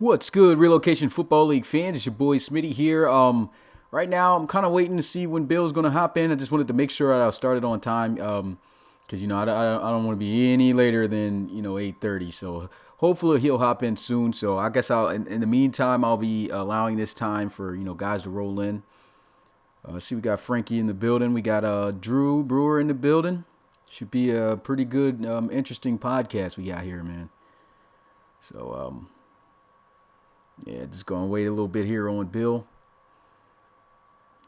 What's good, Relocation Football League fans? It's your boy Smitty here. Right now I'm kind of waiting to see when Bill's gonna hop in. I just wanted to make sure I started on time, because I don't want to be any later than 8:30. So hopefully he'll hop in soon. So I guess I'll in the meantime I'll be allowing this time for guys to roll in. See, we got Frankie in the building. We got Drew Brewer in the building. Should be a pretty good, interesting podcast we got here, man. So yeah, just gonna wait a little bit here on Bill.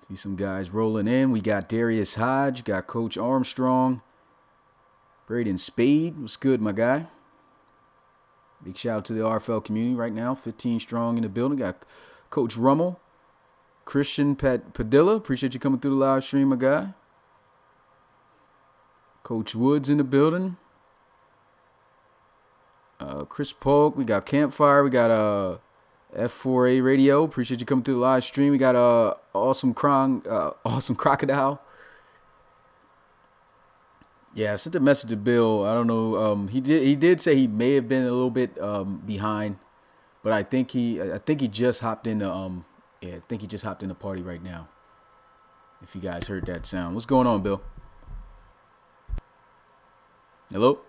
See some guys rolling in. We got Darius Hodge, got Coach Armstrong, Braden Spade. What's good, my guy? Big shout out to the RFL community right now. 15 strong in the building. Got Coach Rummel, Christian Padilla. Appreciate you coming through the live stream, my guy. Coach Woods in the building. Chris Polk. We got Campfire. We got F4A Radio. Appreciate you coming through the live stream. We got Awesome Crocodile. Yeah, I sent a message to Bill. I don't know. He did say he may have been a little bit behind, but I think he just hopped in the I think he just hopped in the party right now. If you guys heard that sound. What's going on, Bill? Hello?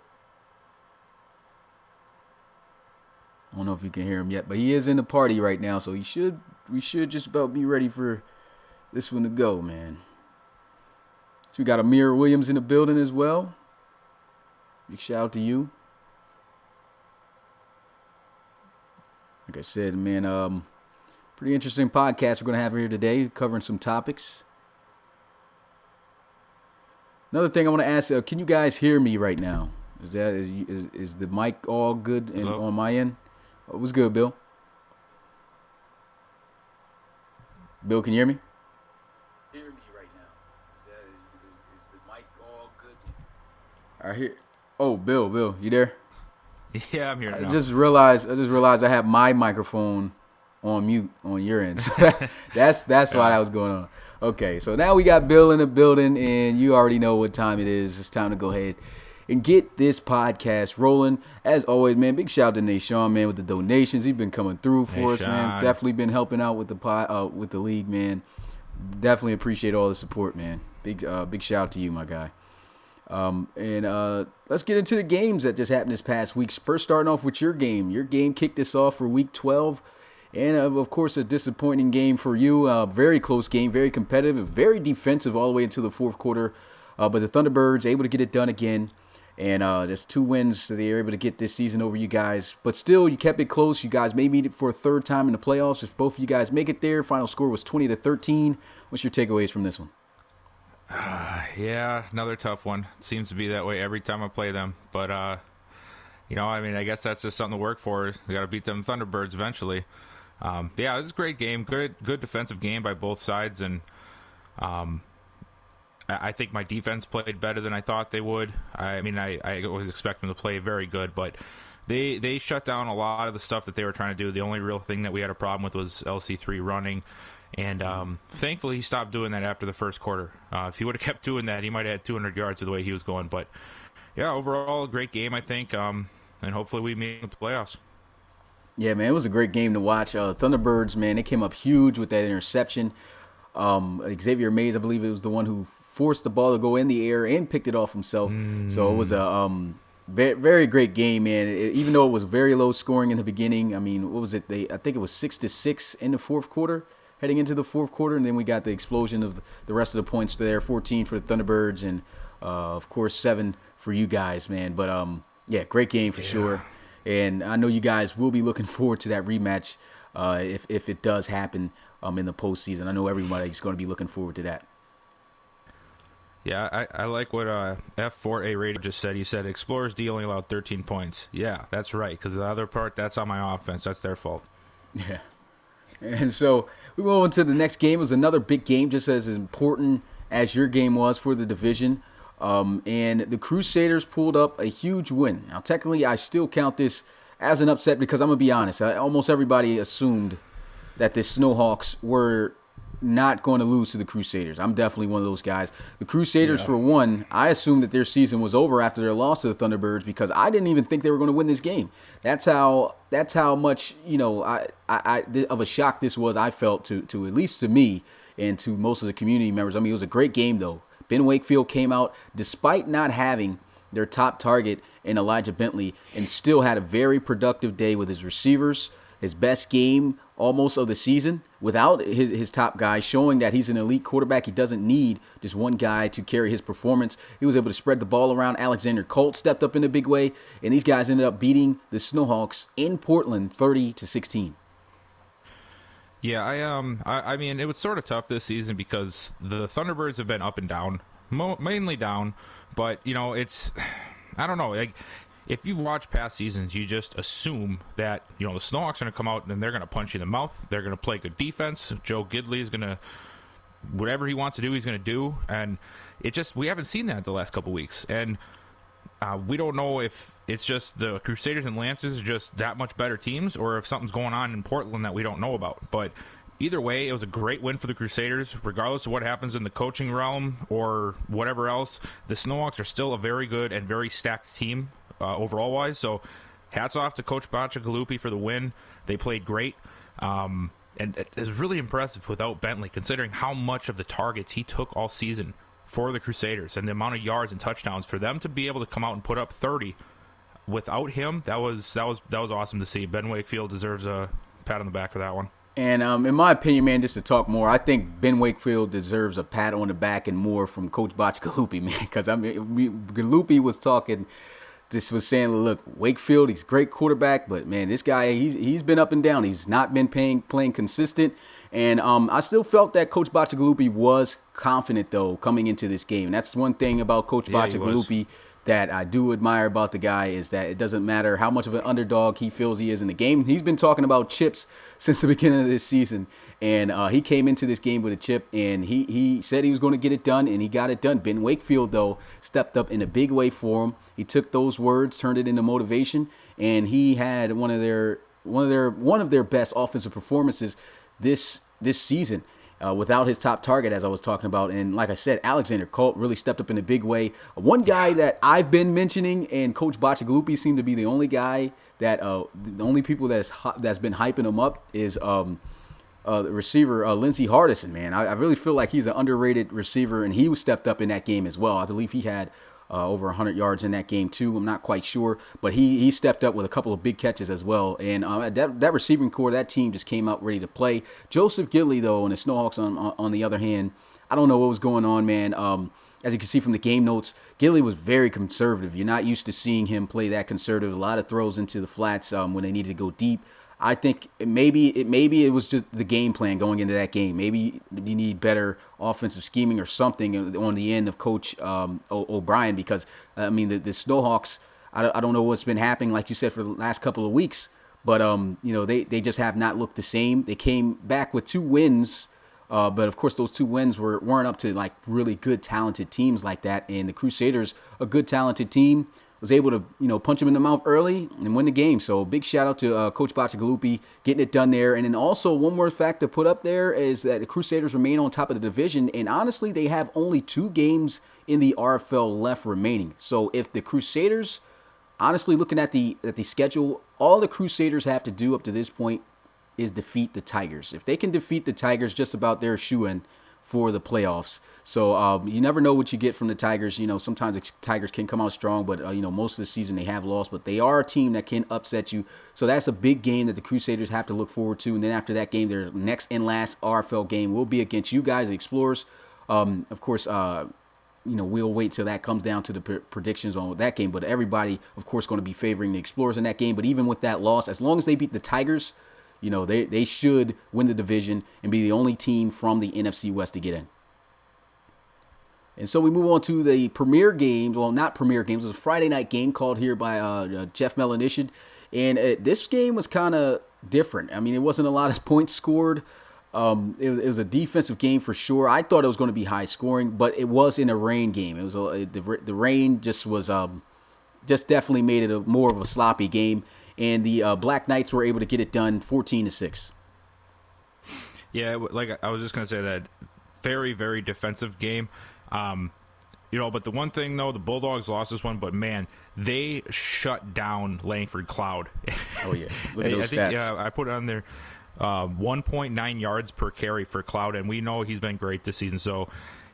I don't know if you can hear him yet, but he is in the party right now, so we should just about be ready for this one to go, man. So we got Amir Williams in the building as well. Big shout out to you. Like I said, man, pretty interesting podcast we're gonna have here today, covering some topics. Another thing I want to ask: can you guys hear me right now? Is the mic all good on my end? What's good, Bill? Bill, can you hear me? Hear me right now. Is the mic all good? I hear. Oh, Bill, you there? Yeah, I'm here now. I just realized I have my microphone on mute on your end. So that's why that was going on. Okay, so now we got Bill in the building, and you already know what time it is. It's time to go ahead and get this podcast rolling. As always, man, big shout out to Nate Sean, man, with the donations. He's been coming through for us, man. Definitely been helping out with the league, man. Definitely appreciate all the support, man. Big shout out to you, my guy. Let's get into the games that just happened this past week. First, starting off with your game. Your game kicked us off for week 12. And, of course, a disappointing game for you. Very close game, very competitive, very defensive all the way into the fourth quarter. But the Thunderbirds able to get it done again. And there's 2 wins that they're able to get this season over you guys. But still, you kept it close. You guys may meet it for a third time in the playoffs. If both of you guys make it there, final score was 20-13. What's your takeaways from this one? Yeah, another tough one. It seems to be that way every time I play them. But, I guess that's just something to work for. We got to beat them Thunderbirds eventually. Yeah, it was a great game. Good defensive game by both sides. And I think my defense played better than I thought they would. I was expecting them to play very good, but they shut down a lot of the stuff that they were trying to do. The only real thing that we had a problem with was LC3 running, and thankfully he stopped doing that after the first quarter. If he would have kept doing that, he might have had 200 yards with the way he was going. But yeah, overall, a great game, I think, and hopefully we meet in the playoffs. Yeah, man, it was a great game to watch. Thunderbirds, man, they came up huge with that interception. Xavier Mays, I believe it was the one who forced the ball to go in the air and picked it off himself. So it was a very, very great game, man. Even though it was very low scoring in the beginning, I mean, what was it? I think it was 6-6 in the fourth quarter, heading into the fourth quarter, and then we got the explosion of the rest of the points there. 14 for the Thunderbirds, and of course 7 for you guys, man. But yeah, great game for sure. And I know you guys will be looking forward to that rematch if it does happen in the postseason. I know everybody's going to be looking forward to that. Yeah, I like what F4A Radio just said. He said, Explorers D only allowed 13 points. Yeah, that's right, because the other part, that's on my offense. That's their fault. Yeah. And so we move on to the next game. It was another big game, just as important as your game was for the division. And the Crusaders pulled up a huge win. Now, technically, I still count this as an upset because I'm going to be honest. Almost everybody assumed that the Snowhawks were not going to lose to the Crusaders. I'm definitely one of those guys. The Crusaders, for one, I assumed that their season was over after their loss to the Thunderbirds because I didn't even think they were going to win this game. That's how much of a shock this was. I felt to at least to me and to most of the community members. I mean, it was a great game though. Ben Wakefield came out despite not having their top target in Elijah Bentley and still had a very productive day with his receivers. His best game almost of the season without his top guy, showing that he's an elite quarterback. He doesn't need just one guy to carry his performance. He was able to spread the ball around. Alexander Colt stepped up in a big way, and these guys ended up beating the Snowhawks in Portland 30-16. Yeah, I mean, it was sort of tough this season because the Thunderbirds have been up and down, mainly down, but, I don't know, like, if you've watched past seasons, you just assume that, the Snowhawks are going to come out and they're going to punch you in the mouth. They're going to play good defense. Joe Gidley is going to, whatever he wants to do, he's going to do. And we haven't seen that the last couple weeks. And we don't know if it's just the Crusaders and Lancers are just that much better teams or if something's going on in Portland that we don't know about. But either way, it was a great win for the Crusaders. Regardless of what happens in the coaching realm or whatever else, the Snowhawks are still a very good and very stacked team. Overall-wise, so hats off to Coach Bacigalupi for the win. They played great, and it was really impressive without Bentley, considering how much of the targets he took all season for the Crusaders and the amount of yards and touchdowns. For them to be able to come out and put up 30 without him, that was awesome to see. Ben Wakefield deserves a pat on the back for that one. And in my opinion, man, just to talk more, I think Ben Wakefield deserves a pat on the back and more from Coach Bacigalupi, man, because Galupi was talking. This was saying, look, Wakefield, he's a great quarterback, but, man, this guy, he's been up and down. He's not been playing consistent. And I still felt that Coach Bacigalupi was confident, though, coming into this game. And that's one thing about Coach Bacigalupi that I do admire about the guy is that it doesn't matter how much of an underdog he feels he is in the game. He's been talking about chips since the beginning of this season. And he came into this game with a chip, and he said he was going to get it done, and he got it done. Ben Wakefield, though, stepped up in a big way for him. He took those words, turned it into motivation, and he had one of their best offensive performances this season. Without his top target, as I was talking about. And like I said, Alexander Colt really stepped up in a big way. One guy that I've been mentioning, and Coach Bacigalupi seemed to be the only guy that, the only people that's been hyping him up is the receiver, Lindsey Hardison, man. I really feel like he's an underrated receiver, and he was stepped up in that game as well. I believe he had over 100 yards in that game too. I'm not quite sure, but he stepped up with a couple of big catches as well. And that receiving core, that team just came out ready to play. Joseph Gidley, though, and the Snowhawks on the other hand, I don't know what was going on, man. As you can see from the game notes, Gidley was very conservative. You're not used to seeing him play that conservative. A lot of throws into the flats when they needed to go deep. I think maybe it was just the game plan going into that game. Maybe you need better offensive scheming or something on the end of Coach O'Brien because, I mean, the Snowhawks, I don't know what's been happening, like you said, for the last couple of weeks. But, they just have not looked the same. They came back with 2 wins, but, of course, those 2 wins weren't up to, like, really good, talented teams like that. And the Crusaders, a good, talented team, was able to, punch him in the mouth early and win the game. So big shout out to Coach Bacigalupi getting it done there. And then also one more fact to put up there is that the Crusaders remain on top of the division. And honestly, they have only 2 games in the RFL left remaining. So if the Crusaders, honestly, looking at the schedule, all the Crusaders have to do up to this point is defeat the Tigers. If they can defeat the Tigers, just about their shoo-in for the playoffs. So you never know what you get from the Tigers. Sometimes the Tigers can come out strong, but most of the season they have lost. But they are a team that can upset you. So that's a big game that the Crusaders have to look forward to. And then after that game, their next and last RFL game will be against you guys, the Explorers. Of course, we'll wait till that comes down to the predictions on that game. But everybody, of course, going to be favoring the Explorers in that game. But even with that loss, as long as they beat the Tigers, they should win the division and be the only team from the NFC West to get in. And so we move on to the premier games. Well, not premier games. It was a Friday night game called here by Jeff Melanishid. And this game was kind of different. I mean, it wasn't a lot of points scored. It was a defensive game for sure. I thought it was going to be high scoring, but it was in a rain game. It was the rain just was just definitely made it more of a sloppy game. And the Black Knights were able to get it done 14-6. Yeah, like I was just gonna say that very, very defensive game. Um, but the one thing though, the Bulldogs lost this one, but man, they shut down Langford Cloud. Oh yeah, look at I those think stats. I put it on there. 1.9 yards per carry for Cloud, and we know he's been great this season. So,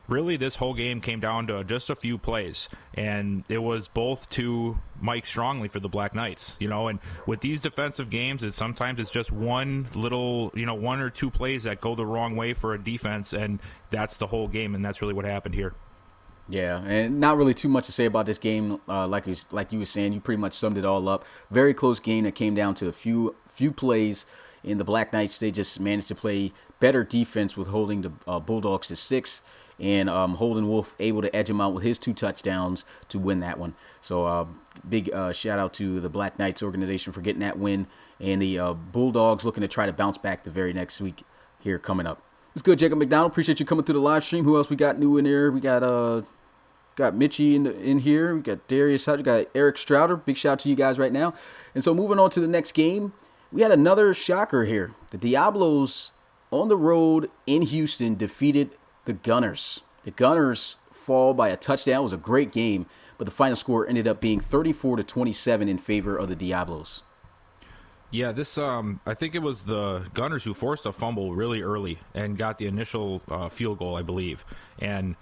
really, this whole game came down to just a few plays, and it was both to Mike Strongly for the Black Knights. And with these defensive games, sometimes it's just one little, one or two plays that go the wrong way for a defense, and that's the whole game, and that's really what happened here. Yeah, and not really too much to say about this game. Like you were saying, you pretty much summed it all up. Very close game that came down to a few plays. In the Black Knights, they just managed to play better defense with holding the Bulldogs to 6, and Holden Wolf able to edge him out with his 2 touchdowns to win that one. So big shout out to the Black Knights organization for getting that win, and the Bulldogs looking to try to bounce back the very next week here coming up. It's good, Jacob McDonald. Appreciate you coming through the live stream. Who else we got new in there? We got Mitchie in here. We got Darius Hutch. We got Eric Strouder. Big shout out to you guys right now. And so moving on to the next game. We had another shocker here. The Diablos on the road in Houston defeated the Gunners. The Gunners fall by a touchdown. It was a great game, but the final score ended up being 34-27 in favor of the Diablos. Yeah, this I think it was the Gunners who forced a fumble really early and got the initial field goal, I believe. And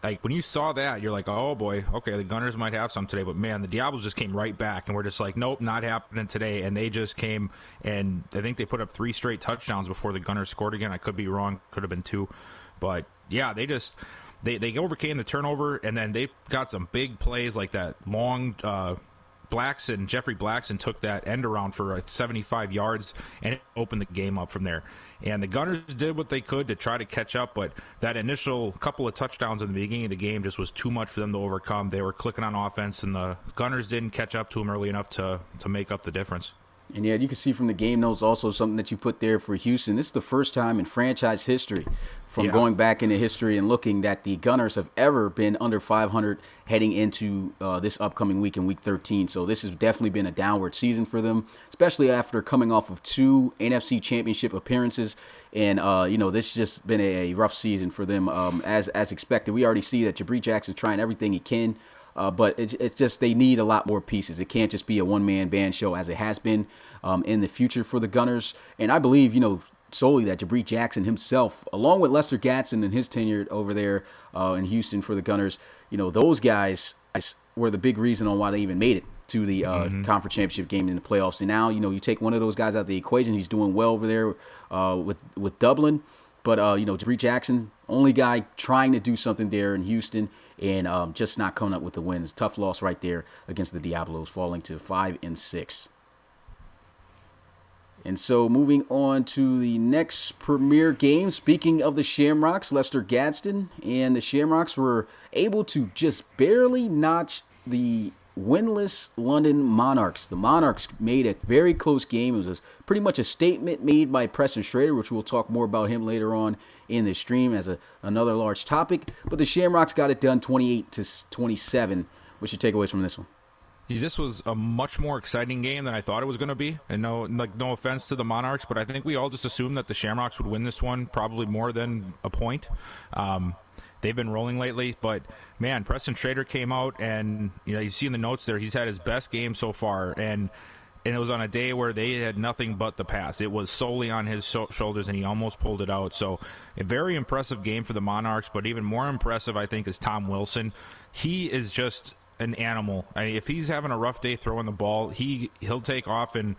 like when you saw that, you're like, oh boy, okay, the Gunners might have some today, but man, the Diablos just came right back, and we're just like, nope, not happening today. And they just came, and I think they put up 3 straight touchdowns before the Gunners scored again. I could be wrong, could have been 2, but yeah, they overcame the turnover, and then they got some big plays like that long. Jeffrey Blackson took that end around for 75 yards, and it opened the game up from there. And the Gunners did what they could to try to catch up, but that initial couple of touchdowns in the beginning of the game just was too much for them to overcome. They were clicking on offense, and the Gunners didn't catch up to them early enough to make up the difference. And yeah, you can see from the game notes also something that you put there for Houston. This is the first time in franchise history, from going back into history and looking, that the Gunners have ever been under 500 heading into this upcoming week in Week 13. So this has definitely been a downward season for them, especially after coming off of 2 NFC Championship appearances. And, this has just been a rough season for them as expected. We already see that Jabri Jackson's trying everything he can. But it's just they need a lot more pieces. It can't just be a one-man band show as it has been in the future for the Gunners. And I believe, solely that Jabri Jackson himself, along with Lester Gatson and his tenure over there in Houston for the Gunners, those guys were the big reason on why they even made it to the conference championship game in the playoffs. And now, you take one of those guys out of the equation. He's doing well over there with Dublin. But, Jabri Jackson, only guy trying to do something there in Houston, and just not coming up with the wins. Tough loss right there against the Diablos, falling to 5-6. And so moving on to the next premier game. Speaking of the Shamrocks, Lester Gadsden and the Shamrocks were able to just barely notch the winless London Monarchs. The Monarchs made a very close game. It was pretty much a statement made by Preston Schrader, which we'll talk more about him later on in the stream as another large topic. But the Shamrocks got it done 28-27. What's your takeaways from this one? Yeah, this was a much more exciting game than I thought it was going to be. And no offense to the Monarchs, but I think we all just assumed that the Shamrocks would win this one, probably more than a point. They've been rolling lately, but man, Preston Schrader came out, and you see in the notes there, he's had his best game so far, and it was on a day where they had nothing but the pass. It was solely on his shoulders, and he almost pulled it out. So a very impressive game for the Monarchs, but even more impressive, I think, is Tom Wilson. He is just an animal. I mean, if he's having a rough day throwing the ball, he'll take off and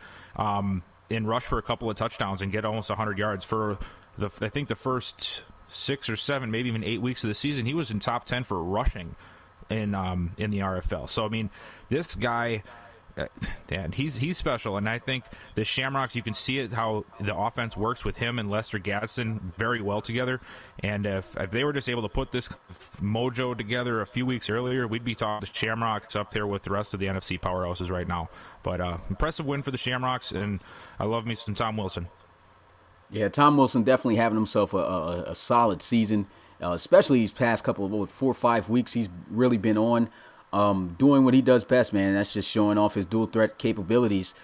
rush for a couple of touchdowns and get almost 100 yards. For I think the first 6 or 7, maybe even 8 weeks of the season, he was in top 10 for rushing in the RFL. So I mean, this guy, Dan, he's special, and I think the Shamrocks, you can see it how the offense works with him and Lester Gadsden very well together. And if they were just able to put this mojo together a few weeks earlier, we'd be talking the Shamrocks up there with the rest of the NFC powerhouses right now. But impressive win for the Shamrocks, and I love me some Tom Wilson. Yeah, Tom Wilson definitely having himself a solid season, especially these past couple of 4 or 5 weeks. He's really been on. Doing what he does best, man. That's just showing off his dual threat capabilities.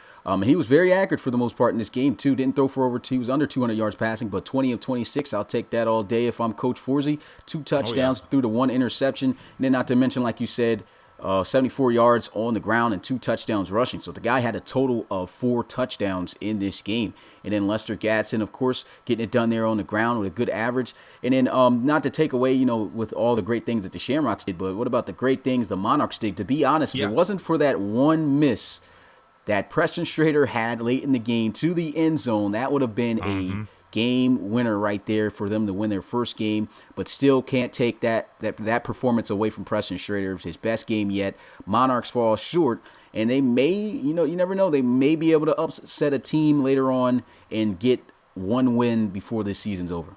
He was very accurate for the most part in this game, too. Didn't throw for over two. He was under 200 yards passing, but 20 of 26. I'll take that all day if I'm Coach Forsey. 2 touchdowns through to 1 interception. And then not to mention, like you said, 74 yards on the ground and 2 touchdowns rushing. So the guy had a total of 4 touchdowns in this game. And then Lester Gadsden, of course, getting it done there on the ground with a good average. And then not to take away, with all the great things that the Shamrocks did, but what about the great things the Monarchs did? To be honest, if it wasn't for that one miss that Preston Strader had late in the game to the end zone, that would have been a game winner right there for them to win their first game, but still can't take that performance away from Preston Strader. It was his best game yet. Monarchs fall short, and they may, you never know, they may be able to upset a team later on and get one win before this season's over.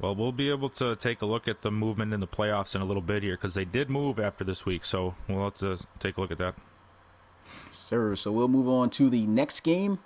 Well, we'll be able to take a look at the movement in the playoffs in a little bit here because they did move after this week, so we'll have to take a look at that. Sir, so we'll move on to the next game.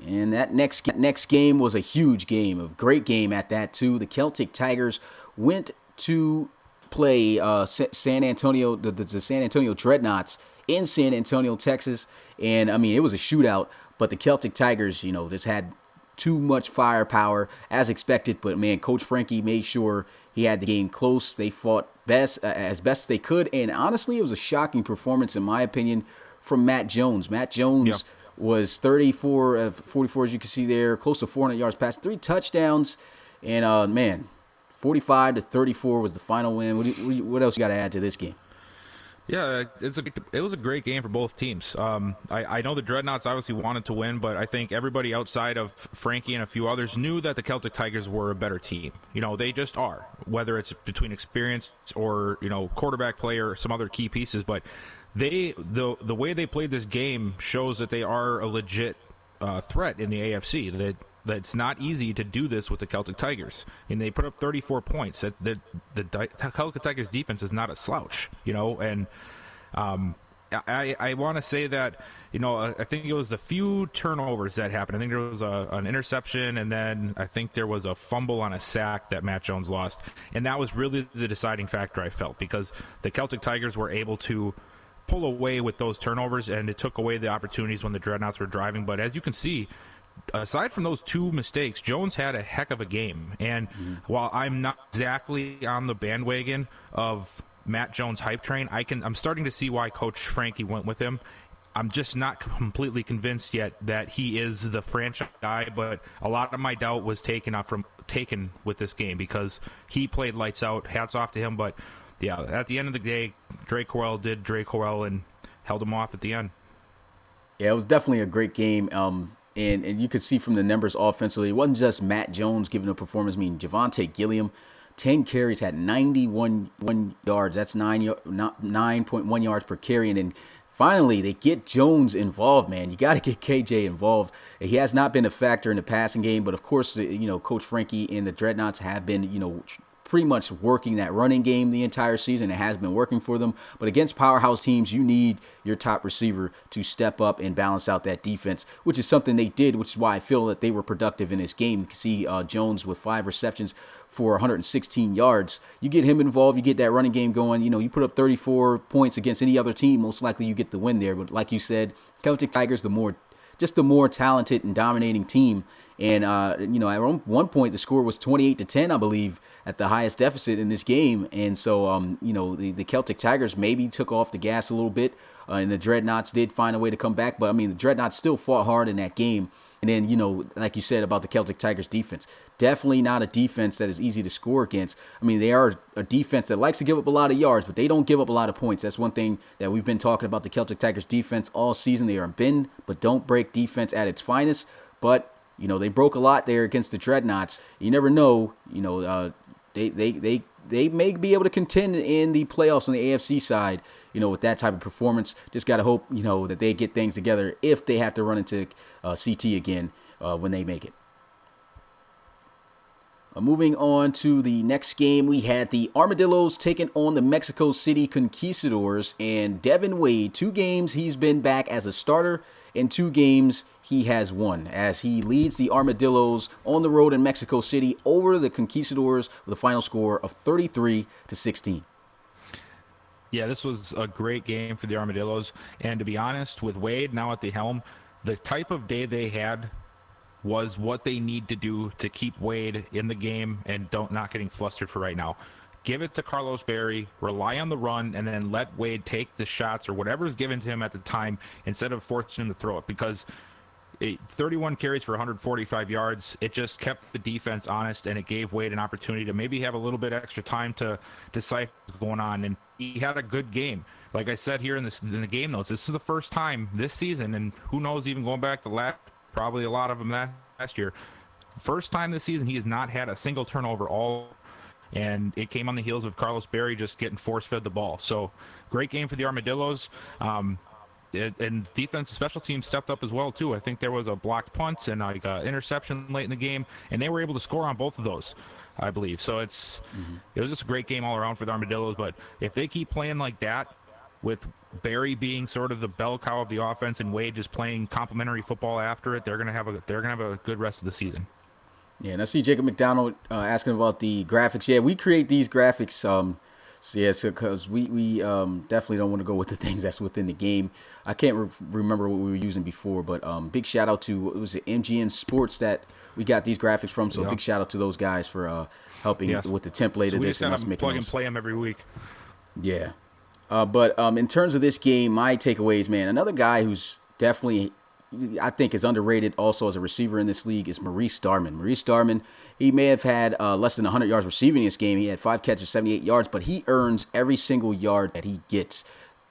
And that next game was a huge game, a great game at that too. The Celtic Tigers went to play San Antonio, the San Antonio Dreadnoughts in San Antonio, Texas. And I mean, it was a shootout, but the Celtic Tigers, just had too much firepower as expected. But man, Coach Frankie made sure he had the game close. They fought as best they could. And honestly, it was a shocking performance, in my opinion, from Matt Jones. Matt Jones was 34 of 44, as you can see there, close to 400 yards passing, 3 touchdowns, and 45-34 was the final win. What else you got to add to this game? Yeah, it was a great game for both teams. I know the Dreadnoughts obviously wanted to win, but I think everybody outside of Frankie and a few others knew that the Celtic Tigers were a better team. They just are, whether it's between experience or quarterback play or some other key pieces, but the way they played this game shows that they are a legit threat in the AFC. That it's not easy to do this with the Celtic Tigers, and they put up 34 points. The Celtic Tigers defense is not a slouch, and I want to say that I think it was the few turnovers that happened. I think there was an interception, and then I think there was a fumble on a sack that Matt Jones lost, and that was really the deciding factor, I felt, because the Celtic Tigers were able to pull away with those turnovers, and it took away the opportunities when the Dreadnoughts were driving. But as you can see, aside from those 2 mistakes, Jones had a heck of a game. And while I'm not exactly on the bandwagon of Matt Jones' hype train, I'm starting to see why Coach Frankie went with him. I'm just not completely convinced yet that he is the franchise guy, but a lot of my doubt was taken with this game because he played lights out. Hats off to him, but yeah, at the end of the day, Drake Correll did Drake Correll and held him off at the end. Yeah, it was definitely a great game. And you could see from the numbers offensively, it wasn't just Matt Jones giving a performance. I mean, Javonte Gilliam, 10 carries, had 91 yards. That's 9.1 yards per carry. And then finally, they get Jones involved, man. You got to get KJ involved. He has not been a factor in the passing game, but of course, Coach Frankie and the Dreadnoughts have been, pretty much working that running game the entire season. It has been working for them. But against powerhouse teams, you need your top receiver to step up and balance out that defense, which is something they did, which is why I feel that they were productive in this game. You can see Jones with 5 receptions for 116 yards. You get him involved, you get that running game going. You put up 34 points against any other team, most likely you get the win there. But like you said, Celtic Tigers, the more talented and dominating team. And, at one point, the score was 28-10, I believe, at the highest deficit in this game. And so, the Celtic Tigers maybe took off the gas a little bit, and the Dreadnoughts did find a way to come back. But, I mean, the Dreadnoughts still fought hard in that game. And then, like you said about the Celtic Tigers defense, definitely not a defense that is easy to score against. I mean, they are a defense that likes to give up a lot of yards, but they don't give up a lot of points. That's one thing that we've been talking about the Celtic Tigers defense all season. They are bend but don't break defense at its finest. But, they broke a lot there against the Dreadnoughts. You never know, they may be able to contend in the playoffs on the AFC side, with that type of performance. Just got to hope, that they get things together if they have to run into CT again when they make it. Moving on to the next game, we had the Armadillos taking on the Mexico City Conquistadors, and Devin Wade, 2 games he's been back as a starter, and 2 games he has won, as he leads the Armadillos on the road in Mexico City over the Conquistadors with a final score of 33-16. Yeah, this was a great game for the Armadillos, and to be honest, with Wade now at the helm, the type of day they had was what they need to do to keep Wade in the game and don't not getting flustered for right now. Give it to Carlos Berry, rely on the run, and then let Wade take the shots or whatever is given to him at the time instead of forcing him to throw it, because 31 carries for 145 yards. It just kept the defense honest, and it gave Wade an opportunity to maybe have a little bit extra time to decipher what's going on. And he had a good game. Like I said here in the game notes, this is the first time this season, and who knows, even going back to probably a lot of them last year. First time this season he has not had a single turnover all, and it came on the heels of Carlos Berry just getting force-fed the ball. So great game for the Armadillos. And defense, special teams stepped up as well too. I think there was a blocked punt and like interception late in the game, and they were able to score on both of those, I believe. So it was just a great game all around for the Armadillos. But if they keep playing like that, with Barry being sort of the bell cow of the offense and Wade just playing complementary football after it, they're gonna have a good rest of the season. Yeah, and I see Jacob McDonald asking about the graphics. Yeah, we create these graphics. So because we definitely don't want to go with the things that's within the game. I can't remember what we were using before, but big shout out to, it was MGM Sports that we got these graphics from. So big shout out to those guys for helping with the template of this and us making plug and play them every week. Yeah. But in terms of this game, my takeaways, man, another guy who's definitely, I think, is underrated also as a receiver in this league is Maurice Darman. Maurice Darman, he may have had less than 100 yards receiving this game. He had 5 catches, 78 yards, but he earns every single yard that he gets.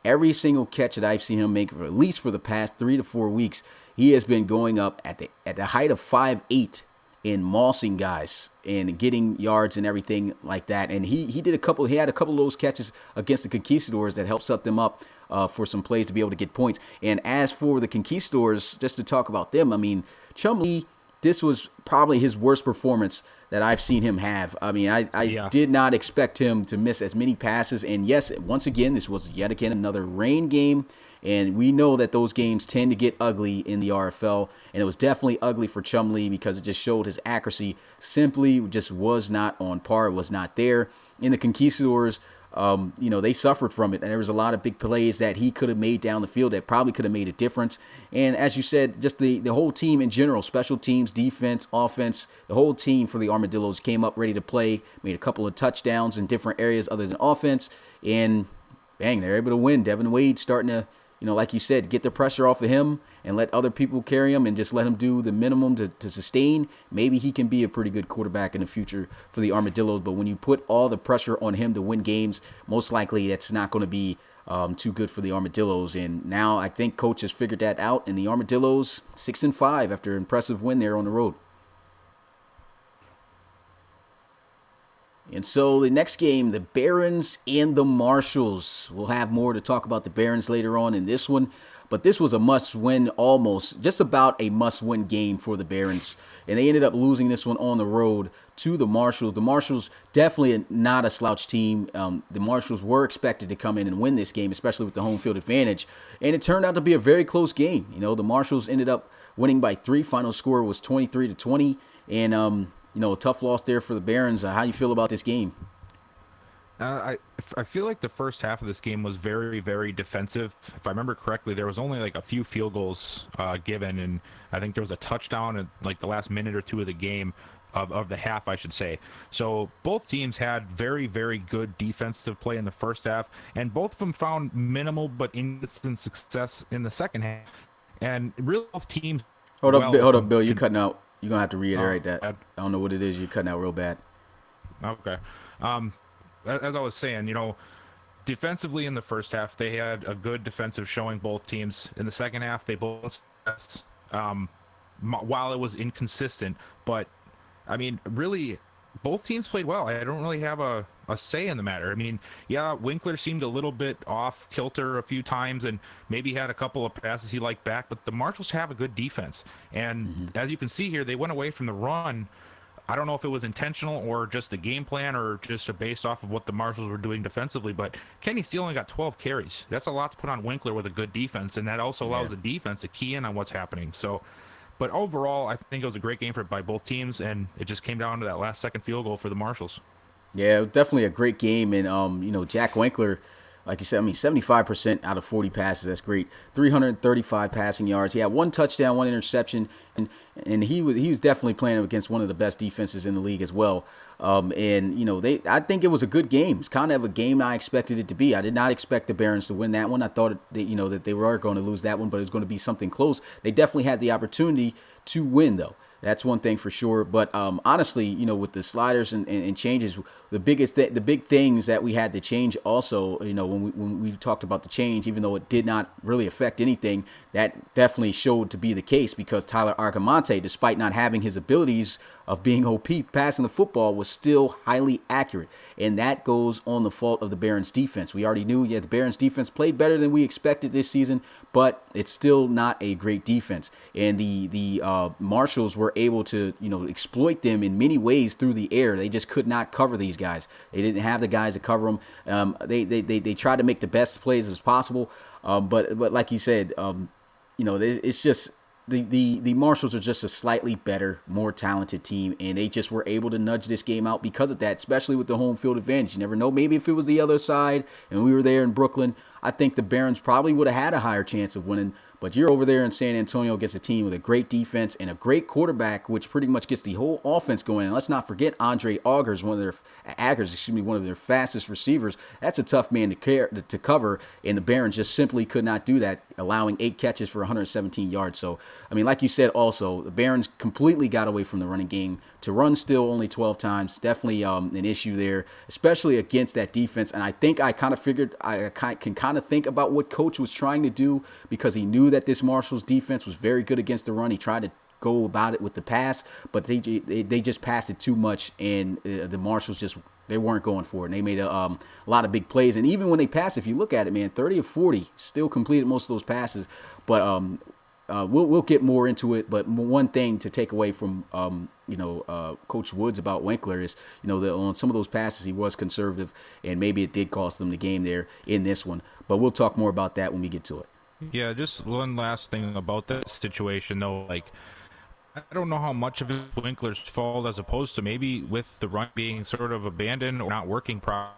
Every single catch that I've seen him make, at least for the past 3 to 4 weeks, he has been going up at the height of 5'8", in mossing guys and getting yards and everything like that. And he had a couple of those catches against the Conquistadors that helped set them up for some plays to be able to get points. And as for the Conquistadors, just to talk about them, I mean, Chumlee, this was probably his worst performance that I've seen him have. I mean, I did not expect him to miss as many passes. And yes, once again, this was yet again another rain game. And we know that those games tend to get ugly in the RFL. And it was definitely ugly for Chumlee because it just showed his accuracy simply just was not on par. It was not there. In the Conquistadors, they suffered from it. And there was a lot of big plays that he could have made down the field that probably could have made a difference. And as you said, just the whole team in general, special teams, defense, offense, the whole team for the Armadillos came up ready to play, made a couple of touchdowns in different areas other than offense. And bang, they're able to win. Devin Wade starting to, like you said, get the pressure off of him and let other people carry him and just let him do the minimum to sustain. Maybe he can be a pretty good quarterback in the future for the Armadillos. But when you put all the pressure on him to win games, most likely that's not going to be too good for the Armadillos. And now I think coach has figured that out. And the Armadillos 6-5 after an impressive win there on the road. And so the next game, the Barons and the Marshals. We'll have more to talk about the Barons later on in this one. But this was a must-win, almost, just about a must-win game for the Barons. And they ended up losing this one on the road to the Marshals. The Marshals, definitely not a slouch team. The Marshals were expected to come in and win this game, especially with the home field advantage. And it turned out to be a very close game. The Marshals ended up winning by 3. Final score was 23-20. And, a tough loss there for the Barons. How you feel about this game? I feel like the first half of this game was very, very defensive. If I remember correctly, there was only like a few field goals given, and I think there was a touchdown in like the last minute or two of the game, of the half, I should say. So both teams had very, very good defensive play in the first half, and both of them found minimal but instant success in the second half. And really, both teams. Hold up, Bill. You're cutting out. You're going to have to reiterate that. I don't know what it is. You're cutting out real bad. Okay. As I was saying, defensively in the first half, they had a good defensive showing, both teams. In the second half, they both, while it was inconsistent. But, I mean, really, both teams played well. I don't really have a say in the matter. I mean, yeah, Winkler seemed a little bit off kilter a few times and maybe had a couple of passes he liked back, but the Marshals have a good defense. And as you can see here, they went away from the run. I don't know if it was intentional or just the game plan or just based off of what the Marshals were doing defensively, but Kenny Steele only got 12 carries. That's a lot to put on Winkler with a good defense, and that also allows the defense to key in on what's happening. So, but overall, I think it was a great game by both teams, and it just came down to that last second field goal for the Marshals. Yeah, definitely a great game. And, Jack Winkler, like you said, I mean, 75% out of 40 passes. That's great. 335 passing yards. He had one touchdown, one interception, and he was definitely playing against one of the best defenses in the league as well. And I think it was a good game. It's kind of a game I expected it to be. I did not expect the Barons to win that one. I thought that they were going to lose that one, but it was going to be something close. They definitely had the opportunity to win, though. That's one thing for sure. But honestly, with the sliders and changes, the big things that we had to change also, when we talked about the change, even though it did not really affect anything, that definitely showed to be the case because Tyler Argamonte, despite not having his abilities of being OP passing the football, was still highly accurate. And that goes on the fault of the Barons defense. We already knew, the Barons defense played better than we expected this season, but it's still not a great defense. And the Marshals were able to, exploit them in many ways through the air. They just could not cover these guys. They didn't have the guys to cover them. They tried to make the best plays as possible. But like you said, it's just the Marshals are just a slightly better, more talented team, and they just were able to nudge this game out because of that, especially with the home field advantage. You never know. Maybe if it was the other side and we were there in Brooklyn, I think the Barons probably would have had a higher chance of winning. But you're over there in San Antonio against a team with a great defense and a great quarterback, which pretty much gets the whole offense going. And let's not forget Andre Augers, one of their fastest receivers. That's a tough man to cover, and the Barons just simply could not do that, allowing 8 catches for 117 yards. So, I mean, like you said, also the Barons completely got away from the running game. To run still only 12 times, definitely an issue there, especially against that defense. And I think I kind of figured I can kind of think about what Coach was trying to do because he knew that this Marshals defense was very good against the run. He tried to go about it with the pass, but they just passed it too much, and the Marshals they weren't going for it. And they made a lot of big plays. And even when they passed, if you look at it, man, 30 of 40 still completed most of those passes. But we'll get more into it. But one thing to take away from Coach Woods about Winkler is that on some of those passes he was conservative, and maybe it did cost them the game there in this one. But we'll talk more about that when we get to it. Yeah, just one last thing about that situation, though. Like, I don't know how much of it is Winkler's fault as opposed to maybe with the run being sort of abandoned or not working properly.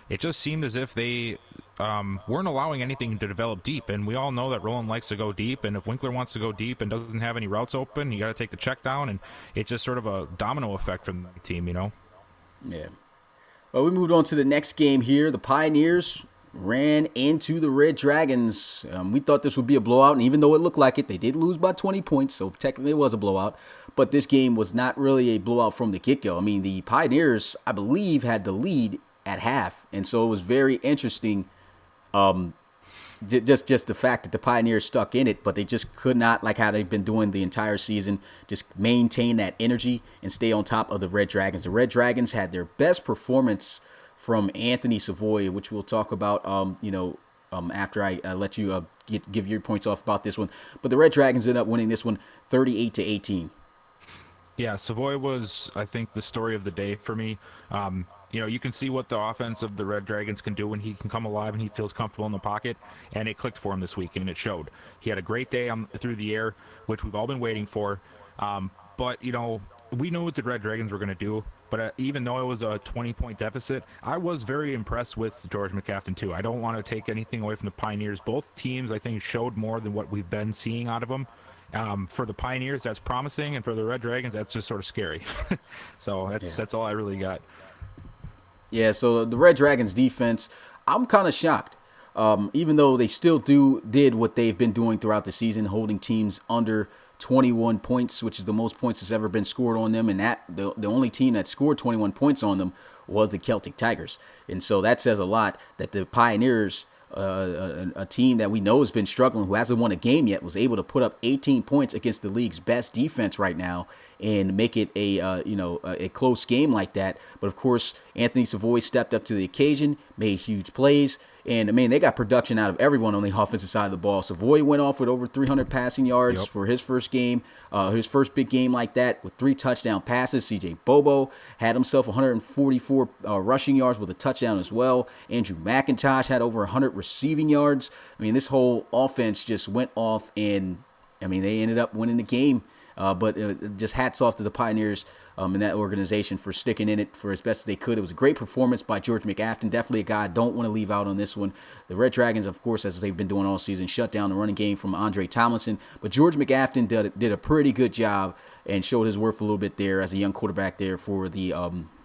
It just seemed as if they weren't allowing anything to develop deep, and we all know that Roland likes to go deep, and if Winkler wants to go deep and doesn't have any routes open, you got to take the check down, and it's just sort of a domino effect from the team, Yeah. Well, we moved on to the next game here. The Pioneers ran into the Red Dragons. We thought this would be a blowout, and even though it looked like it, they did lose by 20 points, so technically it was a blowout. But this game was not really a blowout from the get-go. I mean, the Pioneers, I believe, had the lead at half, and so it was very interesting. Just the fact that the Pioneers stuck in it, but they just could not, like how they've been doing the entire season, just maintain that energy and stay on top of the Red Dragons. The Red Dragons had their best performance from Anthony Savoy, which we'll talk about, after I let you give your points off about this one. But the Red Dragons ended up winning this one 38-18. Yeah, Savoy was, I think, the story of the day for me. You can see what the offense of the Red Dragons can do when he can come alive and he feels comfortable in the pocket, and it clicked for him this week, and it showed. He had a great day through the air, which we've all been waiting for. But we knew what the Red Dragons were going to do, but even though it was a 20-point deficit, I was very impressed with George McCafferty, too. I don't want to take anything away from the Pioneers. Both teams, I think, showed more than what we've been seeing out of them. For the Pioneers, that's promising, and for the Red Dragons, that's just sort of scary. So that's all I really got. Yeah, so the Red Dragons defense, I'm kind of shocked. Even though they still did what they've been doing throughout the season, holding teams under 21 points, which is the most points that's ever been scored on them. And the only team that scored 21 points on them was the Celtic Tigers. And so that says a lot that the Pioneers, a team that we know has been struggling, who hasn't won a game yet, was able to put up 18 points against the league's best defense right now and make it a close game like that. But of course, Anthony Savoy stepped up to the occasion, made huge plays, and I mean, they got production out of everyone on the offensive side of the ball. Savoy went off with over 300 passing yards for his first game, his first big game like that, with 3 touchdown passes. CJ Bobo had himself 144 rushing yards with a touchdown as well. Andrew McIntosh had over 100 receiving yards. I mean, this whole offense just went off, and I mean, they ended up winning the game. But just hats off to the Pioneers in that organization for sticking in it for as best as they could. It was a great performance by George McAfton. Definitely a guy I don't want to leave out on this one. The Red Dragons, of course, as they've been doing all season, shut down the running game from Andre Tomlinson. But George McAfton did a pretty good job and showed his worth a little bit there as a young quarterback there for the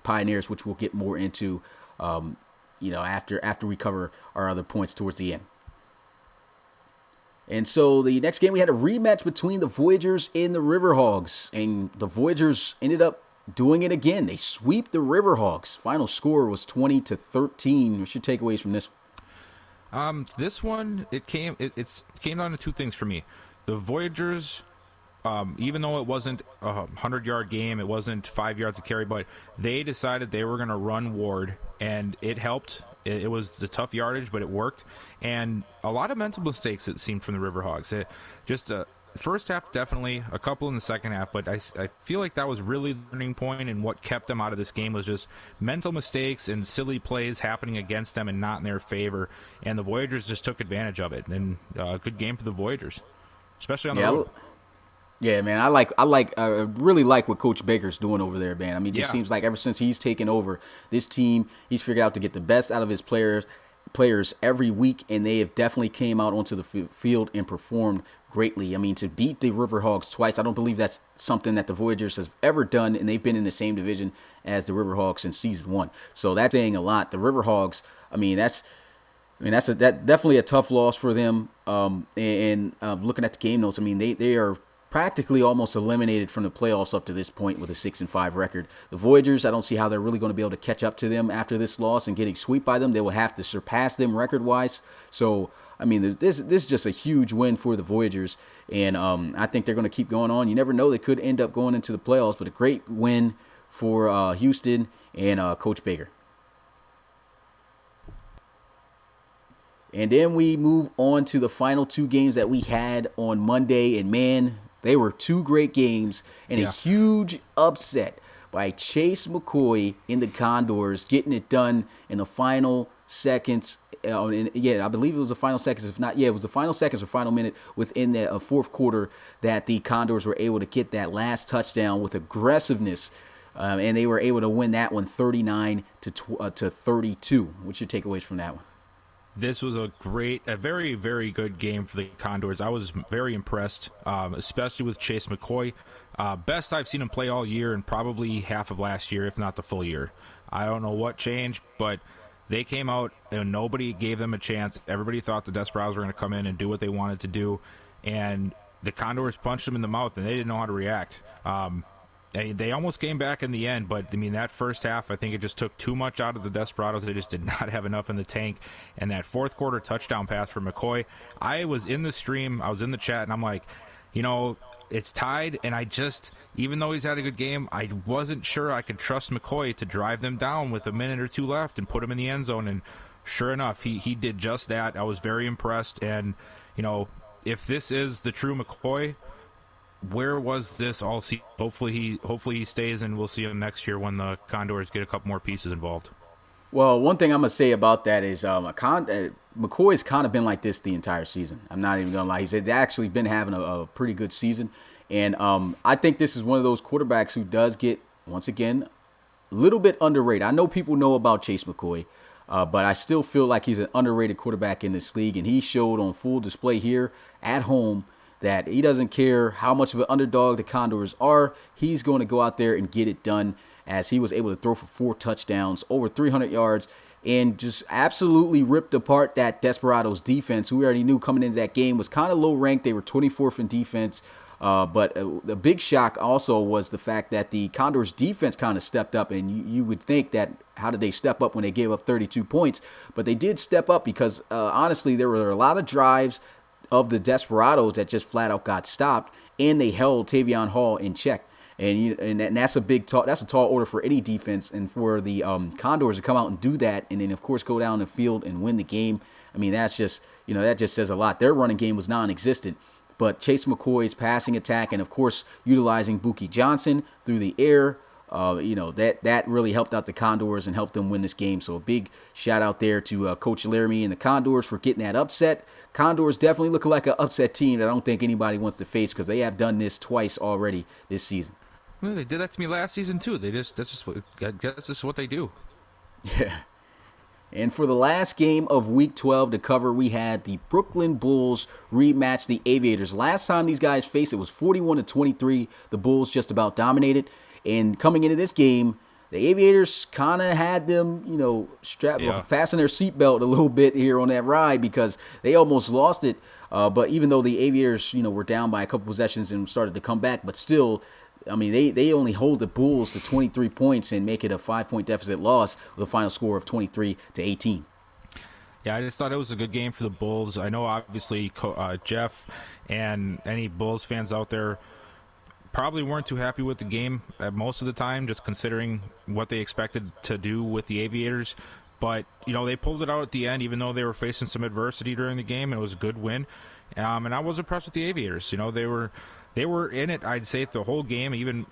Pioneers, which we'll get more into after we cover our other points towards the end. And so the next game, we had a rematch between the Voyagers and the Riverhogs. And the Voyagers ended up doing it again. They sweep the Riverhogs. Final score was 20-13. What's your takeaways from this? This one, it came down to two things for me. The Voyagers, even though it wasn't a 100-yard game, it wasn't 5 yards of carry, but they decided they were going to run Ward, and it helped. It was the tough yardage, but it worked. And a lot of mental mistakes, it seemed, from the Riverhogs. First half, definitely. A couple in the second half. But I feel like that was really the turning point, and what kept them out of this game was just mental mistakes and silly plays happening against them and not in their favor. And the Voyagers just took advantage of it. And a good game for the Voyagers, especially on the road. Yeah, man, I really like what Coach Baker's doing over there, man. I mean, it just seems like ever since he's taken over this team, he's figured out to get the best out of his players every week, and they have definitely came out onto the field and performed greatly. I mean, to beat the Riverhogs twice, I don't believe that's something that the Voyagers have ever done, and they've been in the same division as the Riverhogs since season 1. So that's saying a lot. The Riverhogs, that's definitely a tough loss for them. Looking at the game notes, I mean, they are practically almost eliminated from the playoffs up to this point with a 6-5 record. The Voyagers, I don't see how they're really going to be able to catch up to them after this loss and getting swept by them. They will have to surpass them record-wise. So, I mean, this is just a huge win for the Voyagers, and I think they're going to keep going on. You never know, they could end up going into the playoffs, but a great win for Houston and Coach Baker. And then we move on to the final two games that we had on Monday, and man, they were two great games and a huge upset by Chase McCoy in the Condors, getting it done in the final seconds. I believe it was the final seconds. If not, it was the final seconds or final minute within the fourth quarter that the Condors were able to get that last touchdown with aggressiveness, and they were able to win that one 39-32. What's your takeaways from that one? This was a very, very good game for the Condors. I was very impressed, especially with Chase McCoy. Best I've seen him play all year and probably half of last year, if not the full year. I don't know what changed, but they came out and nobody gave them a chance. Everybody thought the Desperados were going to come in and do what they wanted to do, and the Condors punched them in the mouth, and they didn't know how to react. They almost came back in the end, but I mean, that first half, I think it just took too much out of the Desperados. They just did not have enough in the tank. And that fourth quarter touchdown pass for McCoy, I was in the stream, I was in the chat, and I'm like, it's tied, and even though he's had a good game, I wasn't sure I could trust McCoy to drive them down with a minute or two left and put him in the end zone. And sure enough, he did just that. I was very impressed. And, if this is the true McCoy, where was this all season? Hopefully he stays, and we'll see him next year when the Condors get a couple more pieces involved. Well, one thing I'm going to say about that is McCoy's kind of been like this the entire season. I'm not even going to lie. He's actually been having a pretty good season. And I think this is one of those quarterbacks who does get, once again, a little bit underrated. I know people know about Chase McCoy, but I still feel like he's an underrated quarterback in this league. And he showed on full display here at home that he doesn't care how much of an underdog the Condors are. He's going to go out there and get it done, as he was able to throw for 4 touchdowns, over 300 yards, and just absolutely ripped apart that Desperados defense, who we already knew coming into that game was kind of low ranked. They were 24th in defense. But the big shock also was the fact that the Condors defense kind of stepped up, and you would think that how did they step up when they gave up 32 points? But they did step up because, honestly, there were a lot of drives of the Desperados that just flat out got stopped, and they held Tavion Hall in check. And that's a tall order for any defense, and for the Condors to come out and do that, and then of course go down the field and win the game. I mean, that just says a lot. Their running game was non-existent, but Chase McCoy's passing attack, and of course utilizing Buki Johnson through the air, that really helped out the Condors and helped them win this game. So a big shout out there to Coach Laramie and the Condors for getting that upset. Condors definitely look like an upset team that I don't think anybody wants to face because they have done this twice already this season. Well, they did that to me last season too. I guess this is what they do. Yeah. And for the last game of Week 12 to cover, we had the Brooklyn Bulls rematch the Aviators. Last time these guys faced, it was 41-23. The Bulls just about dominated. And coming into this game, the Aviators kind of had them, fasten their seatbelt a little bit here on that ride because they almost lost it. But even though the Aviators, were down by a couple possessions and started to come back, but still, I mean, they only hold the Bulls to 23 points and make it a 5-point deficit loss with a final score of 23-18. Yeah, I just thought it was a good game for the Bulls. I know, obviously, Jeff and any Bulls fans out there probably weren't too happy with the game most of the time, just considering what they expected to do with the Aviators. But, they pulled it out at the end, even though they were facing some adversity during the game. It was a good win. And I was impressed with the Aviators. They were in it, I'd say, the whole game, even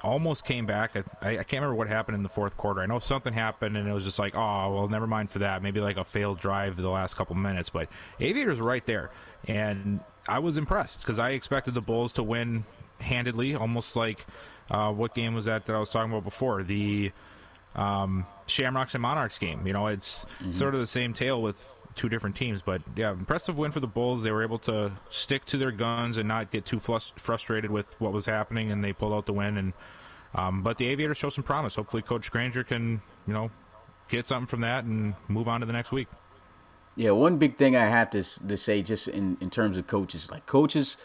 almost came back. I can't remember what happened in the fourth quarter. I know something happened, and it was just like, oh, well, never mind for that. Maybe like a failed drive the last couple minutes. But Aviators were right there. And I was impressed because I expected the Bulls to win handedly, almost like what game was that I was talking about before? The Shamrocks and Monarchs game. It's sort of the same tale with two different teams, but yeah, impressive win for the Bulls. They were able to stick to their guns and not get too frustrated with what was happening, and they pulled out the win. And but the Aviators show some promise. Hopefully, Coach Granger can get something from that and move on to the next week. Yeah, one big thing I have to say, just in terms of coaches,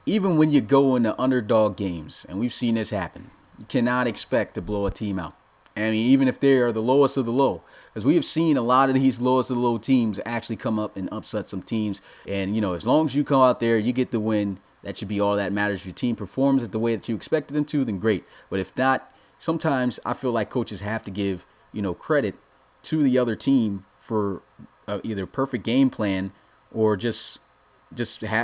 even when you go into underdog games, and we've seen this happen, you cannot expect to blow a team out. I mean, even if they are the lowest of the low, because we have seen a lot of these lowest of the low teams actually come up and upset some teams. And, as long as you come out there, you get the win, that should be all that matters. If your team performs it the way that you expected them to, then great. But if not, sometimes I feel like coaches have to give, credit to the other team for either perfect game plan or just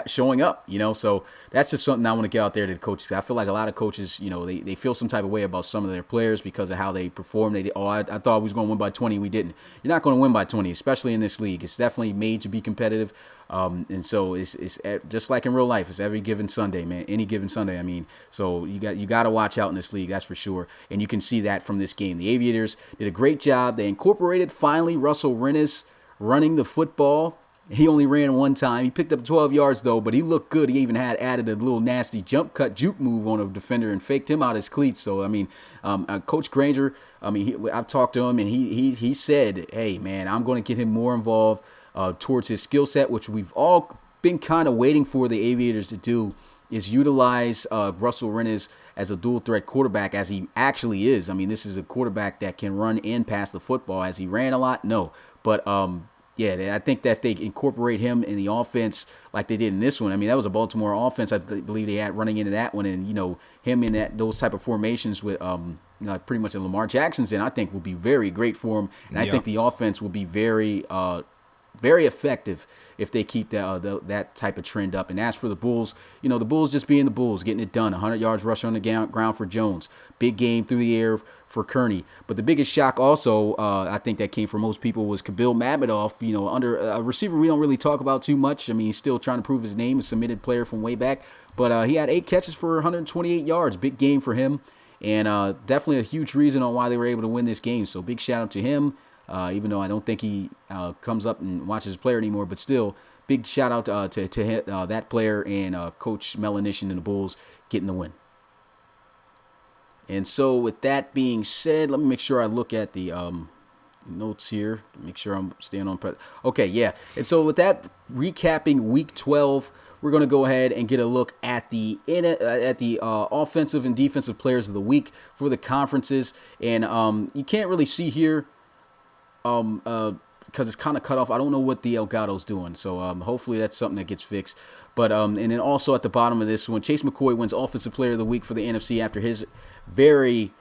showing up, So that's just something I want to get out there to the coaches. I feel like a lot of coaches, they feel some type of way about some of their players because of how they perform. I thought we was going to win by 20. We didn't. You're not going to win by 20, especially in this league. It's definitely made to be competitive. And so it's just like in real life. It's every given Sunday, man. Any given Sunday, I mean. So you got to watch out in this league, that's for sure. And you can see that from this game. The Aviators did a great job. They incorporated finally Russell Rennes running the football. He only ran one time. He picked up 12 yards, though, but he looked good. He even had added a little nasty jump cut juke move on a defender and faked him out his cleats. So, I mean, Coach Granger, I've talked to him, and he said, hey, man, I'm going to get him more involved towards his skill set, which we've all been kind of waiting for the Aviators to do, is utilize Russell Rennes as a dual threat quarterback, as he actually is. I mean, this is a quarterback that can run and pass the football. As he ran a lot? No. But, yeah, I think that if they incorporate him in the offense like they did in this one, I mean, that was a Baltimore offense I believe they had running into that one, and, him in those type of formations with, pretty much a Lamar Jackson's in, I think will be very great for him, and I think the offense will be very effective if they keep that type of trend up. And as for the Bulls, the Bulls just being the Bulls, getting it done. 100 yards rush on the ground for Jones. Big game through the air for Kearney. But the biggest shock also, I think that came from most people, was Kabil Mamedov, under a receiver we don't really talk about too much. I mean, he's still trying to prove his name, a submitted player from way back. But he had 8 catches for 128 yards. Big game for him. And definitely a huch reason on why they were able to win this game. So big shout out to him. Even though I don't think he comes up and watches his player anymore, but still, big shout out to that player and Coach Melanishin and the Bulls getting the win. And so with that being said, let me make sure I look at the notes here to make sure I'm staying on. Okay, yeah. And so with that, recapping Week 12, we're going to go ahead and get a look at the offensive and defensive players of the week for the conferences. And you can't really see here, because it's kind of cut off. I don't know what the Elgato's doing, so hopefully that's something that gets fixed. But and then also at the bottom of this one, Chase McCoy wins Offensive Player of the Week for the NFC after his very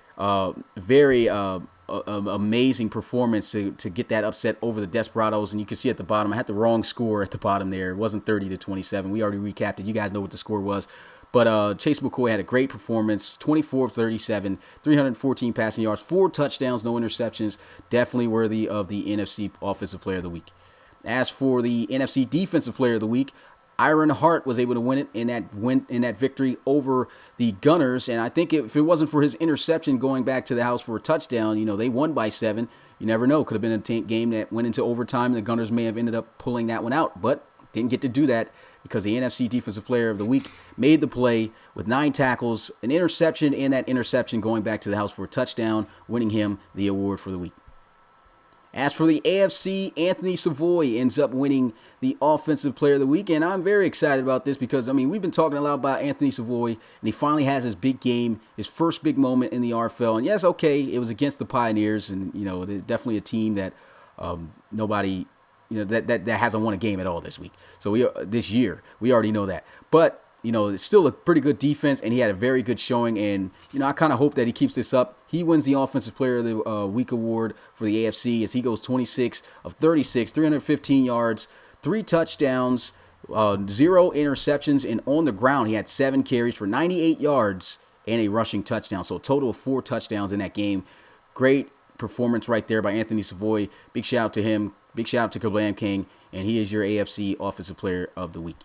amazing performance to get that upset over the Desperados. And you can see at the bottom, I had the wrong score at the bottom there. It wasn't 30-27. We already recapped it. You guys know what the score was. But Chase McCoy had a great performance, 24 of 37, 314 passing yards, 4 touchdowns, no interceptions. Definitely worthy of the NFC Offensive Player of the Week. As for the NFC Defensive Player of the Week, Iron Hart was able to win it in that victory over the Gunners. And I think if it wasn't for his interception going back to the house for a touchdown, they won by 7. You never know. Could have been a game that went into overtime, and the Gunners may have ended up pulling that one out. But didn't get to do that because the NFC Defensive Player of the Week made the play with 9 tackles, an interception, and that interception going back to the house for a touchdown, winning him the award for the week. As for the AFC, Anthony Savoy ends up winning the Offensive Player of the Week, and I'm very excited about this because, we've been talking a lot about Anthony Savoy, and he finally has his big game, his first big moment in the RFL. And yes, okay, it was against the Pioneers, and, there's definitely a team that nobody, that hasn't won a game at all this week. So this year, we already know that. But it's still a pretty good defense, and he had a very good showing. And, I kind of hope that he keeps this up. He wins the Offensive Player of the Week award for the AFC as he goes 26 of 36, 315 yards, 3 touchdowns, 0 interceptions, and on the ground, he had 7 carries for 98 yards and a rushing touchdown. So a total of 4 touchdowns in that game. Great performance right there by Anthony Savoy. Big shout out to him. Big shout out to Kablam King, and he is your AFC Offensive Player of the Week.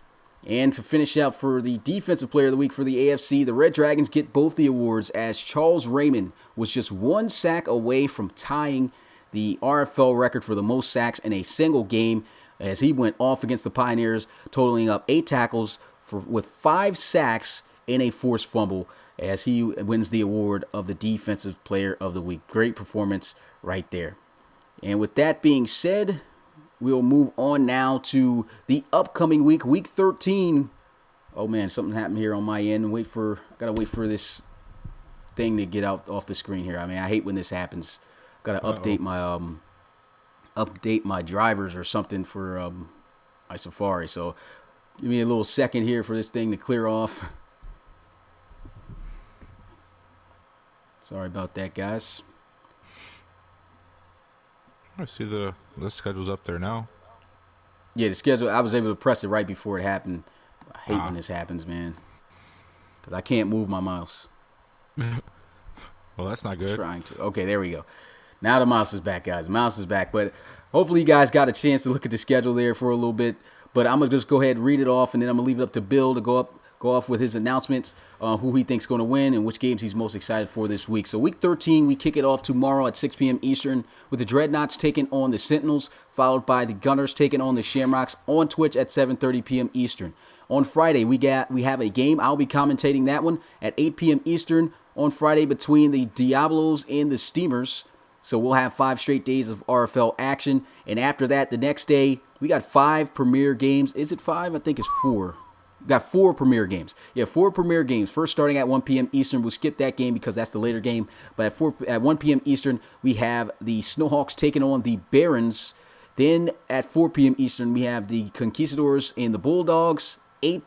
And to finish out for the Defensive Player of the Week for the AFC, the Red Dragons get both the awards as Charles Raymond was just 1 sack away from tying the RFL record for the most sacks in a single game as he went off against the Pioneers, totaling up 8 tackles with 5 sacks and a forced fumble as he wins the award of the Defensive Player of the Week. Great performance right there. And with that being said, we'll move on now to the upcoming week, week 13. Oh man, something happened here on my end. Gotta wait for this thing to get out off the screen here. I hate when this happens. Gotta update my drivers or something for my Safari. So give me a little second here for this thing to clear off. Sorry about that, guys. I see the schedule's up there now. Yeah, the schedule, I was able to press it right before it happened. I hate when this happens, man. Because I can't move my mouse. Well, that's not good. Trying to. Okay, there we go. Now the mouse is back, guys. The mouse is back. But hopefully you guys got a chance to look at the schedule there for a little bit. But I'm going to just go ahead and read it off, and then I'm going to leave it up to Bill to go off with his announcements, who he thinks going to win and which games he's most excited for this week. So week 13, we kick it off tomorrow at 6 p.m. Eastern with the Dreadnoughts taking on the Sentinels, followed by the Gunners taking on the Shamrocks on Twitch at 7:30 p.m. Eastern. On Friday, we have a game. I'll be commentating that one at 8 p.m. Eastern on Friday between the Diablos and the Steamers. So we'll have 5 straight days of RFL action. And after that, the next day, we got 5 premier games. Is it 5? I think it's 4. We got 4 premier games. Yeah, 4 premier games. First starting at 1 p.m. Eastern. We'll skip that game because that's the later game. But at 1 p.m. Eastern, we have the Snowhawks taking on the Barons. Then at 4 p.m. Eastern, we have the Conquistadors and the Bulldogs. 6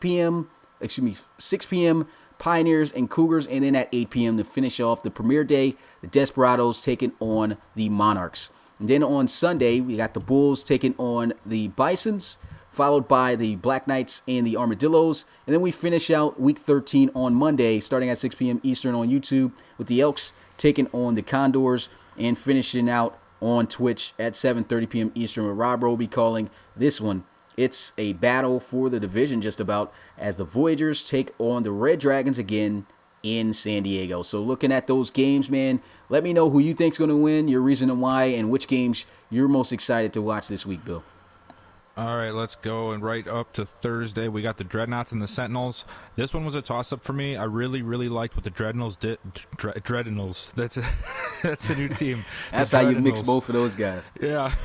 p.m., Pioneers and Cougars. And then at 8 p.m. to finish off the premier day, the Desperados taking on the Monarchs. And then on Sunday, we got the Bulls taking on the Bisons, followed by the Black Knights and the Armadillos. And then we finish out week 13 on Monday, starting at 6 p.m. Eastern on YouTube, with the Elks taking on the Condors and finishing out on Twitch at 7:30 p.m. Eastern, where Rob will be calling this one. It's a battle for the division just about as the Voyagers take on the Red Dragons again in San Diego. So looking at those games, man, let me know who you think's going to win, your reason and why, and which games you're most excited to watch this week, Bill. All right, let's go. And right up to Thursday, we got the Dreadnoughts and the Sentinels. This one was a toss-up for me. I really, really liked what the Dreadnoughts did. Dreadnoughts. That's a new team. That's how you mix both of those guys. Yeah.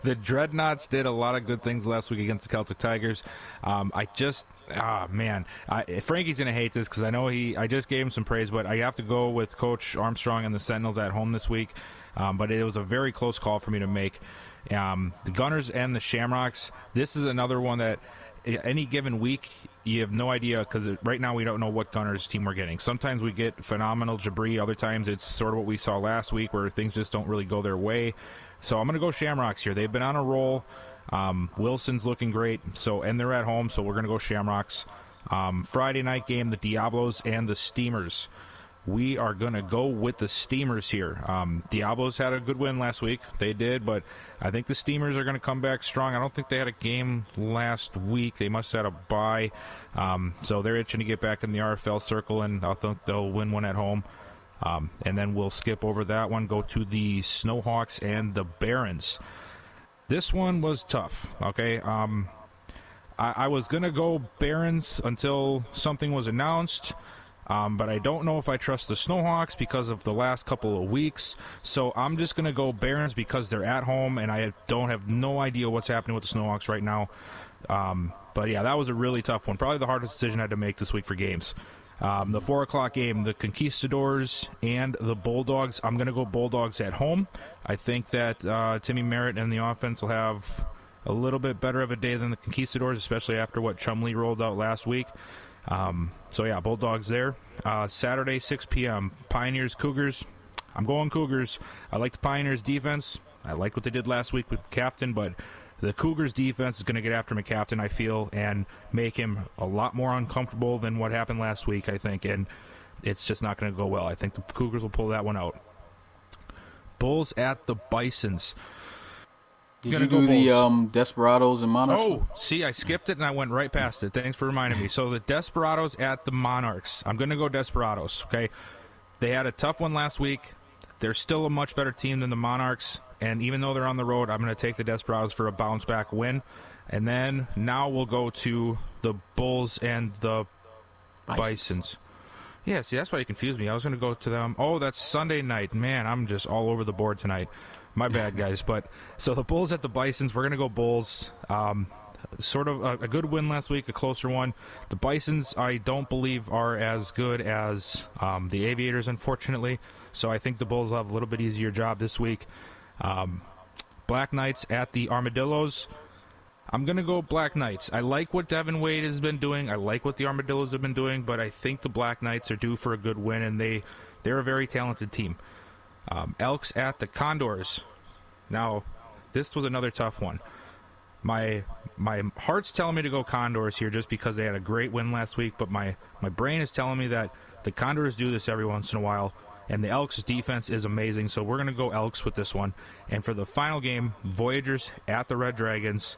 The Dreadnoughts did a lot of good things last week against the Celtic Tigers. Frankie's going to hate this because I just gave him some praise, but I have to go with Coach Armstrong and the Sentinels at home this week. But it was a very close call for me to make. The Gunners and the Shamrocks, this is another one that any given week you have no idea, because right now we don't know what Gunners team we're getting. Sometimes we get phenomenal Jabri, other times it's sort of what we saw last week where things just don't really go their way. So I'm going to go Shamrocks here. They've been on a roll. Wilson's looking great, and they're at home, so we're going to go Shamrocks. Friday night game, the Diablos and the Steamers. We are going to go with the Steamers here. Diablos had a good win last week. They did, but I think the Steamers are going to come back strong. I don't think they had a game last week. They must have had a bye. So they're itching to get back in the RFL circle, and I think they'll win one at home. And then we'll skip over that one, go to the Snowhawks and the Barons. This one was tough, okay? I was going to go Barons until something was announced. But I don't know if I trust the Snowhawks because of the last couple of weeks. So I'm just going to go Barons because they're at home, and I don't have no idea what's happening with the Snowhawks right now. But yeah, that was a really tough one. Probably the hardest decision I had to make this week for games. The 4 o'clock game, the Conquistadors and the Bulldogs. I'm going to go Bulldogs at home. I think that Timmy Merritt and the offense will have a little bit better of a day than the Conquistadors, especially after what Chumley rolled out last week. So yeah, Bulldogs there. Saturday, 6 p.m. Pioneers, Cougars. I'm going Cougars. I like the Pioneers defense. I like what they did last week with Captain, but the Cougars defense is going to get after McCafton, I feel, and make him a lot more uncomfortable than what happened last week, I think, and it's just not going to go well. I think the Cougars will pull that one out. Bulls at the Bisons. Did you do the Desperados and Monarchs? Oh, see, I skipped it and I went right past it. Thanks for reminding me. So the Desperados at the Monarchs. I'm going to go Desperados, okay? They had a tough one last week. They're still a much better team than the Monarchs, and even though they're on the road, I'm going to take the Desperados for a bounce-back win. And then now we'll go to the Bulls and the Bisons. Yeah, see, that's why you confused me. I was going to go to them. Oh, that's Sunday night. Man, I'm just all over the board tonight. My bad, guys. But so the Bulls at the Bisons, we're going to go Bulls. Sort of a good win last week, a closer one. The Bisons, I don't believe, are as good as the Aviators, unfortunately. So I think the Bulls will have a little bit easier job this week. Black Knights at the Armadillos. I'm going to go Black Knights. I like what Devin Wade has been doing. I like what the Armadillos have been doing, but I think the Black Knights are due for a good win, and they're a very talented team. Elks at the Condors. Now, this was another tough one. My heart's telling me to go Condors here just because they had a great win last week, but my brain is telling me that the Condors do this every once in a while, and the Elks' defense is amazing, so we're going to go Elks with this one. And for the final game, Voyagers at the Red Dragons.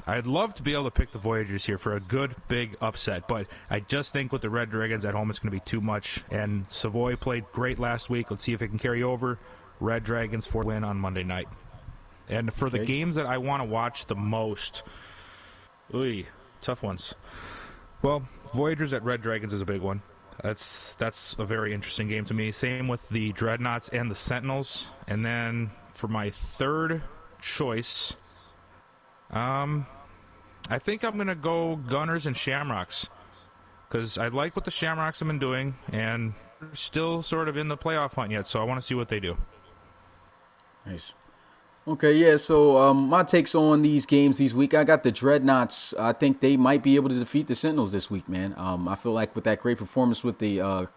I'd love to be able to pick the Voyagers here for a good, big upset, but I just think with the Red Dragons at home, it's going to be too much. And Savoy played great last week. Let's see if it can carry over. Red Dragons for win on Monday night. And for the games that I want to watch the most, tough ones. Well, Voyagers at Red Dragons is a big one. That's a very interesting game to me. Same with the Dreadnoughts and the Sentinels. And then for my third choice, I think I'm going to go Gunners and Shamrocks because I like what the Shamrocks have been doing, and they're still sort of in the playoff hunt yet, so I want to see what they do. Nice. Okay, yeah, so my takes on these games this week, I got the Dreadnoughts. I think they might be able to defeat the Sentinels this week, man. I feel like with that great performance with the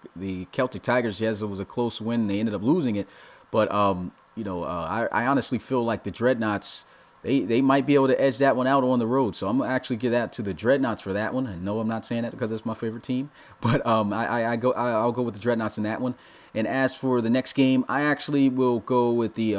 Celtic Tigers, yes, it was a close win. They ended up losing it. But, I honestly feel like the Dreadnoughts, they might be able to edge that one out on the road. So I'm going to actually give that to the Dreadnoughts for that one. I know I'm not saying that because that's my favorite team. But I'll go with the Dreadnoughts in that one. And as for the next game, I actually will go with the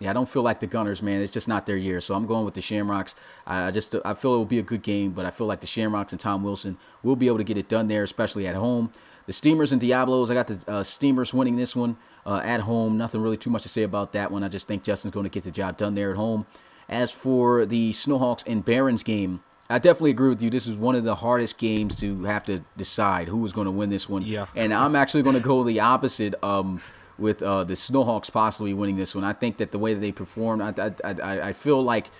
I don't feel like the Gunners, man. It's just not their year. So I'm going with the Shamrocks. I feel it will be a good game, but I feel like the Shamrocks and Tom Wilson will be able to get it done there, especially at home. The Steamers and Diablos, I got the Steamers winning this one at home. Nothing really too much to say about that one. I just think Justin's going to get the job done there at home. As for the Snowhawks and Barons game, I definitely agree with you. This is one of the hardest games to have to decide who is going to win this one. Yeah. And I'm actually going to go the opposite with the Snowhawks possibly winning this one. I think that the way that they performed, I feel like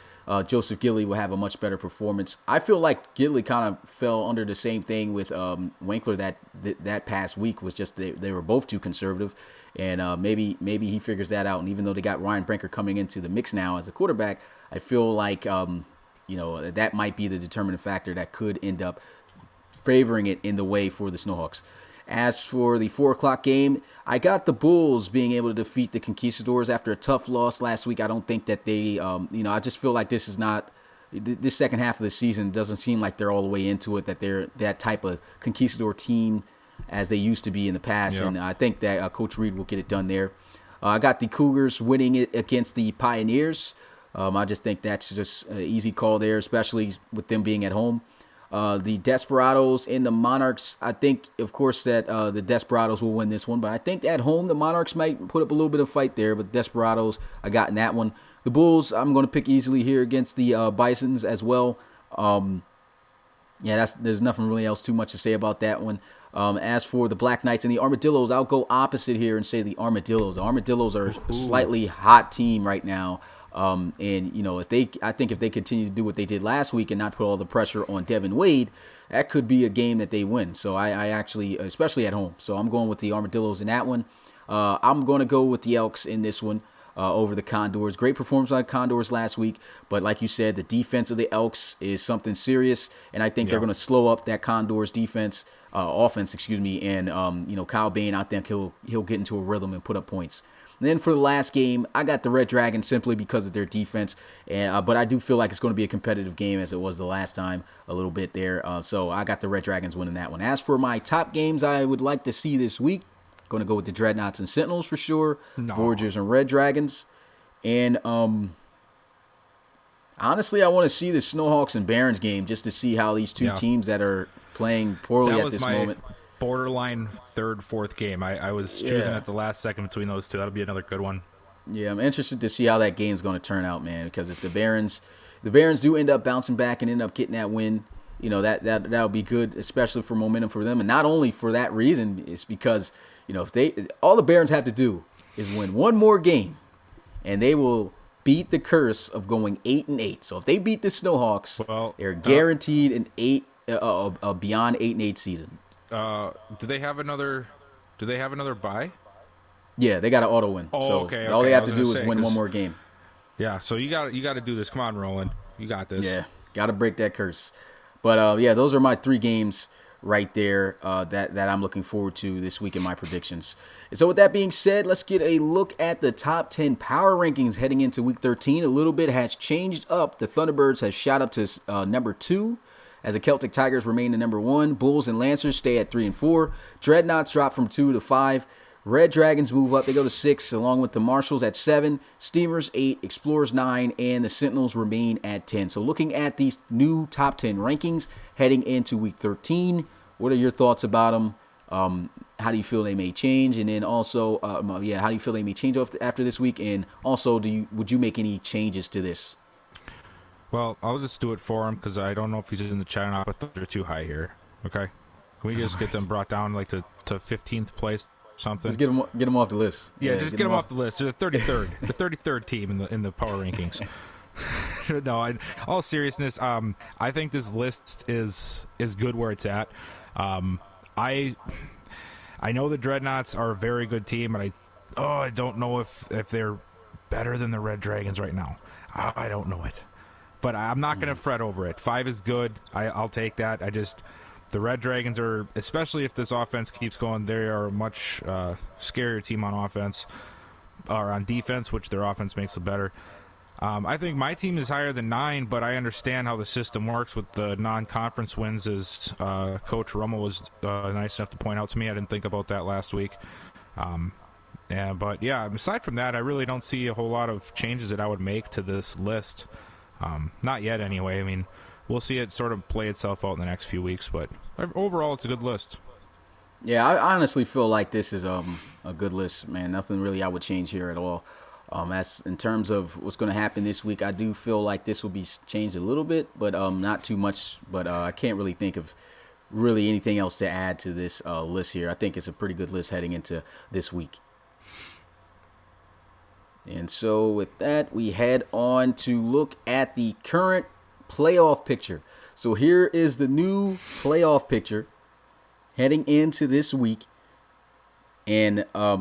Joseph Gilly will have a much better performance. I feel like Gilly kind of fell under the same thing with Winkler that past week, was just they were both too conservative. And maybe he figures that out. And even though they got Ryan Brinker coming into the mix now as a quarterback, I feel like that might be the determining factor that could end up favoring it in the way for the Snowhawks. As for the 4 o'clock game, I got the Bulls being able to defeat the Conquistadors after a tough loss last week. I don't think that they, I just feel like this is not, this second half of the season doesn't seem like they're all the way into it, that they're that type of conquistador team as they used to be in the past. Yeah. And I think that Coach Reed will get it done there. I got the Cougars winning it against the Pioneers. I just think that's just an easy call there, especially with them being at home. The Desperados and the Monarchs, I think, of course, that the Desperados will win this one. But I think at home, the Monarchs might put up a little bit of fight there. But Desperados, I got in that one. The Bulls, I'm going to pick easily here against the Bisons as well. There's nothing really else too much to say about that one. As for the Black Knights and the Armadillos, I'll go opposite here and say the Armadillos. The Armadillos are a slightly hot team right now. And I think if they continue to do what they did last week and not put all the pressure on Devin Wade, that could be a game that they win. So I actually, especially at home. So I'm going with the Armadillos in that one. I'm going to go with the Elks in this one. Over the Condors. Great performance by the Condors last week, but like you said, the defense of the Elks is something serious, and I think they're going to slow up that Condors offense, and Kyle Bain, I think he'll get into a rhythm and put up points. And then for the last game, I got the Red Dragons simply because of their defense, but I do feel like it's going to be a competitive game as it was the last time a little bit there. So I got the Red Dragons winning that one. As for my top games I would like to see this week, going to go with the Dreadnoughts and Sentinels for sure. No. Voyagers and Red Dragons. And honestly, I want to see the Snowhawks and Barons game just to see how these two teams that are playing poorly at this moment. Borderline third, fourth game. I was choosing at the last second between those two. That'll be another good one. Yeah, I'm interested to see how that game's going to turn out, man. Because if the Barons do end up bouncing back and end up getting that win, that'll be good, especially for momentum for them. And not only for that reason, it's because if all the Barons have to do is win one more game, and they will beat the curse of going 8-8. So if they beat the Snowhawks, they're guaranteed a beyond 8-8 season. Do they have another bye? Yeah, they got an auto win. Oh, so okay. All they have to do is win one more game. Yeah, so you got to do this. Come on, Roland, you got this. Yeah, got to break that curse. But those are my 3 games right there that I'm looking forward to this week in my predictions. And so with that being said, let's get a look at the top 10 power rankings heading into week 13. A little bit has changed up. The Thunderbirds have shot up to number 2, as the Celtic Tigers remain the number 1. Bulls and Lancers stay at 3 and 4. Dreadnoughts drop from 2 to 5. Red Dragons move up. They go to 6, along with the Marshals at 7, Steamers 8, Explorers 9, and the Sentinels remain at 10. So looking at these new top 10 rankings heading into Week 13, what are your thoughts about them? How do you feel they may change? And then also, how do you feel they may change after this week? And also, would you make any changes to this? Well, I'll just do it for him because I don't know if he's in the chat or not, but they're too high here. Okay? Can we just get them brought down to 15th place? Something. Just get them off the list. Yeah, just get them off the list. They're the 33rd, the 33rd team in the power rankings. No, in all seriousness, I think this list is good where it's at. I know the Dreadnoughts are a very good team, but I don't know if they're better than the Red Dragons right now. I don't know it, but I'm not going to fret over it. 5 is good. I'll take that. The Red Dragons are, especially if this offense keeps going, they are a much scarier team on offense, or on defense, which their offense makes it better. I think my team is higher than 9, but I understand how the system works with the non-conference wins, as Coach Rummel was nice enough to point out to me. I didn't think about that last week. But aside from that, I really don't see a whole lot of changes that I would make to this list. Not yet, anyway. I mean, we'll see it sort of play itself out in the next few weeks, but overall, it's a good list. Yeah, I honestly feel like this is a good list, man. Nothing really I would change here at all. As in terms of what's going to happen this week, I do feel like this will be changed a little bit, but not too much. But I can't really think of really anything else to add to this list here. I think it's a pretty good list heading into this week. And so with that, we head on to look at the current playoff picture. So here is the new playoff picture heading into this week. And a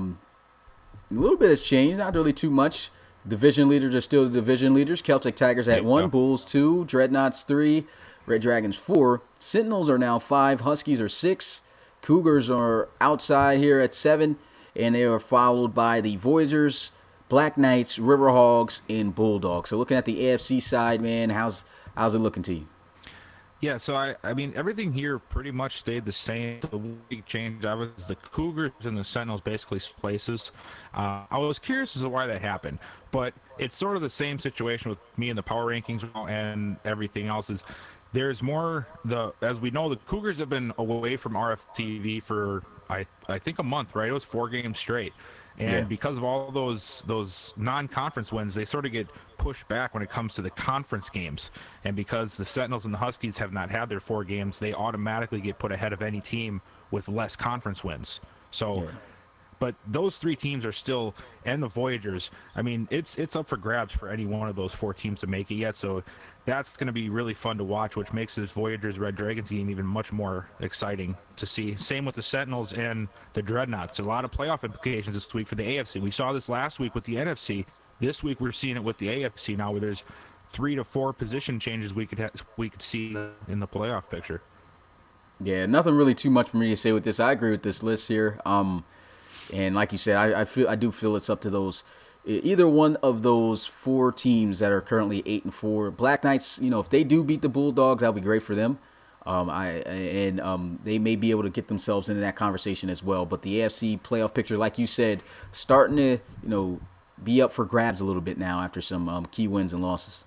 little bit has changed, not really too much. Division leaders are still the division leaders. Celtic Tigers at 1, Bulls 2, Dreadnoughts 3, Red Dragons 4. Sentinels are now 5, Huskies are 6. Cougars are outside here at 7, and they are followed by the Voyagers, Black Knights, Riverhogs, and Bulldogs. So looking at the AFC side, man, how's How's it looking to you? Yeah, so I mean, everything here pretty much stayed the same. The week change, I was the Cougars and the Sentinels basically places. I was curious as to why that happened, but it's sort of the same situation with me and the power rankings and everything else. Is there's more as we know, the Cougars have been away from RFTV for I think a month, right? It was 4 games straight. Yeah. And because of all those non-conference wins, they sort of get pushed back when it comes to the conference games. And because the Sentinels and the Huskies have not had their 4 games, they automatically get put ahead of any team with less conference wins. So, Yeah. but those 3 teams are still, and the Voyagers. I mean, it's up for grabs for any one of those 4 teams to make it yet. So that's going to be really fun to watch, which makes this Voyagers Red Dragons game even much more exciting to see. Same with the Sentinels and the Dreadnoughts. A lot of playoff implications this week for the AFC. We saw this last week with the NFC. This week we're seeing it with the AFC now, where there's 3 to 4 position changes we could see in the playoff picture. Yeah, nothing really too much for me to say with this. I agree with this list here. And like you said, I do feel it's up to those either one of those 4 teams that are currently 8-4. Black Knights, if they do beat the Bulldogs, that'll be great for them. They may be able to get themselves into that conversation as well. But the AFC playoff picture, like you said, starting to be up for grabs a little bit now after some key wins and losses.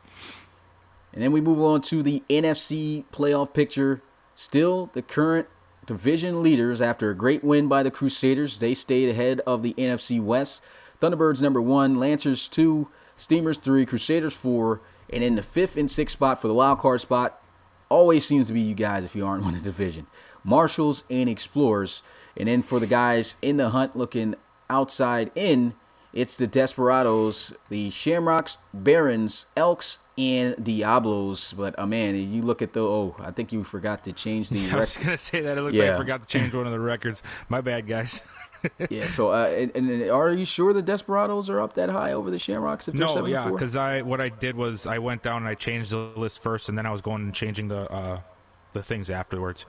And then we move on to the NFC playoff picture. Still the current division leaders after a great win by the Crusaders. They stayed ahead of the NFC West. Thunderbirds number 1, Lancers 2, Steamers 3, Crusaders 4, and in the 5th and 6th spot for the wild card spot, always seems to be you guys if you aren't winning the division. Marshals and Explorers. And then for the guys in the hunt looking outside in, it's the Desperados, the Shamrocks, Barons, Elks, and Diablos. But, man, you look at I think you forgot to change the I was going to say that. It looks like I forgot to change one of the records. My bad, guys. Yeah, so and are you sure the Desperados are up that high over the Shamrocks if they're 7-4? Yeah, because what I did was I went down and I changed the list first, and then I was going and changing the things afterwards.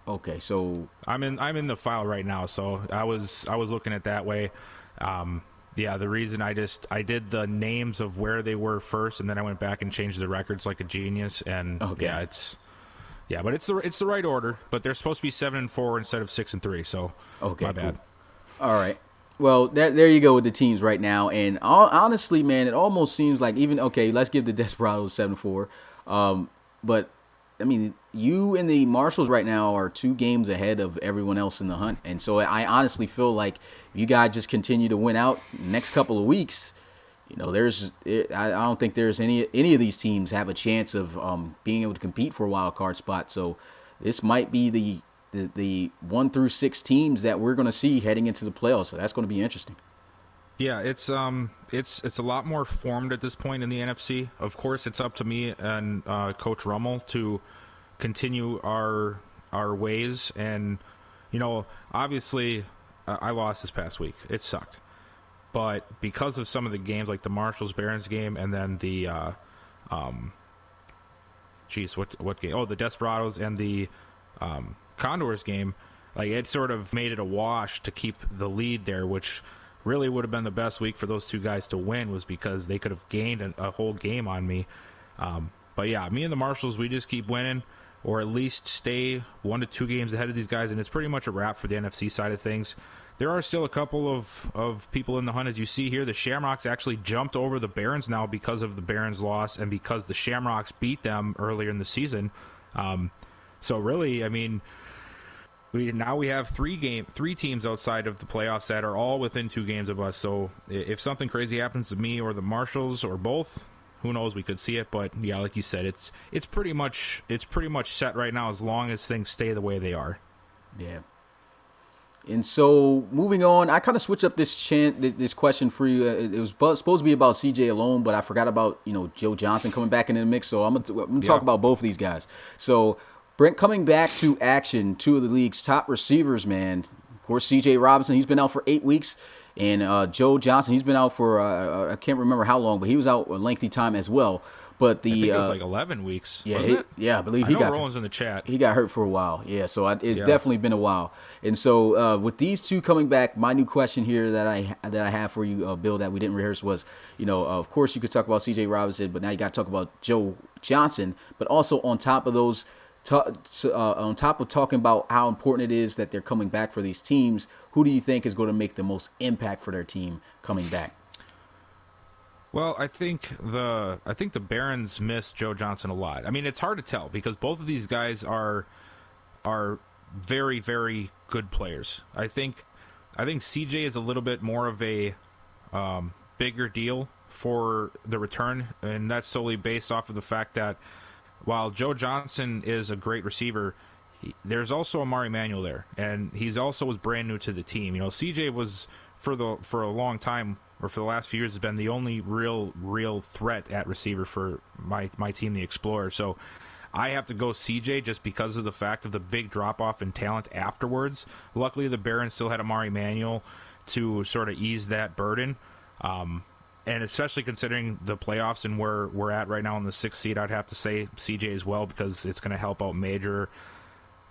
Okay, so I'm in the file right now, so I was looking at that way. Yeah, the reason I did the names of where they were first, and then I went back and changed the records like a genius, and okay. But it's the right order. But they're supposed to be 7-4 instead of 6-3. So okay, my bad. Cool. All right. Well, there you go with the teams right now. And honestly, man, it almost seems like let's give the Desperados 7-4. But I mean, you and the Marshals right now are 2 games ahead of everyone else in the hunt. And so I honestly feel like if you guys just continue to win out next couple of weeks, I don't think there's any of these teams have a chance of being able to compete for a wild card spot. So this might be the 1 through 6 teams that we're going to see heading into the playoffs. So that's going to be interesting. Yeah, it's a lot more formed at this point in the NFC. Of course, it's up to me and Coach Rummel to continue our ways. And obviously, I lost this past week. It sucked. But because of some of the games, like the Marshals-Barons game, and then the, what game? Oh, the Desperados and the Condors game, like it sort of made it a wash to keep the lead there, which really would have been the best week for those 2 guys to win, was because they could have gained a whole game on me. But yeah, me and the Marshals, we just keep winning, or at least stay 1 to 2 games ahead of these guys, and it's pretty much a wrap for the NFC side of things. There are still a couple of people in the hunt, as you see here. The Shamrocks actually jumped over the Barons now because of the Barons' loss and because the Shamrocks beat them earlier in the season. So really, I mean, we have 3 teams outside of the playoffs that are all within 2 games of us. So if something crazy happens to me or the Marshals or both, who knows? We could see it. But yeah, like you said, it's pretty much set right now as long as things stay the way they are. Yeah. And so moving on, I kind of switched up this question for you. It was supposed to be about CJ alone, but I forgot about Joe Johnson coming back into the mix. So I'm gonna talk about both of these guys. So Brent coming back to action, 2 of the league's top receivers, man. Of course, CJ Robinson, he's been out for 8 weeks. And Joe Johnson, he's been out for I can't remember how long, but he was out a lengthy time as well. But I the think it was like 11 weeks, yeah, wasn't it? I believe I know Roland's in the chat. he got hurt for a while. Yeah, so it's Yeah. definitely been a while. And so with these two coming back, my new question here that I have for you, Bill, that we didn't rehearse was, of course you could talk about C.J. Robinson, but now you got to talk about Joe Johnson. But also on top of those, on top of talking about how important it is that they're coming back for these teams, who do you think is going to make the most impact for their team coming back? Well, I think the Barons miss Joe Johnson a lot. I mean, it's hard to tell because both of these guys are very, very good players. I think CJ is a little bit more of a bigger deal for the return, and that's solely based off of the fact that while Joe Johnson is a great receiver, there's also Amari Manuel there, and he's also was brand new to the team. CJ was for a long time, or for the last few years, has been the only real threat at receiver for my team, the Explorers. So I have to go CJ just because of the fact of the big drop off in talent afterwards. Luckily, the Barons still had Amari Manuel to sort of ease that burden. And especially considering the playoffs and where we're at right now in the 6th seed, I'd have to say CJ as well because it's going to help out major.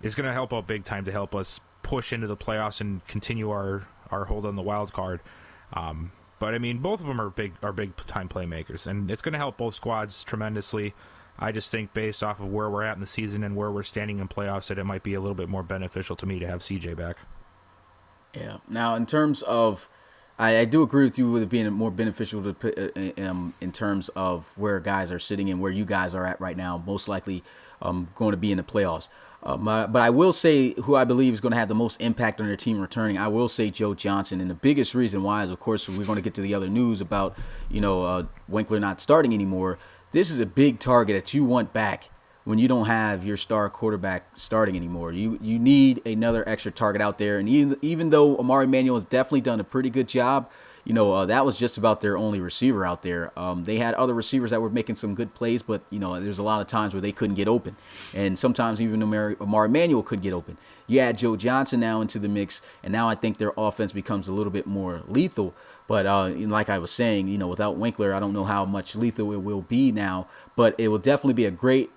It's going to help out big time to help us push into the playoffs and continue our hold on the wild card. But I mean, both of them are big time playmakers, and it's going to help both squads tremendously. I just think based off of where we're at in the season and where we're standing in playoffs, that it might be a little bit more beneficial to me to have CJ back. Yeah. Now, in terms of, I do agree with you with it being more beneficial to put in terms of where guys are sitting and where you guys are at right now, most likely going to be in the playoffs. But I will say who I believe is going to have the most impact on their team returning. I will say Joe Johnson, and the biggest reason why is, of course, we're going to get to the other news about Winkler not starting anymore. This is a big target that you want back when you don't have your star quarterback starting anymore. You need another extra target out there. And even though Amari Manuel has definitely done a pretty good job, that was just about their only receiver out there. They had other receivers that were making some good plays, but, there's a lot of times where they couldn't get open. And sometimes even Amari Manuel could get open. You add Joe Johnson now into the mix, and now I think their offense becomes a little bit more lethal. But like I was saying, without Winkler, I don't know how much lethal it will be now. But it will definitely be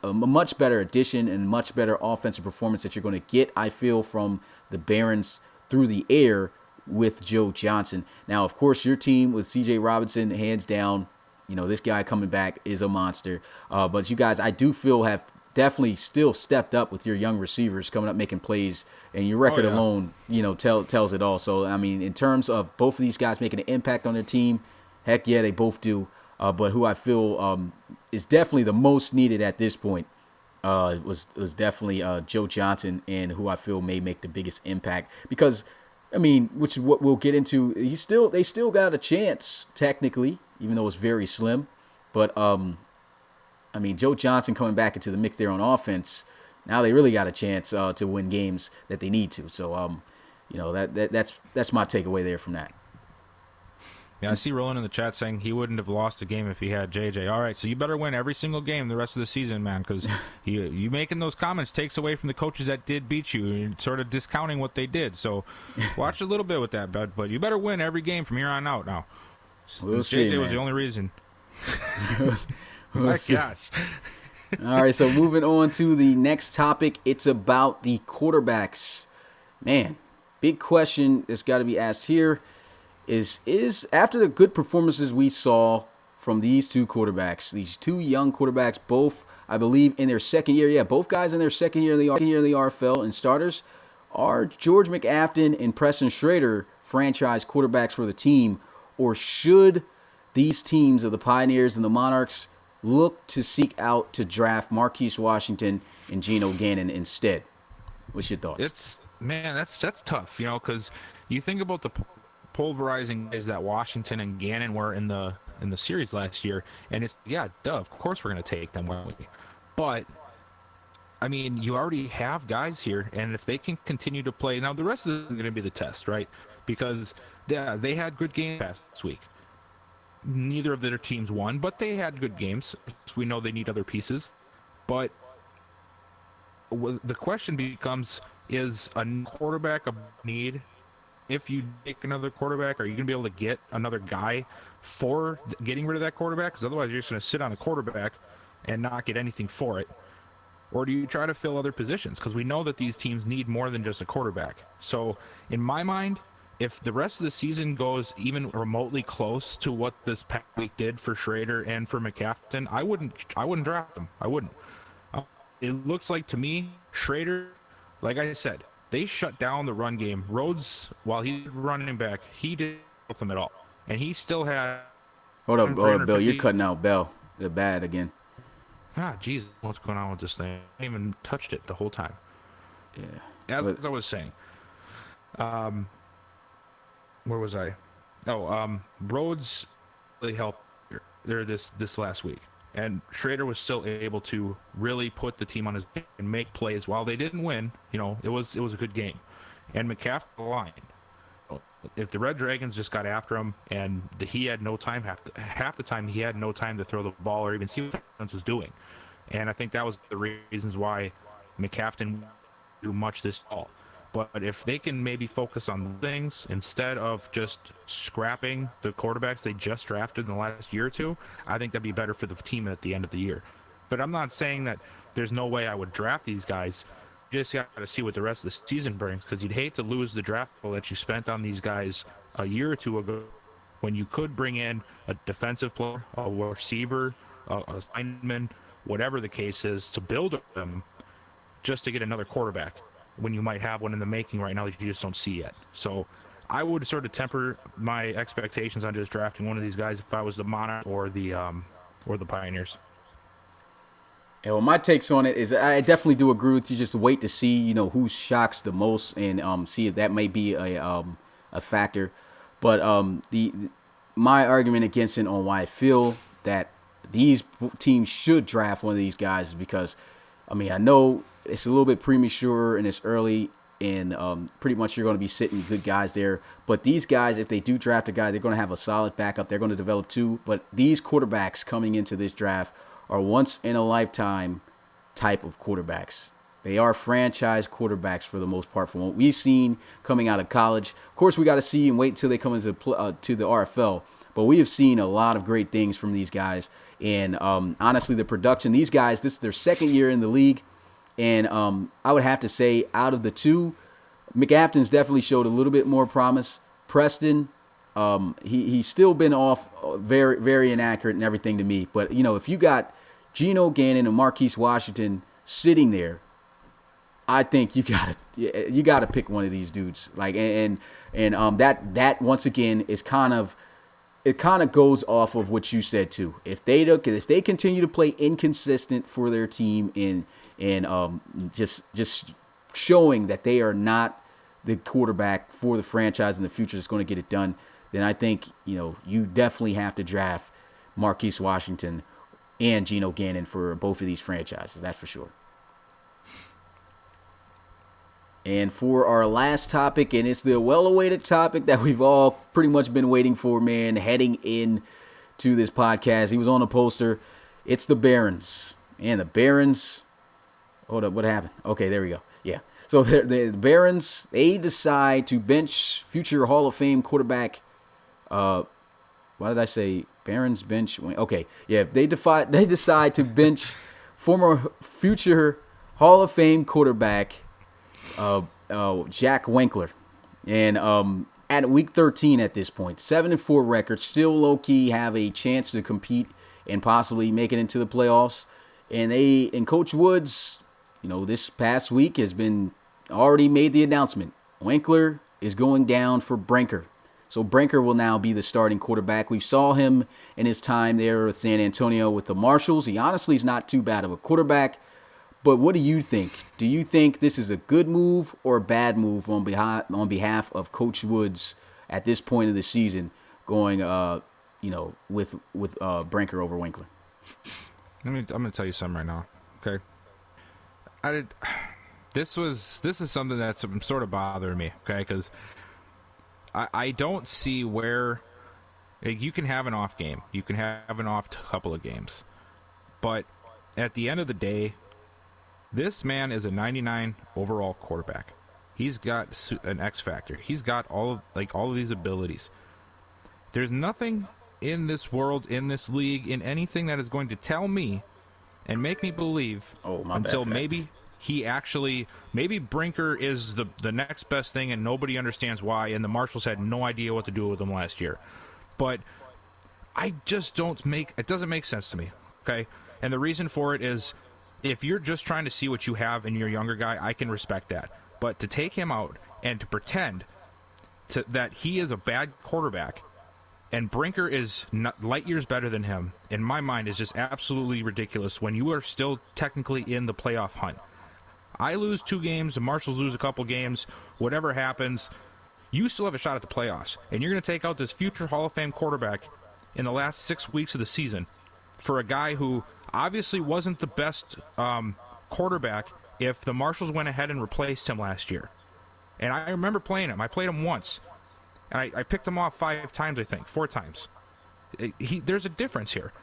a much better addition and much better offensive performance that you're going to get, I feel, from the Barons through the air with Joe Johnson. Now, of course, your team with C.J. Robinson, hands down, this guy coming back is a monster. But you guys, I do feel, have definitely still stepped up with your young receivers coming up making plays, and your record alone, tells it all. So, I mean, in terms of both of these guys making an impact on their team, heck yeah, they both do. But who I feel is definitely the most needed at this point was definitely Joe Johnson, and who I feel may make the biggest impact because, I mean, which is what we'll get into. They still got a chance technically, even though it's very slim. But I mean, Joe Johnson coming back into the mix there on offense, now they really got a chance to win games that they need to. So that's my takeaway there from that. Yeah, I see Roland in the chat saying he wouldn't have lost a game if he had JJ. All right, so you better win every single game the rest of the season, man, because you making those comments takes away from the coaches that did beat you and sort of discounting what they did. So watch a little bit with that, bud. But you better win every game from here on out now. We'll see, JJ was man. the only reason. My gosh. All right, so moving on to the next topic. It's about the quarterbacks. Man, big question that's got to be asked here is after the good performances we saw from these two quarterbacks, these two young quarterbacks, both, I believe, in their second year. Yeah, both guys in their second year in the RFL and starters. Are George McAfton and Preston Schrader franchise quarterbacks for the team, or should these teams of the Pioneers and the Monarchs look to seek out to draft Marquise Washington and Geno Gannon instead? What's your thoughts? That's tough, because you think about the pulverizing guys that Washington and Gannon were in the series last year, and it's of course we're going to take them, won't we? But I mean, you already have guys here, and if they can continue to play, now the rest of it is going to be the test, right? Because they had good games last week. Neither of their teams won, but they had good games. We know they need other pieces, but the question becomes: is a quarterback a need if you take another quarterback, are you going to be able to get another guy for getting rid of that quarterback? Because otherwise you're just going to sit on a quarterback and not get anything for it. Or do you try to fill other positions? Because we know that these teams need more than just a quarterback. So in my mind, if the rest of the season goes even remotely close to what this past week did for Schrader and for McCafferty, I wouldn't draft them. I wouldn't. It looks like to me, Schrader, like I said, they shut down the run game. Rhodes, while he's running back, he didn't help them at all. And he still had... Hold up, Bill. You're cutting out Bell. They're bad again. Jeez, what's going on with this thing? I haven't even touched it the whole time. Yeah. As I was saying. Where was I? Rhodes really helped there this last week. And Schrader was still able to really put the team on his back and make plays. While they didn't win, it was a good game. And McCaffrey aligned. If the Red Dragons just got after him and he had no time, half the time he had no time to throw the ball or even see what the defense was doing. And I think that was the reasons why McCaffrey didn't do much this fall. But if they can maybe focus on things instead of just scrapping the quarterbacks they just drafted in the last year or two, I think that'd be better for the team at the end of the year. But I'm not saying that there's no way I would draft these guys. You just got to see what the rest of the season brings, because you'd hate to lose the draft that you spent on these guys a year or two ago when you could bring in a defensive player, a receiver, a lineman, whatever the case is, to build them just to get another quarterback when you might have one in the making right now that you just don't see yet. So I would sort of temper my expectations on just drafting one of these guys if I was the Monarch or the Pioneers. Yeah, well, my takes on it is I definitely do agree with you. Just wait to see, who shocks the most and see if that may be a factor. But my argument against it on why I feel that these teams should draft one of these guys is because, I know it's a little bit premature and it's early, and pretty much you're going to be sitting good guys there. But these guys, if they do draft a guy, they're going to have a solid backup. They're going to develop too. But these quarterbacks coming into this draft are once-in-a-lifetime type of quarterbacks. They are franchise quarterbacks for the most part from what we've seen coming out of college. Of course, we got to see and wait until they come into to the RFL. But we have seen a lot of great things from these guys. And honestly, the production, these guys, this is their second year in the league. And I would have to say, out of the two, McAfton's definitely showed a little bit more promise. Preston, he's still been off very, very inaccurate and everything to me. But, if you got Geno Gannon and Marquise Washington sitting there, I think you gotta pick one of these dudes. That once again is kind of goes off of what you said too. If they continue to play inconsistent for their team and just showing that they are not the quarterback for the franchise in the future that's going to get it done, then I think you definitely have to draft Marquise Washington and Geno Gannon for both of these franchises. That's for sure. And for our last topic, and it's the well-awaited topic that we've all pretty much been waiting for, man, heading in to this podcast. He was on a poster. It's the Barons. And the Barons... Hold up, what happened? Okay, there we go. Yeah. So the Barons, they decide to bench future Hall of Fame quarterback. Why did I say Barons bench? Okay, yeah. They decide to bench future Hall of Fame quarterback Jack Winkler, and at week 13 at this point, 7-4 record, still low key have a chance to compete and possibly make it into the playoffs. And Coach Woods, this past week has been already made the announcement. Winkler is going down for Brinker. So Brinker will now be the starting quarterback. We saw him in his time there with San Antonio with the Marshals. He honestly is not too bad of a quarterback. But what do you think? Do you think this is a good move or a bad move on behalf of Coach Woods at this point of the season, going with Brinker over Winkler? I'm gonna tell you something right now. Okay. This is something that's sort of bothering me, okay? Because I don't see where you can have an off game, you can have an off couple of games, but at the end of the day, this man is a 99 overall quarterback. He's got an X factor. He's got all of these abilities. There's nothing in this world, in this league, in anything that is going to tell me and make me believe until maybe maybe Brinker is the next best thing and nobody understands why, and the Marshals had no idea what to do with him last year. But it doesn't make sense to me, okay? And the reason for it is, if you're just trying to see what you have in your younger guy, I can respect that. But to take him out and to pretend that he is a bad quarterback and Brinker is light years better than him, in my mind, is just absolutely ridiculous when you are still technically in the playoff hunt. I lose 2 games, the Marshals lose a couple games, whatever happens, you still have a shot at the playoffs. And you're going to take out this future Hall of Fame quarterback in the last 6 weeks of the season for a guy who obviously wasn't the best quarterback if the Marshals went ahead and replaced him last year. And I remember playing him. I played him once. And I picked him off 5 times, I think, 4 times. There's a difference here.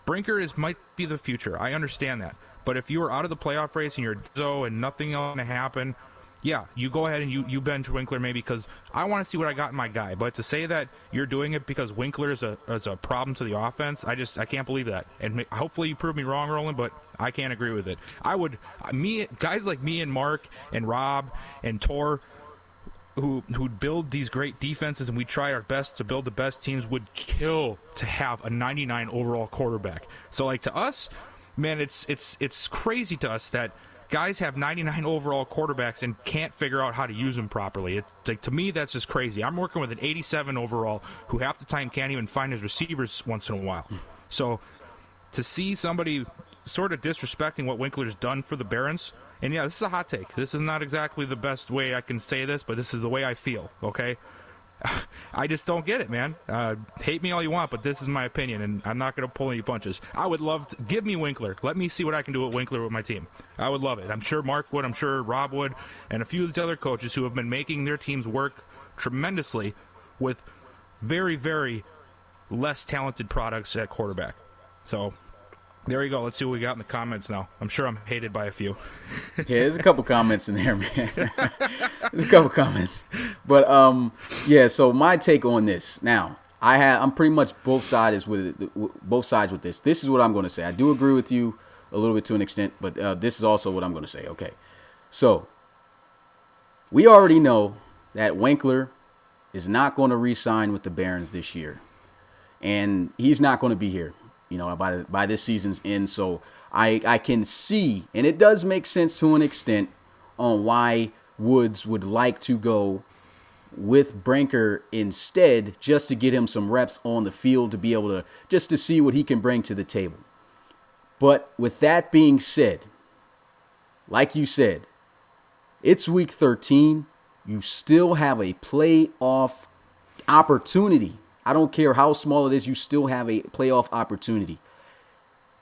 Brinker might be the future. I understand that. But if you are out of the playoff race and you're and nothing else going to happen, yeah, you go ahead and you bench Winkler maybe because I want to see what I got in my guy. But to say that you're doing it because Winkler is a problem to the offense, I can't believe that. And hopefully you prove me wrong, Roland, but I can't agree with it. Guys like me and Mark and Rob and Tor, who build these great defenses and we try our best to build the best teams, would kill to have a 99 overall quarterback. So like to us, man, it's crazy to us that guys have 99 overall quarterbacks and can't figure out how to use them properly. It's like, to me, that's just crazy. I'm working with an 87 overall who half the time can't even find his receivers once in a while. So to see somebody sort of disrespecting what Winkler's done for the Barons, and yeah, this is a hot take. This is not exactly the best way I can say this, but this is the way I feel, okay? I just don't get it, man. Hate me all you want, but this is my opinion, and I'm not going to pull any punches. I would love to give me Winkler. Let me see what I can do with Winkler with my team. I would love it. I'm sure Mark would. I'm sure Rob would, and a few of the other coaches who have been making their teams work tremendously with very, very less talented products at quarterback. So there you go. Let's see what we got in the comments now. I'm sure I'm hated by a few. Yeah, there's a couple comments in there, man. There's a couple comments. But, yeah, so my take on this. Now, I'm pretty much both sides with this. This is what I'm going to say. I do agree with you a little bit to an extent, but this is also what I'm going to say. Okay, so we already know that Winkler is not going to re-sign with the Barons this year, and he's not going to be here, by this season's end. So I can see, and it does make sense to an extent, on why Woods would like to go with Brinker instead, just to get him some reps on the field, to be able to just to see what he can bring to the table. But with that being said, like you said, it's week 13. You still have a playoff opportunity. I don't care how small it is, you still have a playoff opportunity.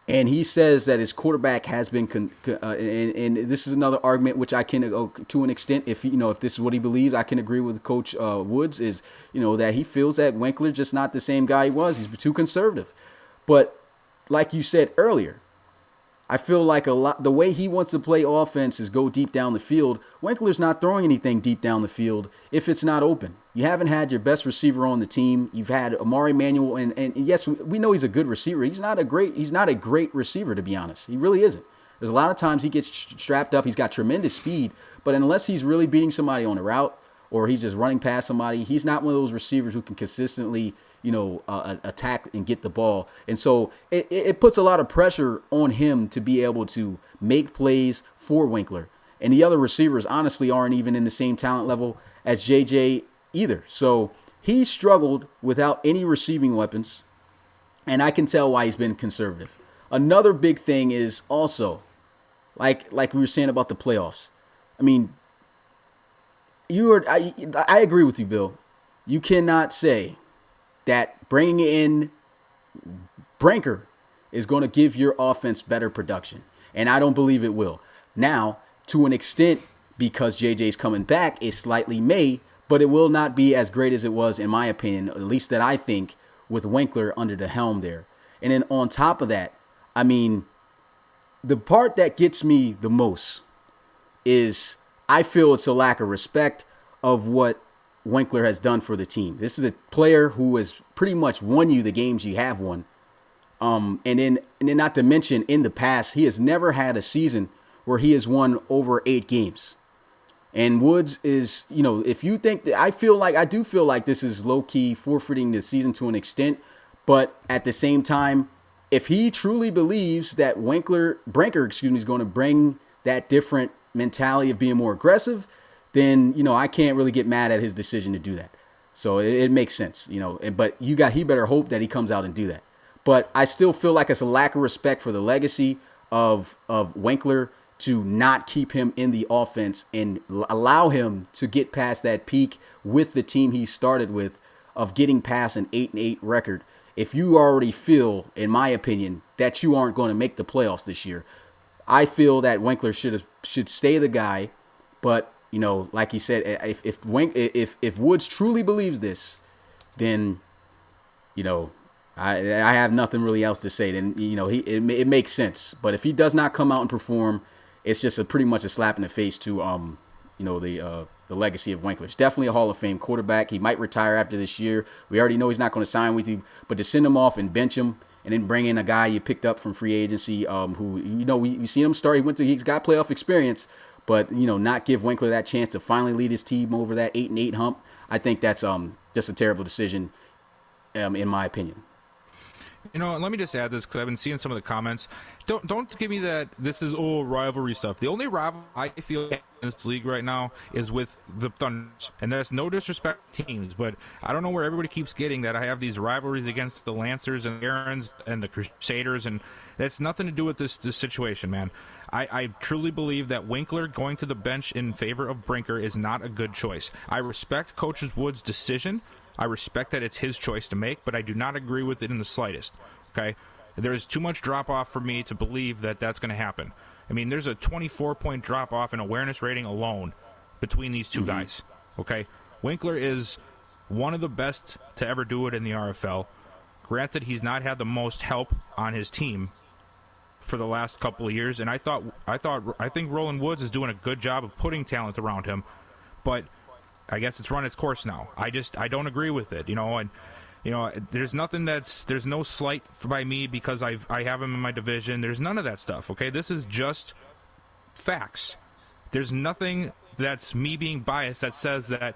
And he says that his quarterback has been, and this is another argument which I can, to an extent, if this is what he believes, I can agree with Coach Woods, is, that he feels that Winkler's just not the same guy he was. He's too conservative. But like you said earlier, I feel like the way he wants to play offense is go deep down the field. Winkler's not throwing anything deep down the field if it's not open. You haven't had your best receiver on the team. You've had Amari Manuel, and yes, we know he's a good receiver. He's not a great receiver, to be honest. He really isn't. There's a lot of times he gets strapped up. He's got tremendous speed, but unless he's really beating somebody on the route or he's just running past somebody, he's not one of those receivers who can consistently attack and get the ball. And so it puts a lot of pressure on him to be able to make plays for Winkler. And the other receivers honestly aren't even in the same talent level as JJ either. So he struggled without any receiving weapons, and I can tell why he's been conservative. Another big thing is also, like we were saying about the playoffs. I mean, I agree with you, Bill. You cannot say that bringing in Brinker is going to give your offense better production. And I don't believe it will. Now, to an extent, because JJ's coming back, it slightly may, but it will not be as great as it was, in my opinion, at least that I think, with Winkler under the helm there. And then on top of that, I mean, the part that gets me the most is I feel it's a lack of respect of what Winkler has done for the team. This is a player who has pretty much won you the games you have won. And then not to mention, in the past, he has never had a season where he has won over 8 games. And Woods is, if you think that, I do feel like this is low key forfeiting the season to an extent. But at the same time, if he truly believes that Brinker, is going to bring that different mentality of being more aggressive, then, I can't really get mad at his decision to do that. So it makes sense, but he better hope that he comes out and do that. But I still feel like it's a lack of respect for the legacy of Winkler to not keep him in the offense and allow him to get past that peak with the team he started with of getting past an 8-8 record. If you already feel, in my opinion, that you aren't going to make the playoffs this year, I feel that Winkler should stay the guy. But like he said, if Woods truly believes this, then I have nothing really else to say. Then it makes sense. But if he does not come out and perform, it's just pretty much a slap in the face to the legacy of Winkler. It's definitely a Hall of Fame quarterback. He might retire after this year. We already know he's not going to sign with you. But to send him off and bench him and then bring in a guy you picked up from free agency, who we seen him start. He's got playoff experience, but not give Winkler that chance to finally lead his team over that 8-8 hump. I think that's just a terrible decision, in my opinion. Let me just add this because I've been seeing some of the comments. Don't give me that this is rivalry stuff. The only rival I feel in this league right now is with the Thunders, and that's no disrespect to teams, but I don't know where everybody keeps getting that I have these rivalries against the Lancers and the Barons and the Crusaders, and that's nothing to do with this situation, man. I truly believe that Winkler going to the bench in favor of Brinker is not a good choice. I respect Coach Woods' decision. I respect that it's his choice to make, but I do not agree with it in the slightest, okay? There is too much drop-off for me to believe that that's going to happen. I mean, there's a 24-point drop-off in awareness rating alone between these two guys, okay? Winkler is one of the best to ever do it in the RFL. Granted, he's not had the most help on his team for the last couple of years, and I think Roland Woods is doing a good job of putting talent around him, but I guess it's run its course now. I don't agree with it, and there's no slight by me because I have him in my division. There's none of that stuff, okay? This is just facts. There's nothing that's me being biased that says that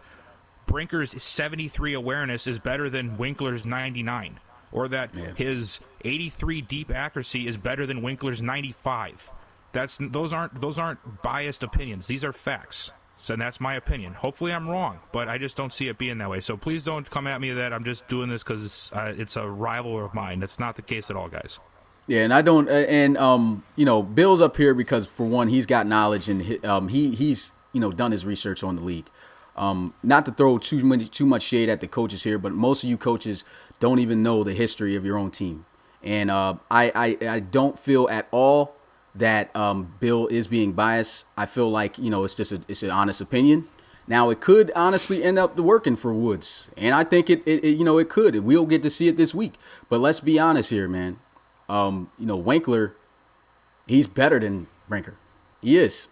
Brinker's 73 awareness is better than Winkler's 99, or that his 83 deep accuracy is better than Winkler's 95. Those aren't biased opinions. These are facts. So that's my opinion. Hopefully I'm wrong, but I just don't see it being that way. So please don't come at me that I'm just doing this because it's a rival of mine. That's not the case at all, guys. Yeah, and I don't. And Bill's up here because, for one, he's got knowledge and he's done his research on the league. Not to throw too much shade at the coaches here, but most of you coaches don't even know the history of your own team. And I don't feel at all that Bill is being biased. I feel like it's an honest opinion. Now it could honestly end up working for Woods, and I think it could. We'll get to see it this week. But let's be honest here, man. Winkler, he's better than Brinker. He is,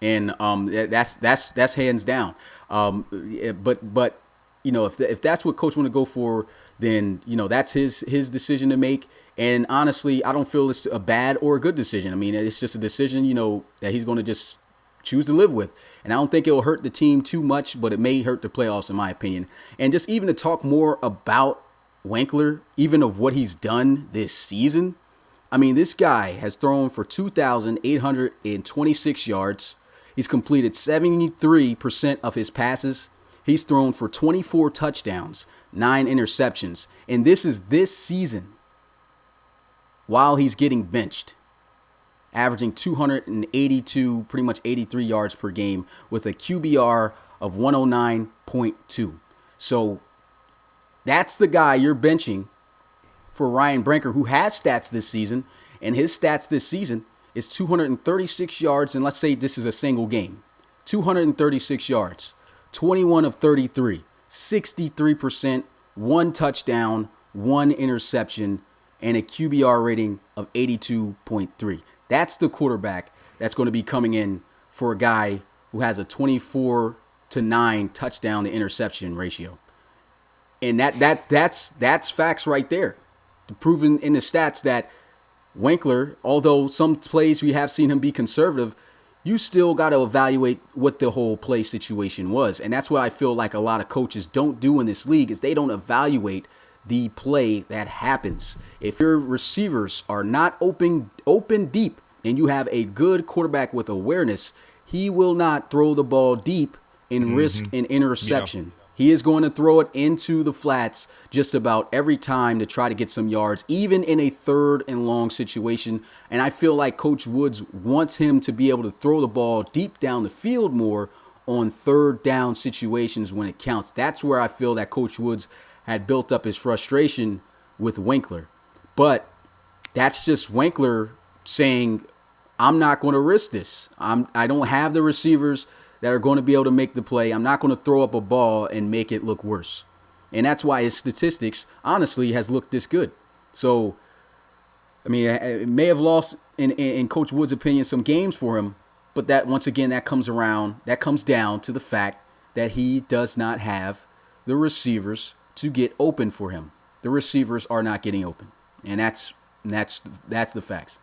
and that's hands down. But if that's what coach want to go for, then that's his decision to make. And honestly, I don't feel it's a bad or a good decision. I mean, it's just a decision, that he's going to just choose to live with. And I don't think it'll hurt the team too much, but it may hurt the playoffs, in my opinion. And just even to talk more about Winkler, even of what he's done this season. I mean, this guy has thrown for 2,826 yards. He's completed 73% of his passes. He's thrown for 24 touchdowns, 9 interceptions. And this is this season while he's getting benched, averaging 282, pretty much 83 yards per game with a QBR of 109.2. So that's the guy you're benching for Ryan Brinker, who has stats this season. And his stats this season is 236 yards. And let's say this is a single game. 236 yards, 21 of 33, 63%, 1 touchdown, 1 interception, and a QBR rating of 82.3. That's the quarterback that's going to be coming in for a guy who has a 24-9 touchdown to interception ratio. And that's facts right there. Proven in the stats that Winkler, although some plays we have seen him be conservative, you still got to evaluate what the whole play situation was. And that's what I feel like a lot of coaches don't do in this league is they don't evaluate the play that happens. If your receivers are not open deep and you have a good quarterback with awareness, he will not throw the ball deep and risk an interception. Yeah. He is going to throw it into the flats just about every time to try to get some yards, even in a 3rd and long situation. And I feel like Coach Woods wants him to be able to throw the ball deep down the field more on 3rd down situations when it counts. That's where I feel that Coach Woods had built up his frustration with Winkler. But that's just Winkler saying, I'm not going to risk this. I don't have the receivers that are going to be able to make the play. I'm not going to throw up a ball and make it look worse. And that's why his statistics, honestly, has looked this good. So, I mean, it may have lost, in Coach Wood's opinion, some games for him. But that, once again, that comes down to the fact that he does not have the receivers to get open for him. The receivers are not getting open. And that's the facts.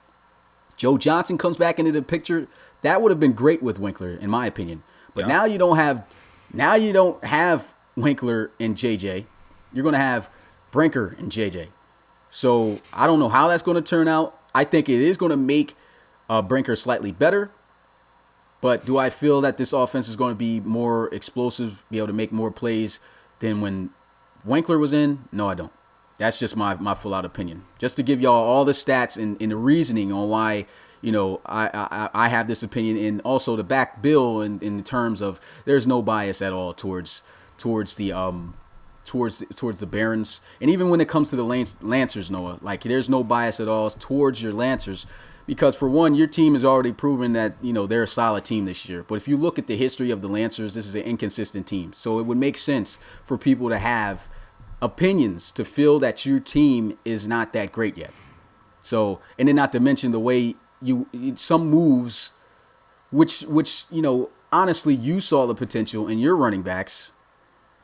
Joe Johnson comes back into the picture. That would have been great with Winkler, in my opinion. But now you don't have Winkler and JJ. You're going to have Brinker and JJ. So I don't know how that's going to turn out. I think it is going to make Brinker slightly better. But do I feel that this offense is going to be more explosive, be able to make more plays than when Winkler was in? No, I don't. That's just my full-out opinion. Just to give y'all all the stats and the reasoning on why, I have this opinion, and also to back Bill in terms of there's no bias at all towards the Barons. And even when it comes to the Lancers, Noah, like there's no bias at all towards your Lancers. Because, for one, your team has already proven that, they're a solid team this year. But if you look at the history of the Lancers, this is an inconsistent team. So it would make sense for people to have opinions to feel that your team is not that great yet. So, and then not to mention the way some moves, which honestly, you saw the potential in your running backs.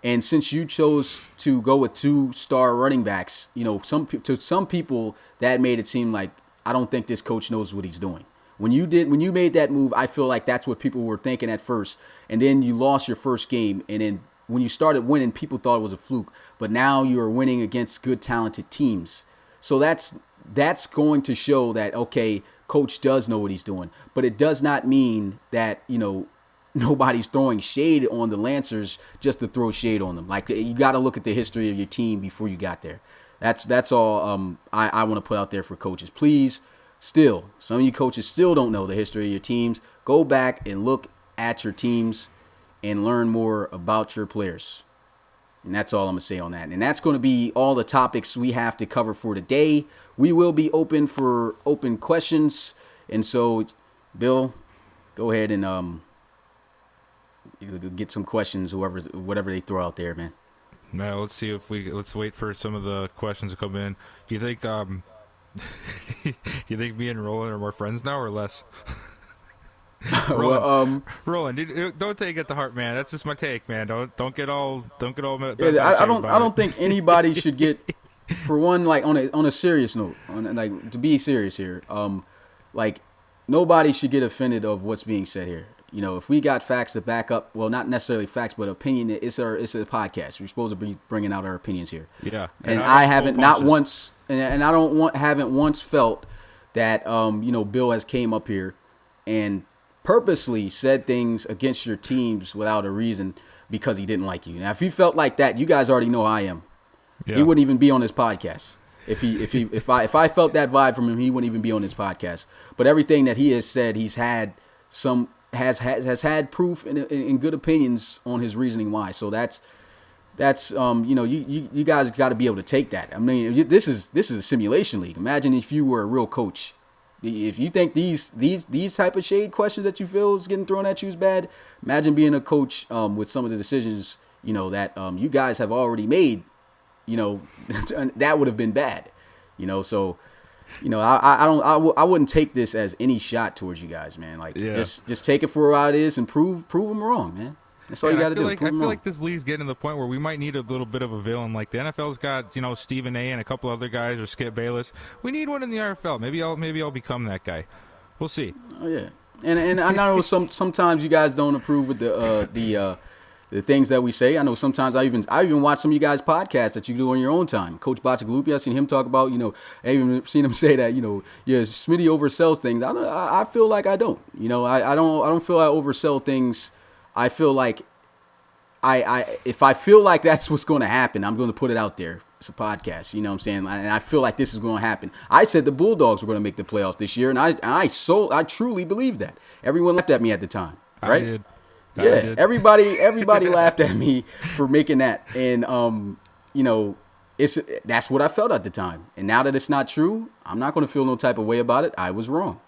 And since you chose to go with 2-star running backs, to some people that made it seem like, I don't think this coach knows what he's doing. When you made that move, I feel like that's what people were thinking at first. And then you lost your first game. And then when you started winning, people thought it was a fluke. But now you are winning against good, talented teams. So that's going to show that, okay, coach does know what he's doing. But it does not mean that, nobody's throwing shade on the Lancers just to throw shade on them. Like, you got to look at the history of your team before you got there. That's all I want to put out there for coaches. Please, still, some of you coaches still don't know the history of your teams. Go back and look at your teams and learn more about your players. And that's all I'm going to say on that. And that's going to be all the topics we have to cover for today. We will be open for open questions. And so, Bill, go ahead and get some questions, whatever they throw out there, man. Now let's see if let's wait for some of the questions to come in. Do you think me and Roland are more friends now or less? Roland, don't take it to heart, man. That's just my take, man. Don't get all. Yeah, I don't think anybody should get, for one, like on a serious note, like to be serious here. Like nobody should get offended of what's being said here. If we got facts to back up, well, not necessarily facts, but opinion. It's a podcast. We're supposed to be bringing out our opinions here. Yeah, and I haven't once felt that Bill has came up here and purposely said things against your teams without a reason because he didn't like you. Now, if he felt like that, you guys already know how I am. Yeah. He wouldn't even be on this podcast. If I felt that vibe from him, he wouldn't even be on this podcast. But everything that he has said, he's had has had proof and good opinions on his reasoning why. So that's you guys got to be able to take that. I mean, this is a simulation league. Imagine if you were a real coach. If you think these type of shade questions that you feel is getting thrown at you is bad, imagine being a coach with some of the decisions that you guys have already made. That would have been bad. So I wouldn't take this as any shot towards you guys, man. Like, Yeah. just take it for what it is and prove them wrong, man. That's all you got to do. I Prove them feel wrong. like this league's getting to the point where we might need a little bit of a villain. Like the NFL's got Stephen A. and a couple other guys, or Skip Bayless. We need one in the RFL. Maybe I'll become that guy. We'll see. Oh yeah, and I know sometimes you guys don't approve with the things that we say. I know sometimes I even watch some of you guys' podcasts that you do on your own time. Coach Bachagalupi, I've seen him talk about, I even seen him say that, yeah, Smitty oversells things. I feel like I don't. I don't feel I oversell things. I feel like if I feel like that's what's going to happen, I'm going to put it out there. It's a podcast, you know what I'm saying? And I feel like this is going to happen. I said the Bulldogs were going to make the playoffs this year, and I truly believe that. Everyone laughed at me at the time, right? I did. Yeah, everybody laughed at me for making that, and that's what I felt at the time. And now that it's not true, I'm not going to feel no type of way about it. I was wrong,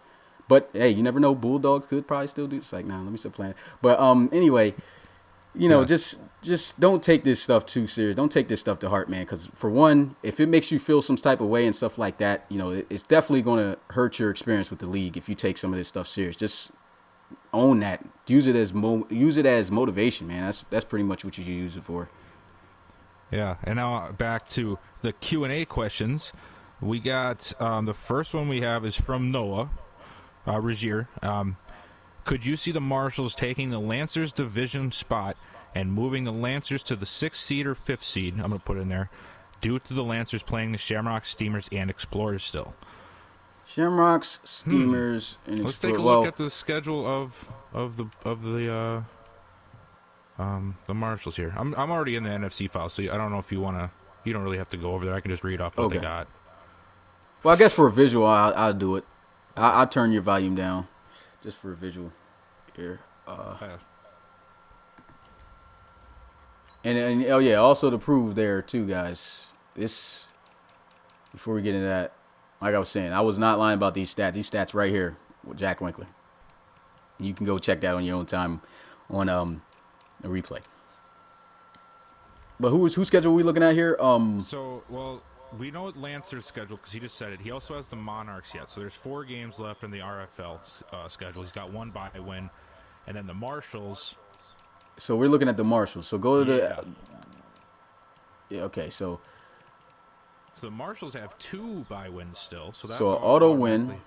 but hey, you never know. Bulldogs could probably still do. It's like, nah, let me stop playing. But anyway, just don't take this stuff too serious. Don't take this stuff to heart, man. Because for one, if it makes you feel some type of way and stuff like that, it's definitely going to hurt your experience with the league if you take some of this stuff serious. Just own that. Use it as motivation, man. That's pretty much what you use it for. Yeah, and now back to the Q&A questions. We got the first one we have is from Noah Regier. Could you see the Marshals taking the Lancers division spot and moving the Lancers to the 6th seed or 5th seed? I'm going to put it in there. Due to the Lancers playing the Shamrocks, Steamers, and Explorers still. Shamrocks, Steamers, and Explorers. Let's take a look at the schedule of the Marshals here. I'm already in the NFC file, so I don't know if you want to. You don't really have to go over there. I can just read off what they got. Well, I guess for a visual, I'll do it. I'll turn your volume down just for a visual here. And oh yeah, also to prove there too, guys. This before we get into that, like I was saying, I was not lying about these stats. These stats right here with Jack Winkler. You can go check that on your own time on a replay. But whose schedule are we looking at here? We know Lancer's schedule because he just said it. He also has the Monarchs yet. So there's 4 games left in the RFL schedule. He's got 1 bye win. And then the Marshals. So we're looking at the Marshals. So go to the... Yeah, okay, so the Marshals have 2 bye wins still. So that's an auto win.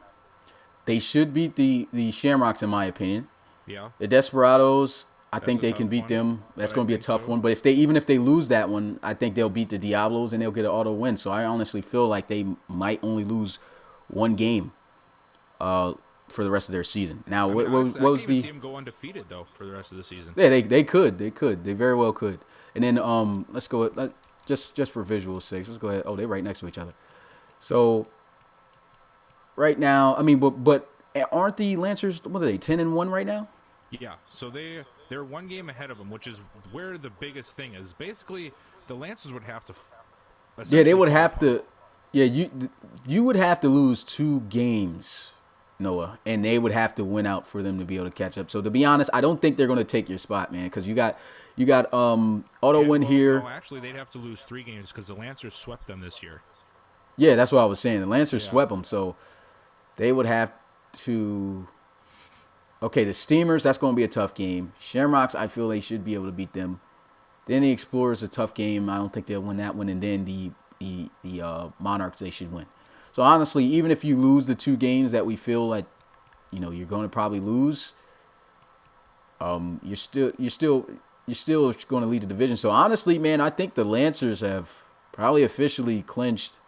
They should beat the Shamrocks, in my opinion. Yeah. The Desperados... I think they can beat them. That's going to be a tough one. But if they lose that one, I think they'll beat the Diablos and they'll get an auto win. So I honestly feel like they might only lose 1 game for the rest of their season. Now, what was the? See them go undefeated though for the rest of the season. Yeah, they could. They very well could. And then let's go. Just for visual sakes, let's go ahead. Oh, they're right next to each other. So right now, I mean, but aren't the Lancers? What are they? 10-1 right now? Yeah. So they're 1 game ahead of them, which is where the biggest thing is. Basically, the Lancers would have to. Yeah, they would have to. Yeah, you would have to lose 2 games, Noah, and they would have to win out for them to be able to catch up. So to be honest, I don't think they're going to take your spot, man, because you got auto win here. No, actually, they'd have to lose 3 games because the Lancers swept them this year. Yeah, that's what I was saying. The Lancers swept them, so they would have to. Okay, the Steamers, that's going to be a tough game. Shamrocks, I feel they should be able to beat them. Then the Explorers, a tough game. I don't think they'll win that one. And then the Monarchs, they should win. So honestly, even if you lose the 2 games that we feel like, you're going to probably lose, you're still going to lead the division. So honestly, man, I think the Lancers have probably officially clinched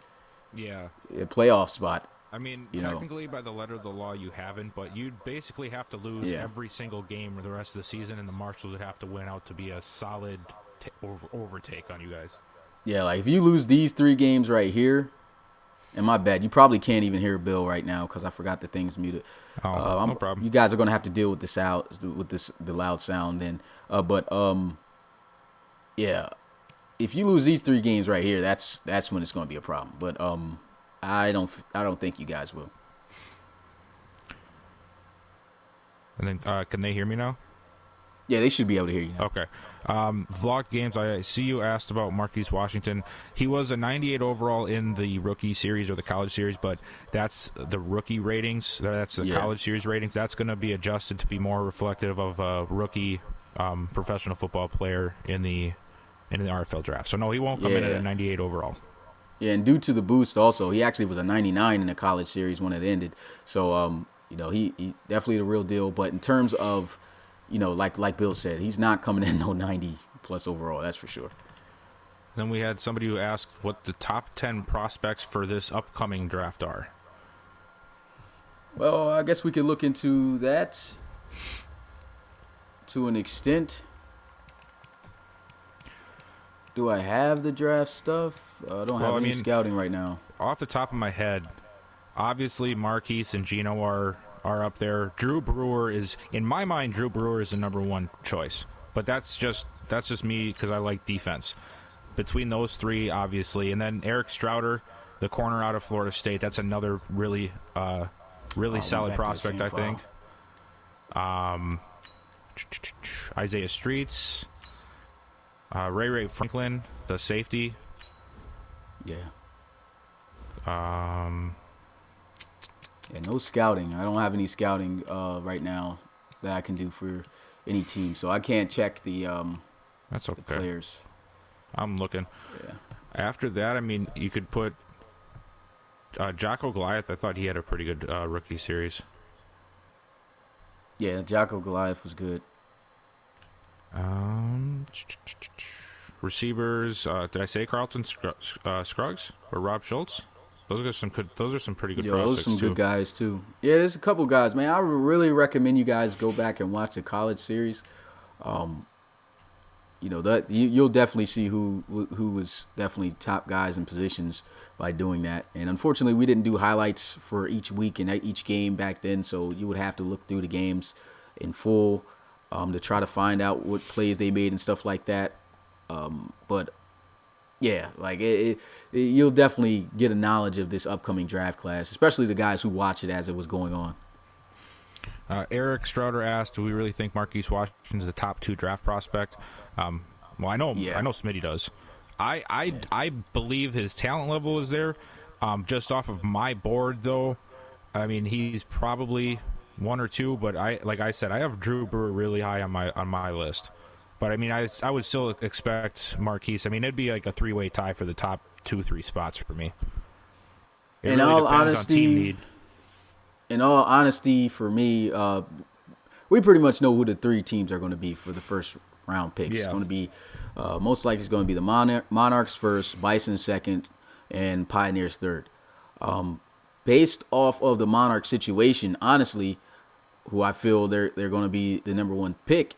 a playoff spot. I mean, technically, by the letter of the law, you haven't, but you'd basically have to lose every single game for the rest of the season, and the Marshals would have to win out to be a solid overtake on you guys. Yeah, like if you lose these 3 games right here, and my bad, you probably can't even hear Bill right now because I forgot the thing's muted. No problem. You guys are going to have to deal with the loud sound then. Yeah, if you lose these 3 games right here, that's when it's going to be a problem. But I don't think you guys will. And then, can they hear me now? Yeah, they should be able to hear you now. Okay. Vlogged games. I see you asked about Marquise Washington. He was a 98 overall in the rookie series or the college series, but that's the rookie ratings. That's the college series ratings. That's going to be adjusted to be more reflective of a rookie professional football player in the RFL draft. So no, he won't come in at a 98 overall. Yeah, and due to the boost, also he actually was a 99 in the college series when it ended. So he definitely the real deal. But in terms of like Bill said, he's not coming in no 90 plus overall. That's for sure. Then we had somebody who asked what the top 10 prospects for this upcoming draft are. Well, I guess we could look into that to an extent. Do I have the draft stuff? I don't have any scouting right now. Off the top of my head, obviously Marquise and Gino are up there. Drew Brewer is, in my mind, the number one choice. But that's just me because I like defense. Between those three, obviously, and then Eric Strouder, the corner out of Florida State, that's another really solid prospect, I think. Isaiah Streets, Ray Franklin, the safety. Yeah. Yeah, no scouting. I don't have any scouting right now that I can do for any team, so I can't check the that's okay. The players. I'm looking. Yeah. After that, I mean, you could put Jocko Goliath. I thought he had a pretty good rookie series. Yeah, Jocko Goliath was good. Receivers. Did I say Carlton Scruggs or Rob Schultz? Those are some pretty good prospects. Those are some good guys too. Yeah, there's a couple guys, man. I really recommend you guys go back and watch the college series. That you'll definitely see who was definitely top guys in positions by doing that. And unfortunately, we didn't do highlights for each week and each game back then, so you would have to look through the games in full to try to find out what plays they made and stuff like that. But yeah, like you'll definitely get a knowledge of this upcoming draft class, especially the guys who watch it as it was going on. Eric Strouder asked, "Do we really think Marquise Washington is the top 2 draft prospect?" Well, I know Smitty does. I believe his talent level is there. Just off of my board, though, I mean he's probably 1 or 2. But like I said, I have Drew Brewer really high on my list. But I mean, I would still expect Marquise. I mean, it'd be like a 3-way tie for the top 2-3 spots for me. In all honesty, for me, we pretty much know who the 3 teams are going to be for the first round picks. Yeah. It's going to be most likely it's going to be the Monarchs first, Bison second, and Pioneers third. Based off of the Monarch situation, honestly, who I feel they're going to be the number 1 pick.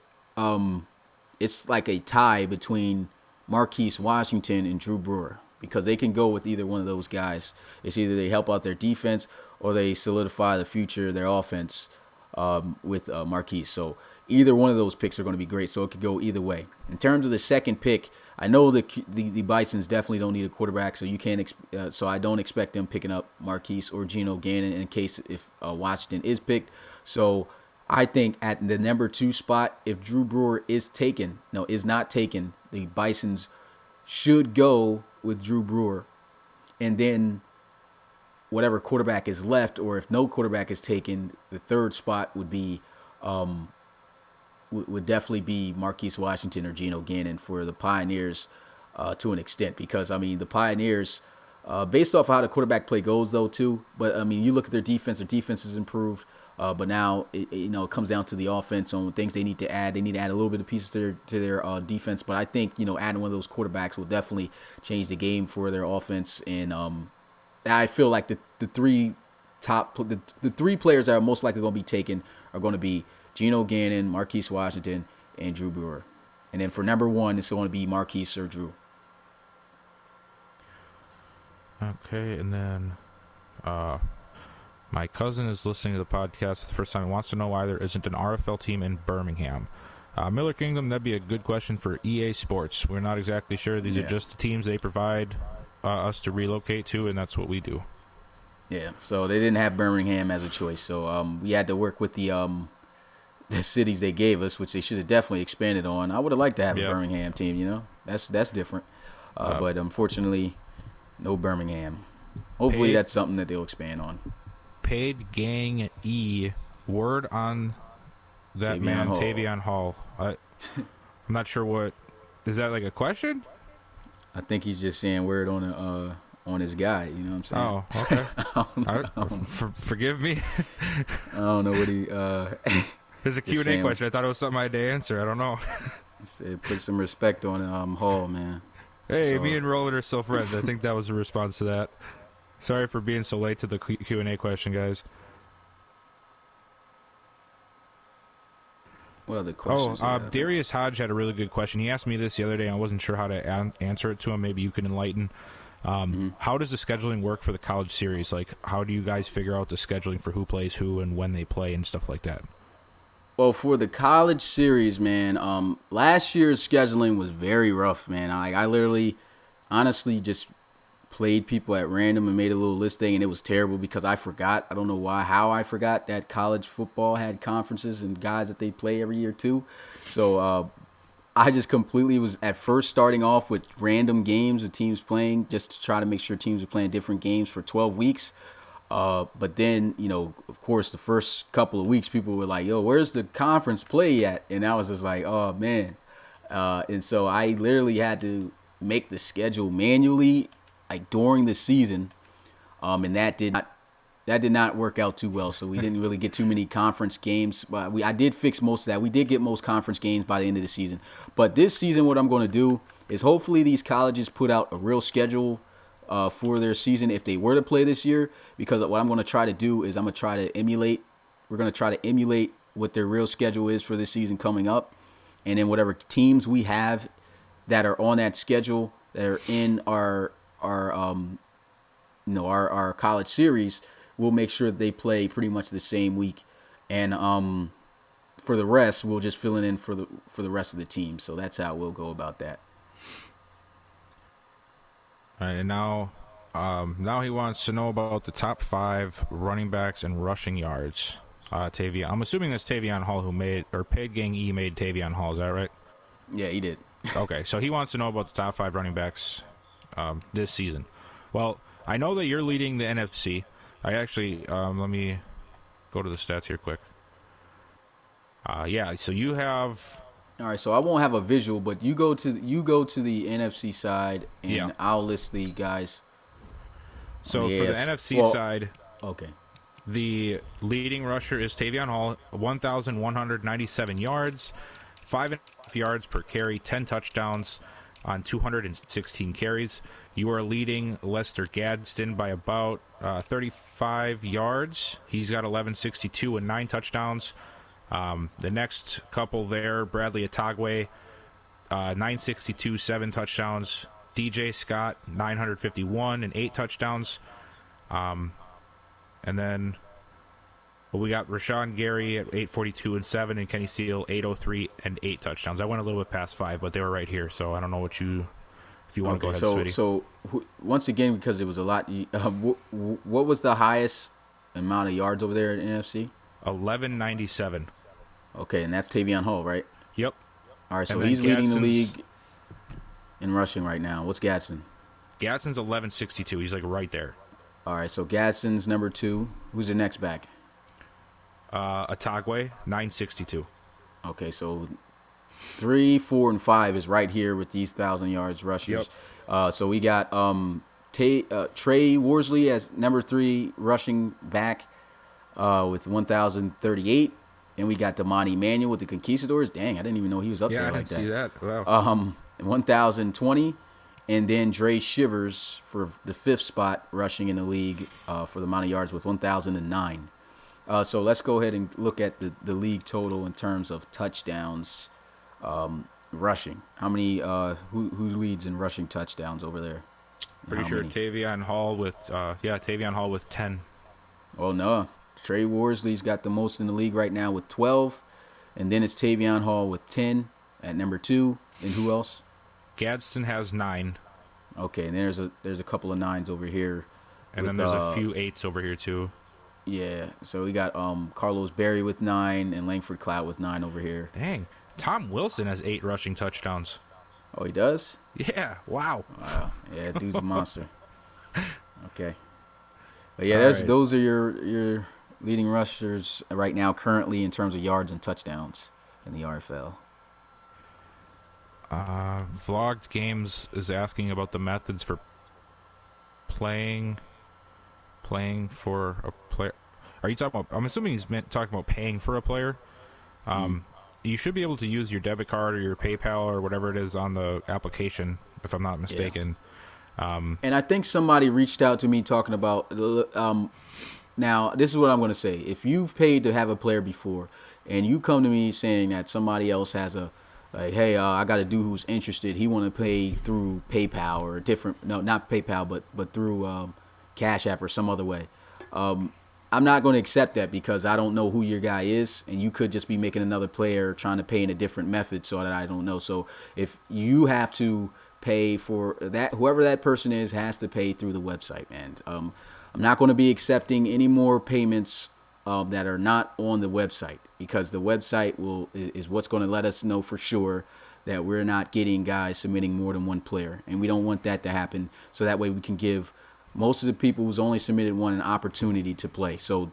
It's like a tie between Marquise Washington and Drew Brewer because they can go with either one of those guys. It's either they help out their defense or they solidify the future of their offense with Marquise. So either one of those picks are going to be great, so it could go either way. In terms of the second pick, I know the Bisons definitely don't need a quarterback, so you can't. So I don't expect them picking up Marquise or Geno Gannon in case if Washington is picked. So I think at the number 2 spot, if Drew Brewer is not taken, the Bisons should go with Drew Brewer. And then whatever quarterback is left, or if no quarterback is taken, the 3rd spot would be would definitely be Marquise Washington or Geno Gannon for the Pioneers to an extent. Because, I mean, the Pioneers, based off how the quarterback play goes, though, too. But, I mean, you look at their defense has improved. But now it comes down to the offense on things they need to add. They need to add a little bit of pieces to their defense. But I think adding one of those quarterbacks will definitely change the game for their offense. And I feel like the 3 players that are most likely going to be taken are going to be Geno Gannon, Marquise Washington, and Drew Brewer. And then for number 1, it's going to be Marquise or Drew. Okay, and then my cousin is listening to the podcast for the first time and wants to know why there isn't an RFL team in Birmingham. Miller Kingdom, that'd be a good question for EA Sports. We're not exactly sure. These are just the teams they provide us to relocate to, and that's what we do. Yeah, so they didn't have Birmingham as a choice. So we had to work with the the cities they gave us, which they should have definitely expanded on. I would have liked to have a Yep. Birmingham team. That's different. Uh, But unfortunately, no Birmingham. Hopefully, paid that's something that they'll expand on. paid gang E. Word on that Tavion man, Hall. Tavion Hall. I'm not sure what. Is that like a question? I think he's just saying word on his guy. You know what I'm Oh, saying? okay. Forgive me. I don't know what he There's a Q&A saying. question. I thought it was something I had to answer. I don't know. said. Put some respect on Hall, man. Hey, So- me and Roland are still friends. I think that was a response to that. Sorry for being so late to the Q&A question, guys. What other questions? Darius Hodge had a really good question. He asked me this the other day. I wasn't sure how to answer it to him. Maybe you can enlighten. How does the scheduling work for the college series? Like, how do you guys figure out the scheduling for who plays who and when they play and stuff like that? Well, for the college series, man, last year's scheduling was very rough, man. I literally, honestly, just played people at random and made a little list thing, and it was terrible because I forgot. I don't know how I forgot that college football had conferences and guys that they play every year too. So I just completely was at first starting off with random games with teams playing just to try to make sure teams were playing different games for 12 weeks. But then, of course, the first couple of weeks, people were like, yo, where's the conference play at? And I was just like, oh, man. And so I literally had to make the schedule manually, like during the season. And that did not work out too well. So we didn't really get too many conference games. But I did fix most of that. We did get most conference games by the end of the season. But this season, what I'm going to do is hopefully these colleges put out a real schedule for their season if they were to play this year, because what I'm going to try to do is we're going to try to emulate what their real schedule is for this season coming up, and then whatever teams we have that are on that schedule that are in our college series, we'll make sure that they play pretty much the same week, and for the rest we'll just fill it in for the rest of the team. So that's how we'll go about that. All right, and now he wants to know about the top 5 running backs and rushing yards. Tavion, I'm assuming that's Tavion Hall Paid Gang E made Tavion Hall. Is that right? Yeah, he did. Okay, so he wants to know about the top 5 running backs this season. Well, I know that you're leading the NFC. I actually let me go to the stats here quick. So you have. All right, so I won't have a visual, but you go to the NFC side, and Yeah. I'll list the guys. So on for the AFC NFC side, okay, the leading rusher is Tavion Hall, 1,197 yards, 5.5 yards per carry, 10 touchdowns on 216 carries. You are leading Lester Gadsden by about 35 yards. He's got 1162 and 9 touchdowns. The next couple there, Bradley Atagwe, 962, 7 touchdowns. DJ Scott, 951 and 8 touchdowns. And then we got Rashawn Gary at 842 and 7, and Kenny Steele 803 and 8 touchdowns. I went a little bit past 5, but they were right here, so I don't know if you want to go ahead, Smitty. So once again, because it was a lot, what was the highest amount of yards over there in NFC? 1197. Okay, and that's Tavion Hall, right? Yep. All right, so And then he's leading the Gadsden's- league in rushing right now. What's Gadsden? Gadsden's 1162. He's like right there. All right, so Gadsden's number 2. Who's the next back? Atagwe, 962. Okay, so 3, 4, and 5 is right here with these 1,000 yards rushers. So we got Trey Worsley as number 3 rushing back with 1,038. And we got Damani Manuel with the Conquistadors. Dang, I didn't even know he was up there like that. Yeah, I didn't see that. Wow. 1,020. And then Dre Shivers for the 5th spot rushing in the league for the amount of yards with 1,009. So let's go ahead and look at the league total in terms of touchdowns rushing. How many? Who leads in rushing touchdowns over there? Pretty sure Tavion Hall with 10. Oh no, Trey Worsley's got the most in the league right now with 12, and then it's Tavion Hall with 10 at number 2. And who else? Gadsden has 9. Okay, and there's a couple of 9s over here. And then there's a few 8s over here too. Yeah, so we got Carlos Berry with 9 and Langford Cloud with 9 over here. Dang. Tom Wilson has 8 rushing touchdowns. Oh, he does? Yeah, wow. Wow. Yeah, dude's a monster. Okay. But yeah, All right. those are your leading rushers right now currently in terms of yards and touchdowns in the RFL. Vlogged Games is asking about the methods for playing for a player. Are you talking about? I'm assuming he's talking about paying for a player. You should be able to use your debit card or your PayPal or whatever it is on the application, if I'm not mistaken. And I think somebody reached out to me talking about. Now, this is what I'm going to say. If you've paid to have a player before, and you come to me saying that somebody else has hey, I got a dude who's interested. He want to pay through PayPal or not PayPal, but through Cash App or some other way. I'm not going to accept that because I don't know who your guy is, and you could just be making another player trying to pay in a different method so that I don't know. So if you have to pay for that, whoever that person is has to pay through the website, and I'm not going to be accepting any more payments that are not on the website, because the website is what's going to let us know for sure that we're not getting guys submitting more than one player, and we don't want that to happen. So that way we can give most of the people who's only submitted one an opportunity to play. So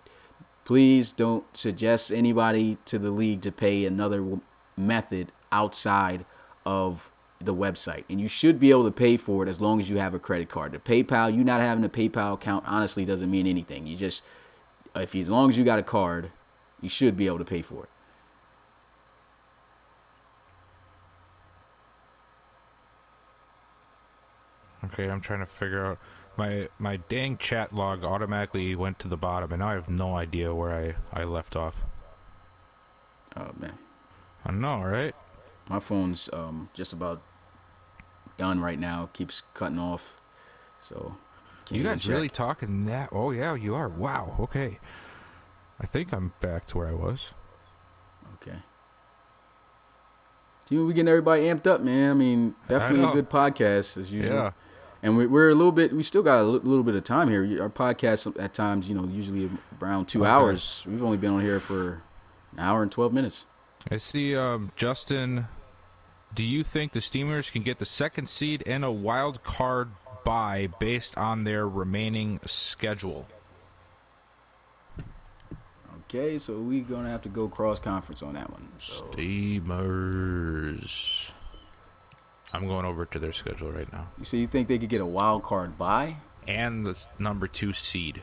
please don't suggest anybody to the league to pay another method outside of the website. And you should be able to pay for it as long as you have a credit card. The PayPal, you not having a PayPal account honestly doesn't mean anything. You just, as long as you got a card, you should be able to pay for it. Okay, I'm trying to figure out. My dang chat log automatically went to the bottom, and now I have no idea where I left off. Oh, man. I know, right? My phone's just about done right now. It keeps cutting off. So, You guys really talking that? Oh, yeah, you are. Wow, okay. I think I'm back to where I was. Okay. We getting everybody amped up, man. I mean, definitely a good podcast as usual. Yeah. And we're a little bit. We still got a little bit of time here. Our podcast at times, usually around 2 hours. We've only been on here for an hour and 12 minutes. I see, Justin. Do you think the Steamers can get the second seed and a wild card bye based on their remaining schedule? Okay, so we're gonna have to go cross conference on that one. So. Steamers. I'm going over to their schedule right now. So you think they could get a wild card bye? And the number 2 seed.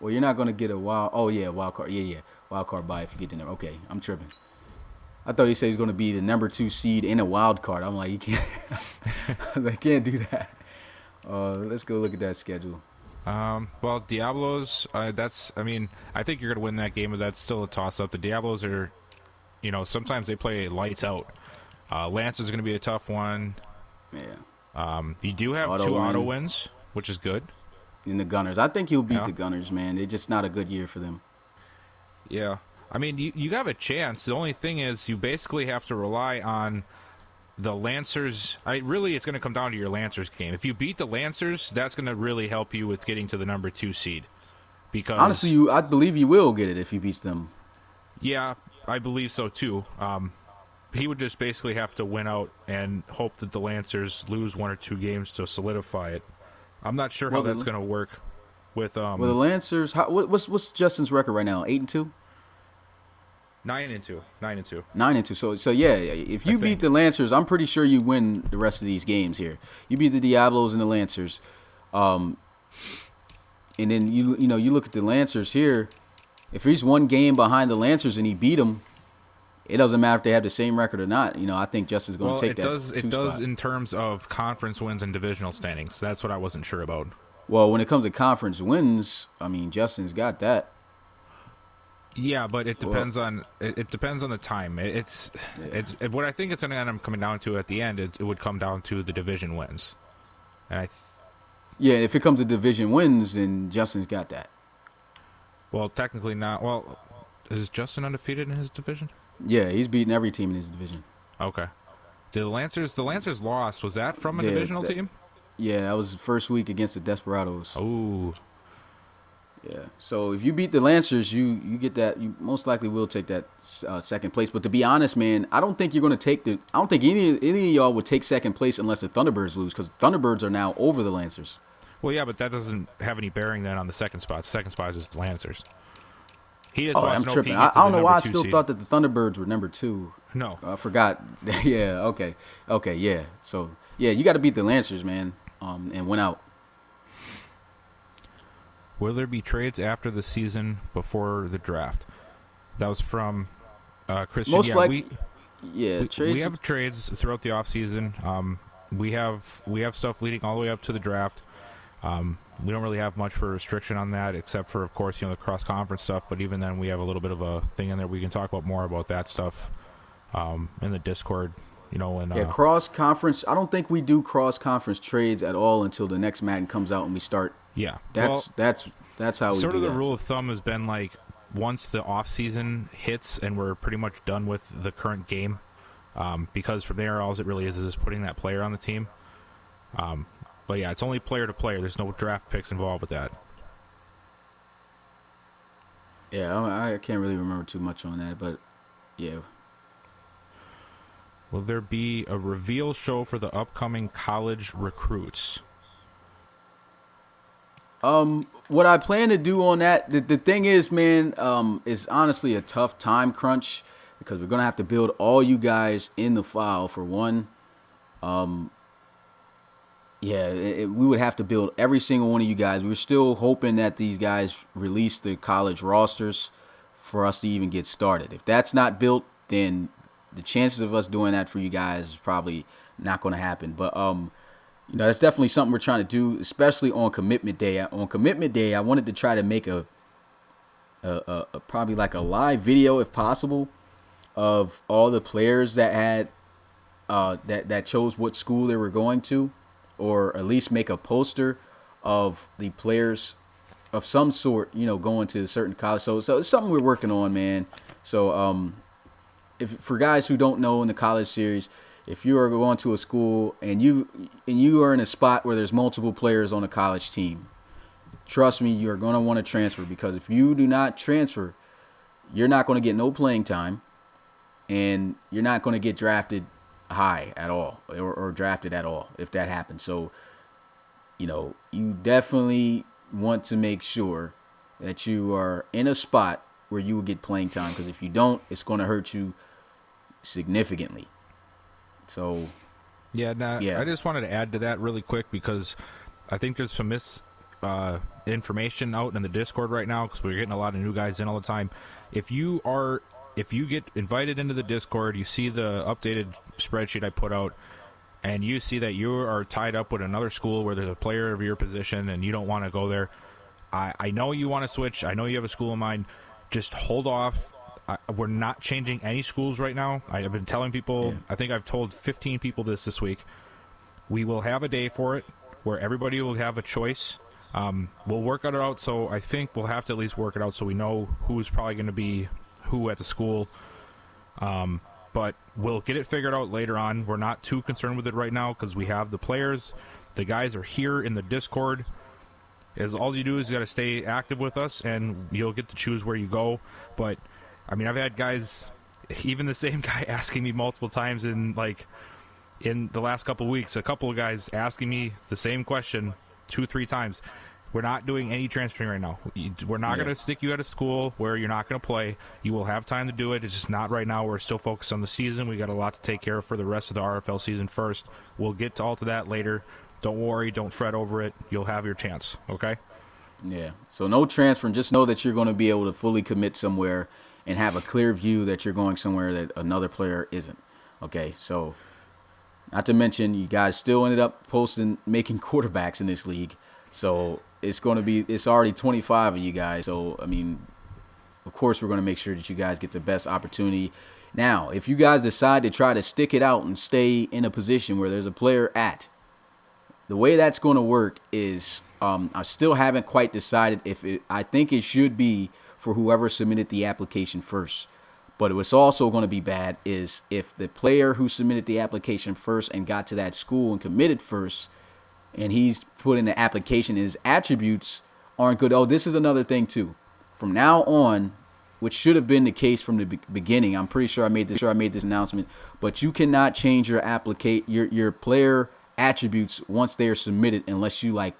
Well, you're not going to get a wild... Oh, yeah, wild card. Yeah. Wild card bye if you get the number. Okay, I'm tripping. I thought he said he's going to be the number 2 seed in a wild card. I'm like, you can't... I can't do that. Let's go look at that schedule. Well, Diablos, I think you're going to win that game, but that's still a toss-up. The Diablos are, sometimes they play lights out. Lancers is going to be a tough one. Yeah. You do have two auto wins, which is good. And the Gunners. I think he'll beat the Gunners, man. They're just not a good year for them. Yeah. I mean, you have a chance. The only thing is you basically have to rely on the Lancers. Really, it's going to come down to your Lancers game. If you beat the Lancers, that's going to really help you with getting to the number 2 seed. Because honestly, I believe he will get it if he beats them. Yeah, I believe so, too. He would just basically have to win out and hope that the Lancers lose 1 or 2 games to solidify it. I'm not sure how that's going to work with. Well, the Lancers. What's Justin's record right now? 8-2. 9-2. 9-2. 9-2. So yeah, if you beat the Lancers, I'm pretty sure you win the rest of these games here. You beat the Diablos and the Lancers, and then you look at the Lancers here. If he's 1 game behind the Lancers and he beat them, it doesn't matter if they have the same record or not. I think Justin's going to take that. It does in terms of conference wins and divisional standings. That's what I wasn't sure about. Well, when it comes to conference wins, I mean, Justin's got that. Yeah, but it depends on the time. It's what I think it's going to end up coming down to at the end. It would come down to the division wins, and if it comes to division wins, then Justin's got that. Well, technically not. Well, is Justin undefeated in his division? Yeah, he's beaten every team in his division. Okay. The Lancers lost. Was that from a divisional team? Yeah, that was the first week against the Desperados. Oh. Yeah. So if you beat the Lancers, you get that. You most likely will take that second place. But to be honest, man, I don't think you're going to take the. I don't think any of y'all would take second place unless the Thunderbirds lose, because Thunderbirds are now over the Lancers. Well, yeah, but that doesn't have any bearing then on the second spot. The second spot is just Lancers. He just Oh, wants I'm to know tripping. if he I gets to don't the know why I number 2 still seed. thought that the Thunderbirds were number 2. No. I forgot. Yeah. Okay. Okay. Yeah. So yeah, you got to beat the Lancers, man, and win out. Will there be trades after the season before the draft? That was from Christian. Most Yeah, likely. Yeah. we Trades. have trades throughout the offseason. We have stuff leading all the way up to the draft. We don't really have much for restriction on that, except for, of course, the cross conference stuff. But even then, we have a little bit of a thing in there. We can talk about more about that stuff in the Discord. And Cross conference. I don't think we do cross conference trades at all until the next Madden comes out and we start. yeah, That's how we sort do of the that. rule of thumb has been like once the off season hits and we're pretty much done with the current game, because from there all it really is just putting that player on the team. But yeah, it's only player to player. There's no draft picks involved with that. Yeah, I can't really remember too much on that, but yeah. Will there be a reveal show for the upcoming college recruits? What I plan to do on that, the thing is, man, is honestly a tough time crunch because we're gonna have to build all you guys in the file for one. Yeah, we would have to build every single one of you guys. We're still hoping that these guys release the college rosters for us to even get started. If that's not built, then the chances of us doing that for you guys is probably not going to happen. But that's definitely something we're trying to do, especially on commitment day. On commitment day, I wanted to try to make a probably like a live video, if possible, of all the players that had that chose what school they were going to, or at least make a poster of the players of some sort, going to a certain college. So it's something we're working on, man. So if for guys who don't know in the college series, if you are going to a school and you are in a spot where there's multiple players on a college team, trust me, you're going to want to transfer, because if you do not transfer, you're not going to get no playing time, and you're not going to get drafted high at all, or drafted at all if that happens. So, you definitely want to make sure that you are in a spot where you will get playing time, because if you don't, it's going to hurt you significantly. So, yeah. I just wanted to add to that really quick because I think there's some information out in the Discord right now because we're getting a lot of new guys in all the time. If you get invited into the Discord, you see the updated spreadsheet I put out, and you see that you are tied up with another school where there's a player of your position and you don't want to go there. I know you want to switch. I know you have a school in mind. Just hold off. We're not changing any schools right now. I've been telling people, I think I've told 15 people this week. We will have a day for it where everybody will have a choice. We'll work it out, so I think we'll have to at least work it out so we know who's probably going to be who at the school. But we'll get it figured out later on. We're not too concerned with it right now because we have the players. The guys are here in the Discord. All you do is you got to stay active with us, and you'll get to choose where you go. But I've had guys, even the same guy, asking me multiple times in the last couple of weeks. A couple of guys asking me the same question 2-3 times. We're not doing any transferring right now. We're not going to stick you at a school where you're not going to play. You will have time to do it. It's just not right now. We're still focused on the season. We got a lot to take care of for the rest of the RFL season first. We'll get to all to that later. Don't worry. Don't fret over it. You'll have your chance. Okay? Yeah. So no transferring. Just know that you're going to be able to fully commit somewhere and have a clear view that you're going somewhere that another player isn't. Okay. So not to mention, you guys still ended up making quarterbacks in this league. So it's already 25 of you guys. So, of course, we're going to make sure that you guys get the best opportunity. Now, if you guys decide to try to stick it out and stay in a position where there's a player at, the way that's going to work is I still haven't quite decided I think it should be for whoever submitted the application first. But what's also going to be bad is if the player who submitted the application first and got to that school and committed first, and he's put in the application, his attributes aren't good. Oh, this is another thing too. From now on, which should have been the case from the beginning. I'm pretty sure I made this announcement, but you cannot change your player attributes once they are submitted unless you like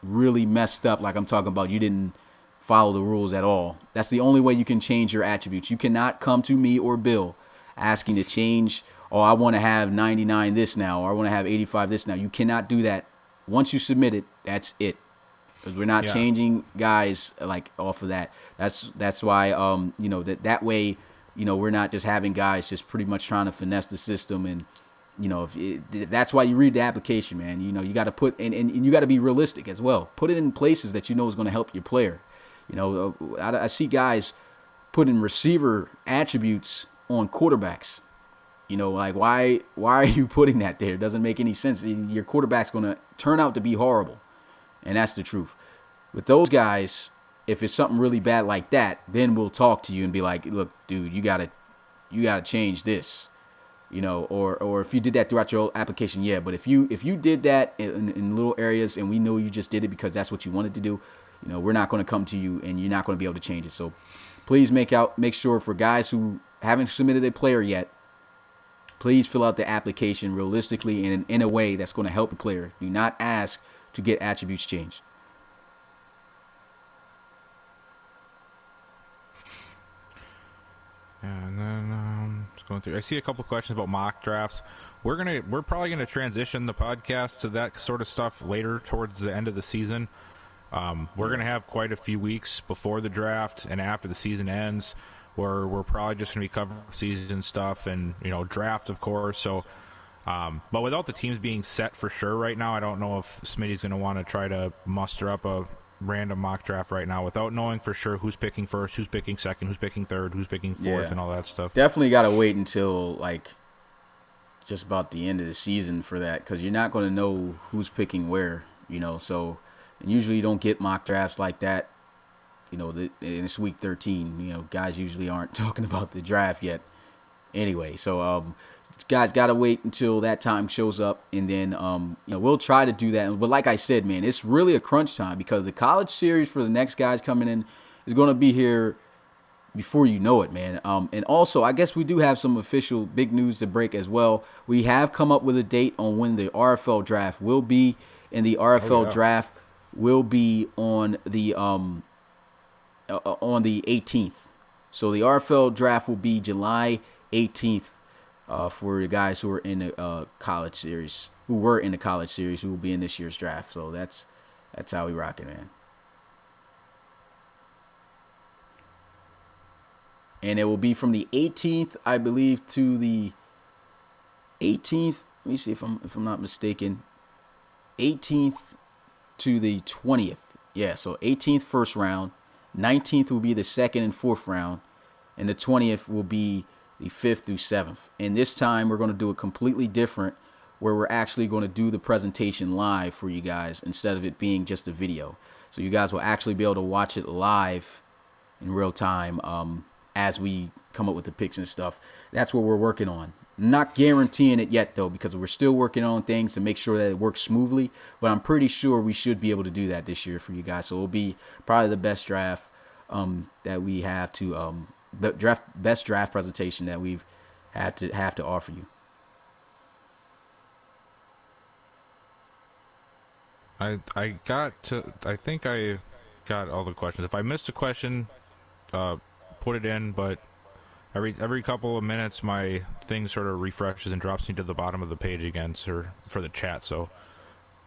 really messed up. Like I'm talking about, you didn't follow the rules at all. That's the only way you can change your attributes. You cannot come to me or Bill asking to change. Oh, I want to have 99 this now, or I want to have 85 this now. You cannot do that. Once you submit it, that's it. Because we're not changing guys like off of that. That's why that way, we're not just having guys just pretty much trying to finesse the system. And that's why you read the application, man. You got to put and you got to be realistic as well. Put it in places that is going to help your player. I see guys putting receiver attributes on quarterbacks. Like why are you putting that there? It doesn't make any sense. Your quarterback's going to turn out to be horrible. And that's the truth. With those guys, if it's something really bad like that, then we'll talk to you and be like, look, dude, you gotta change this. Or if you did that throughout your application, yeah. But if you did that in little areas and we know you just did it because that's what you wanted to do, we're not going to come to you and you're not going to be able to change it. So please make sure for guys who haven't submitted a player yet, please fill out the application realistically and in a way that's going to help the player. Do not ask to get attributes changed. And then just going through, I see a couple questions about mock drafts. We're probably gonna transition the podcast to that sort of stuff later towards the end of the season. We're gonna have quite a few weeks before the draft and after the season ends, where we're probably just gonna be covering season stuff and draft, of course. So. But without the teams being set for sure right now, I don't know if Smitty's going to want to try to muster up a random mock draft right now without knowing for sure who's picking first, who's picking second, who's picking third, who's picking fourth, and all that stuff. Definitely got to wait until like just about the end of the season for that, because you're not going to know who's picking where, So and usually you don't get mock drafts like that, and it's week 13. Guys usually aren't talking about the draft yet. Anyway, so guys got to wait until that time shows up, and then we'll try to do that. But like I said, man, it's really a crunch time because the college series for the next guys coming in is going to be here before you know it, man. And also, I guess we do have some official big news to break as well. We have come up with a date on when the RFL draft will be, and the RFL draft will be on the 18th. So the RFL draft will be July 18th. For the guys who are in the college series, who were in the college series, who will be in this year's draft. So that's how we rock it, man. And it will be from the 18th, I believe, to the 18th. Let me see if I'm not mistaken. 18th to the 20th. Yeah, so 18th first round, 19th will be the second and fourth round, and the 20th will be the 5th through 7th. And this time we're going to do it completely different, where we're actually going to do the presentation live for you guys instead of it being just a video. So you guys will actually be able to watch it live in real time as we come up with the picks and stuff. That's what we're working on. Not guaranteeing it yet, though, because we're still working on things to make sure that it works smoothly. But I'm pretty sure we should be able to do that this year for you guys. So it'll be probably the best draft that we have to the best draft presentation that we've have to offer you. I think I got all the questions. If I missed a question, put it in. But every couple of minutes, my thing sort of refreshes and drops me to the bottom of the page again for the chat. So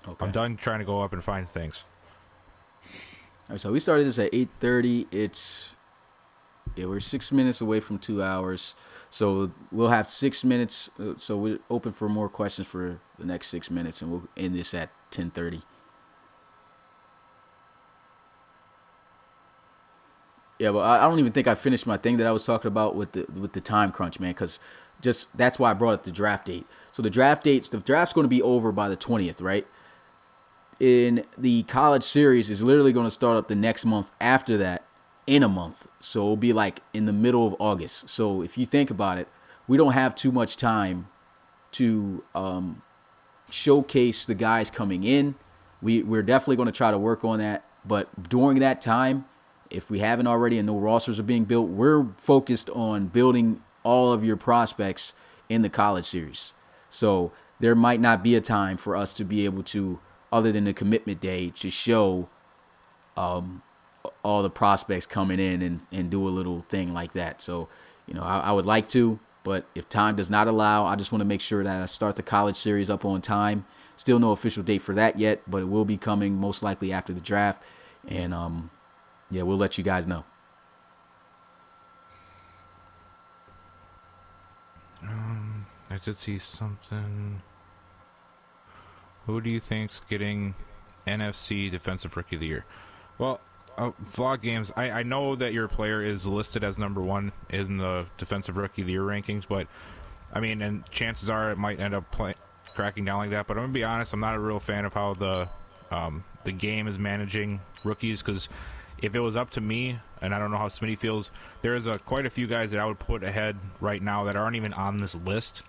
okay. I'm done trying to go up and find things. All right, so we started this at 8:30. We're 6 minutes away from 2 hours, so we'll have 6 minutes. So we're open for more questions for the next 6 minutes, and we'll end this at 10:30. Yeah, but I don't even think I finished my thing that I was talking about with the time crunch, man. Because that's why I brought up the draft date. So the draft's going to be over by the 20th, right? In the college series is literally going to start up the next month after that. In a month, so it'll be like in the middle of August. So if you think about it, we don't have too much time to showcase the guys coming in. We're definitely going to try to work on that But during that time, if we haven't already and no rosters are being built, we're focused on building all of your prospects in the college series. So there might not be a time for us to be able to, other than the commitment day, to show all the prospects coming in and do a little thing like that. So, I would like to, but if time does not allow, I just want to make sure that I start the college series up on time. Still no official date for that yet, but it will be coming most likely after the draft. And, we'll let you guys know. I did see something. Who do you think's getting NFC Defensive Rookie of the Year? Well, Vlog Games, I know that your player is listed as number 1 in the Defensive Rookie of the Year rankings, but, and chances are it might end up cracking down like that, but I'm going to be honest, I'm not a real fan of how the game is managing rookies, because if it was up to me, and I don't know how Smitty feels, there's quite a few guys that I would put ahead right now that aren't even on this list.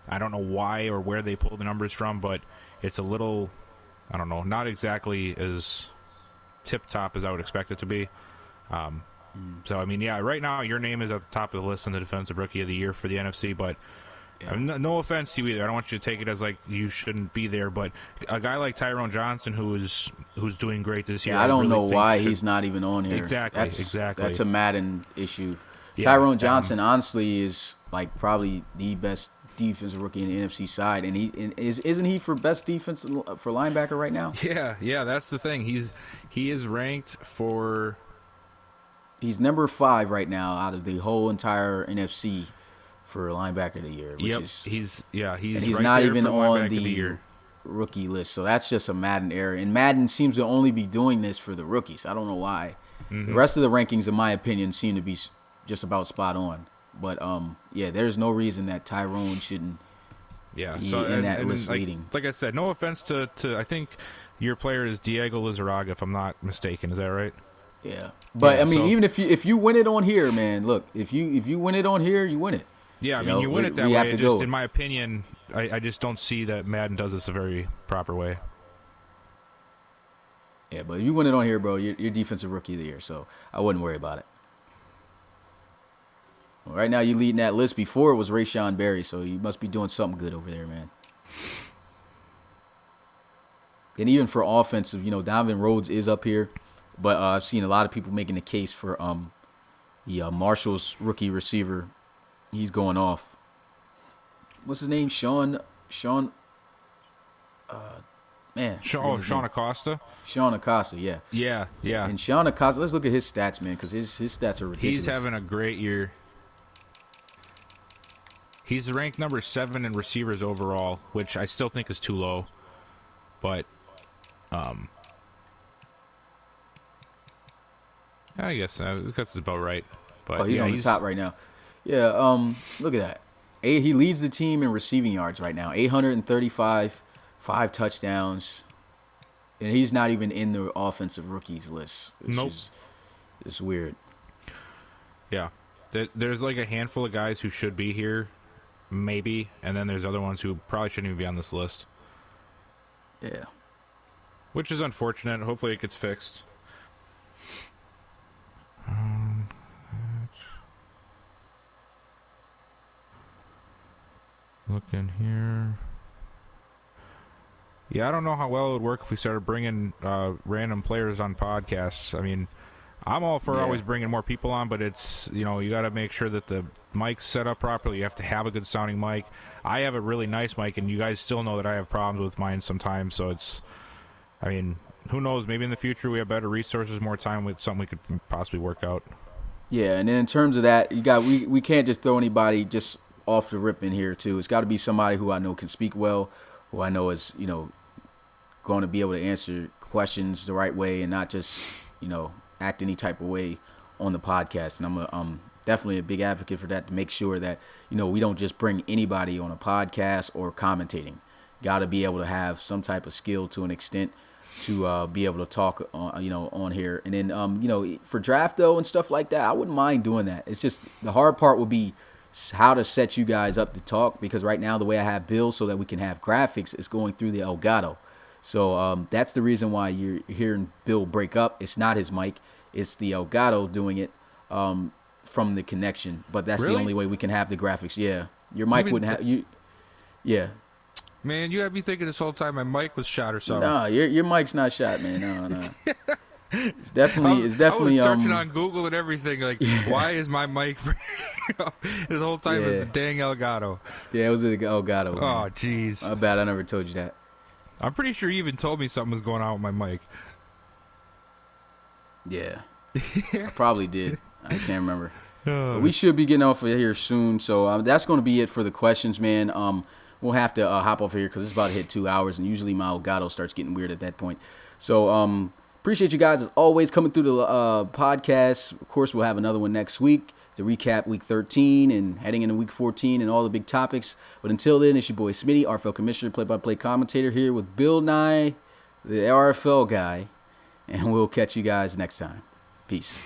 I don't know why or where they pull the numbers from, but it's a little, I don't know, not exactly as tip-top as I would expect it to be. So, right now your name is at the top of the list on the Defensive Rookie of the Year for the NFC, but no offense to you either. I don't want you to take it as like you shouldn't be there, but a guy like Tyrone Johnson who's doing great this year. I don't know why he's not even on here. Exactly. That's a Madden issue. Yeah, Tyrone Johnson, honestly, is like probably the best defensive rookie in the NFC side, and isn't he for best defense for linebacker right now? Yeah, that's the thing. He is ranked for. He's number 5 right now out of the whole entire NFC for linebacker of the year. He's right not there even for on the rookie list. So that's just a Madden error. And Madden seems to only be doing this for the rookies. I don't know why. The rest of the rankings, in my opinion, seem to be just about spot on. But there's no reason that Tyrone shouldn't be in that list leading. Like I said, no offense to I think your player is Diego Lizarraga, if I'm not mistaken. Is that right? Yeah. But even if you win it on here, man, look, if you win it on here, you win it. Yeah, you win it that way. Just, in my opinion, I just don't see that Madden does this a very proper way. Yeah, but if you win it on here, bro, you're Defensive Rookie of the Year, so I wouldn't worry about it. Well, right now, you leading that list. Before it was Rayshon Berry, so you must be doing something good over there, man. And even for offensive, Donovan Rhodes is up here, but I've seen a lot of people making the case for Marshall's rookie receiver. He's going off. What's his name? Sean. Sean Acosta. Sean Acosta, yeah. Yeah. And Sean Acosta, let's look at his stats, man, because his stats are ridiculous. He's having a great year. He's ranked number 7 in receivers overall, which I still think is too low. But, I guess that's about right. But he's on the top right now. Yeah, look at that. He leads the team in receiving yards right now. 835, 5 touchdowns. And he's not even in the offensive rookies list. Nope. It's weird. Yeah. There's like a handful of guys who should be here, maybe, and then there's other ones who probably shouldn't even be on this list. Yeah. Which is unfortunate. Hopefully it gets fixed. Looking here. Yeah, I don't know how well it would work if we started bringing random players on podcasts. I'm all for always bringing more people on, but it's, you got to make sure that the mic's set up properly. You have to have a good sounding mic. I have a really nice mic, and you guys still know that I have problems with mine sometimes, so it's, who knows? Maybe in the future we have better resources, more time with something we could possibly work out. Yeah, and then in terms of that, we can't just throw anybody just off the rip in here too. It's got to be somebody who I know can speak well, who I know is going to be able to answer questions the right way and not just act any type of way on the podcast. And I'm definitely a big advocate for that, to make sure that we don't just bring anybody on a podcast or commentating. Got to be able to have some type of skill to an extent to be able to talk on here. And then for draft though and stuff like that, I wouldn't mind doing that. It's just the hard part would be how to set you guys up to talk, because right now the way I have Bill so that we can have graphics is going through the Elgato. So that's the reason why you're hearing Bill break up. It's not his mic. It's the Elgato doing it from the connection. But that's the Really? only way we can have the graphics. Yeah. Your You mic mean, wouldn't have you. Yeah. man, you had me thinking this whole time my mic was shot or something. No, your mic's not shot, man. No. It's I, definitely I was searching on Google and everything, like, why is my mic this whole time Yeah. it's dang Elgato. Yeah, it was the Elgato. Man. Oh, jeez. My bad, I never told you that. I'm pretty sure you even told me something was going on with my mic. Yeah. I probably did. I can't remember. Oh. But we should be getting off of here soon. So that's going to be it for the questions, man. We'll have to hop off here because it's about to hit 2 hours, and usually my Elgato starts getting weird at that point. So appreciate you guys as always coming through the podcast. Of course, we'll have another one next week to recap week 13 and heading into week 14 and all the big topics. But until then, it's your boy Smitty, RFL Commissioner, play-by-play commentator here with Bill Nye, the RFL guy. And we'll catch you guys next time. Peace.